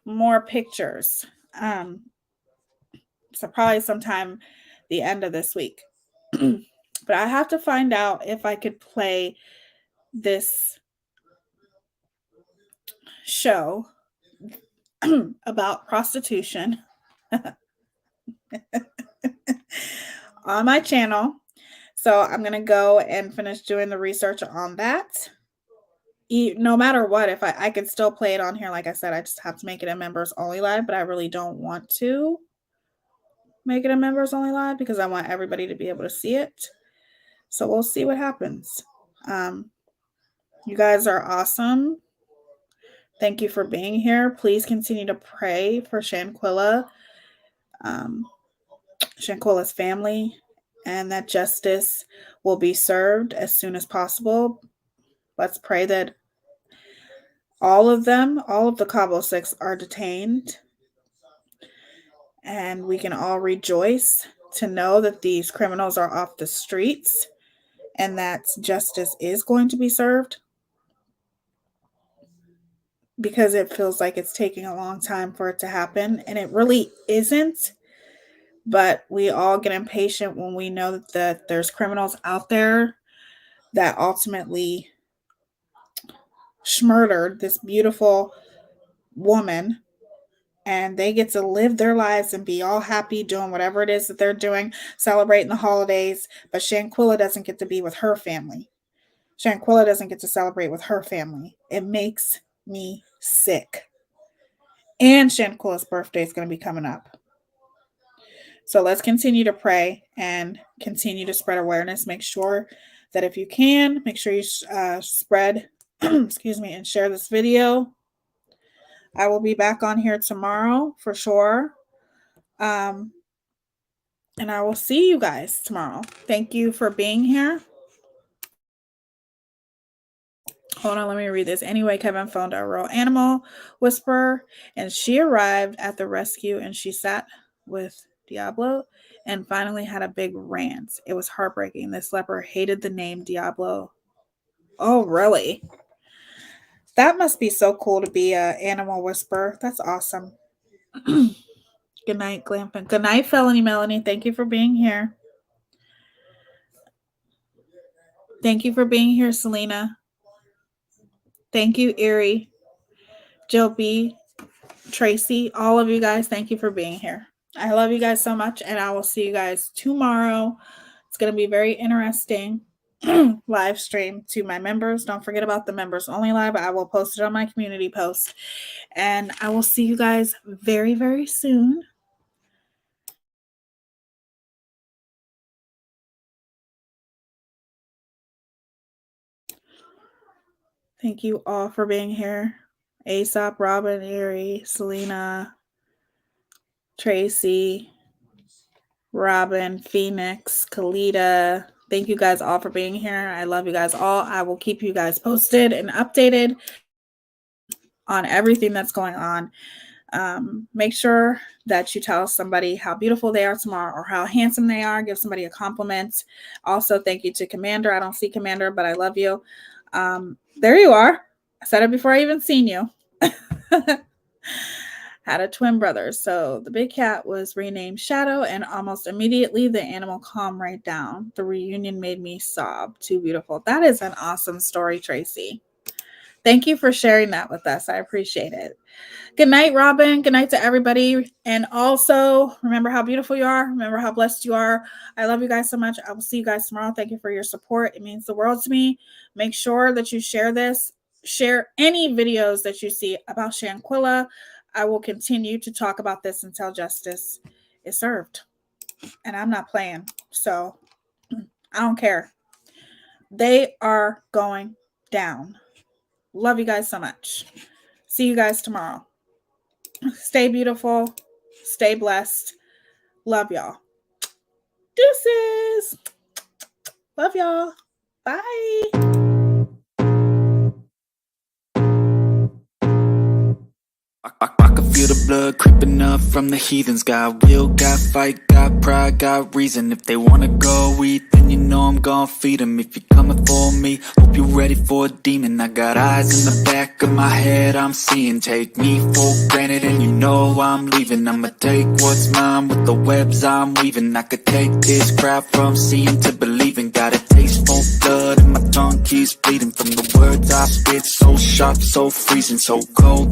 more pictures. So probably sometime the end of this week. But I have to find out if I could play this show about prostitution on my channel. So I'm going to go and finish doing the research on that. No matter what, if I could still play it on here, like I said, I just have to make it a members only live, but I really don't want to make it a members only live because I want everybody to be able to see it. So we'll see what happens. You guys are awesome. Thank you for being here. Please continue to pray for Shanquella, Shanquella's family, and that justice will be served as soon as possible. Let's pray that all of the Cabo 6 are detained, and we can all rejoice to know that these criminals are off the streets and that justice is going to be served, because it feels like it's taking a long time for it to happen, and it really isn't. But we all get impatient when we know that there's criminals out there that ultimately murdered this beautiful woman, and they get to live their lives and be all happy doing whatever it is that they're doing, celebrating the holidays. But Shanquella doesn't get to be with her family. Shanquella doesn't get to celebrate with her family. It makes me sick. And Shanquella's birthday is going to be coming up. So let's continue to pray and continue to spread awareness. Make sure that if you can, make sure you spread, excuse me, and share this video. I will be back on here tomorrow for sure. And I will see you guys tomorrow. Thank you for being here. Hold on, let me read this. Anyway, Kevin phoned a real animal whisperer, and she arrived at the rescue, and she sat with Diablo and finally had a big rant. It was heartbreaking. This leper hated the name Diablo. Oh, really? That must be so cool to be an animal whisperer. That's awesome. Good night, Glampin. Good night, Felony Melanie. Thank you for being here. Thank you for being here, Selena. Thank you, Erie, Jill B, Tracy, all of you guys. Thank you for being here. I love you guys so much, and I will see you guys tomorrow. It's going to be very interesting live stream to my members. Don't forget about the members only live. I will post it on my community post, and I will see you guys very, very soon. Thank you all for being here. Aesop, Robin, Erie, Selena, Tracy, Robin, Phoenix, Kalita. Thank you guys all for being here. I love you guys all. I will keep you guys posted and updated on everything that's going on. Make sure that you tell somebody how beautiful they are tomorrow or how handsome they are. Give somebody a compliment. Also, thank you to Commander. I don't see Commander, but I love you. There you are. I said it before I even seen you. Had a twin brother. So the big cat was renamed Shadow, and almost immediately the animal calmed right down. The reunion made me sob. Too beautiful. That is an awesome story, Tracy. Thank you for sharing that with us. I appreciate it. Good night, Robin. Good night to everybody. And also, remember how beautiful you are. Remember how blessed you are. I love you guys so much. I will see you guys tomorrow. Thank you for your support. It means the world to me. Make sure that you share this. Share any videos that you see about Shanquella. I will continue to talk about this until justice is served. And I'm not playing. So I don't care. They are going down. Love you guys so much. See you guys tomorrow. Stay beautiful. Stay blessed. Love y'all. Deuces. Love y'all. Bye. I can feel the blood creeping up from the heathens. Got will, got fight, got pride, got reason. If they wanna go eat, then you know I'm gon' feed them. If you're coming for me, hope you're ready for a demon. I got eyes in the back of my head, I'm seeing. Take me for granted and you know I'm leaving. I'ma take what's mine with the webs I'm weaving. I could take this crowd from seeing to believing. Got a taste for blood and my tongue keeps bleeding from the words I spit. So sharp, so freezing, so cold.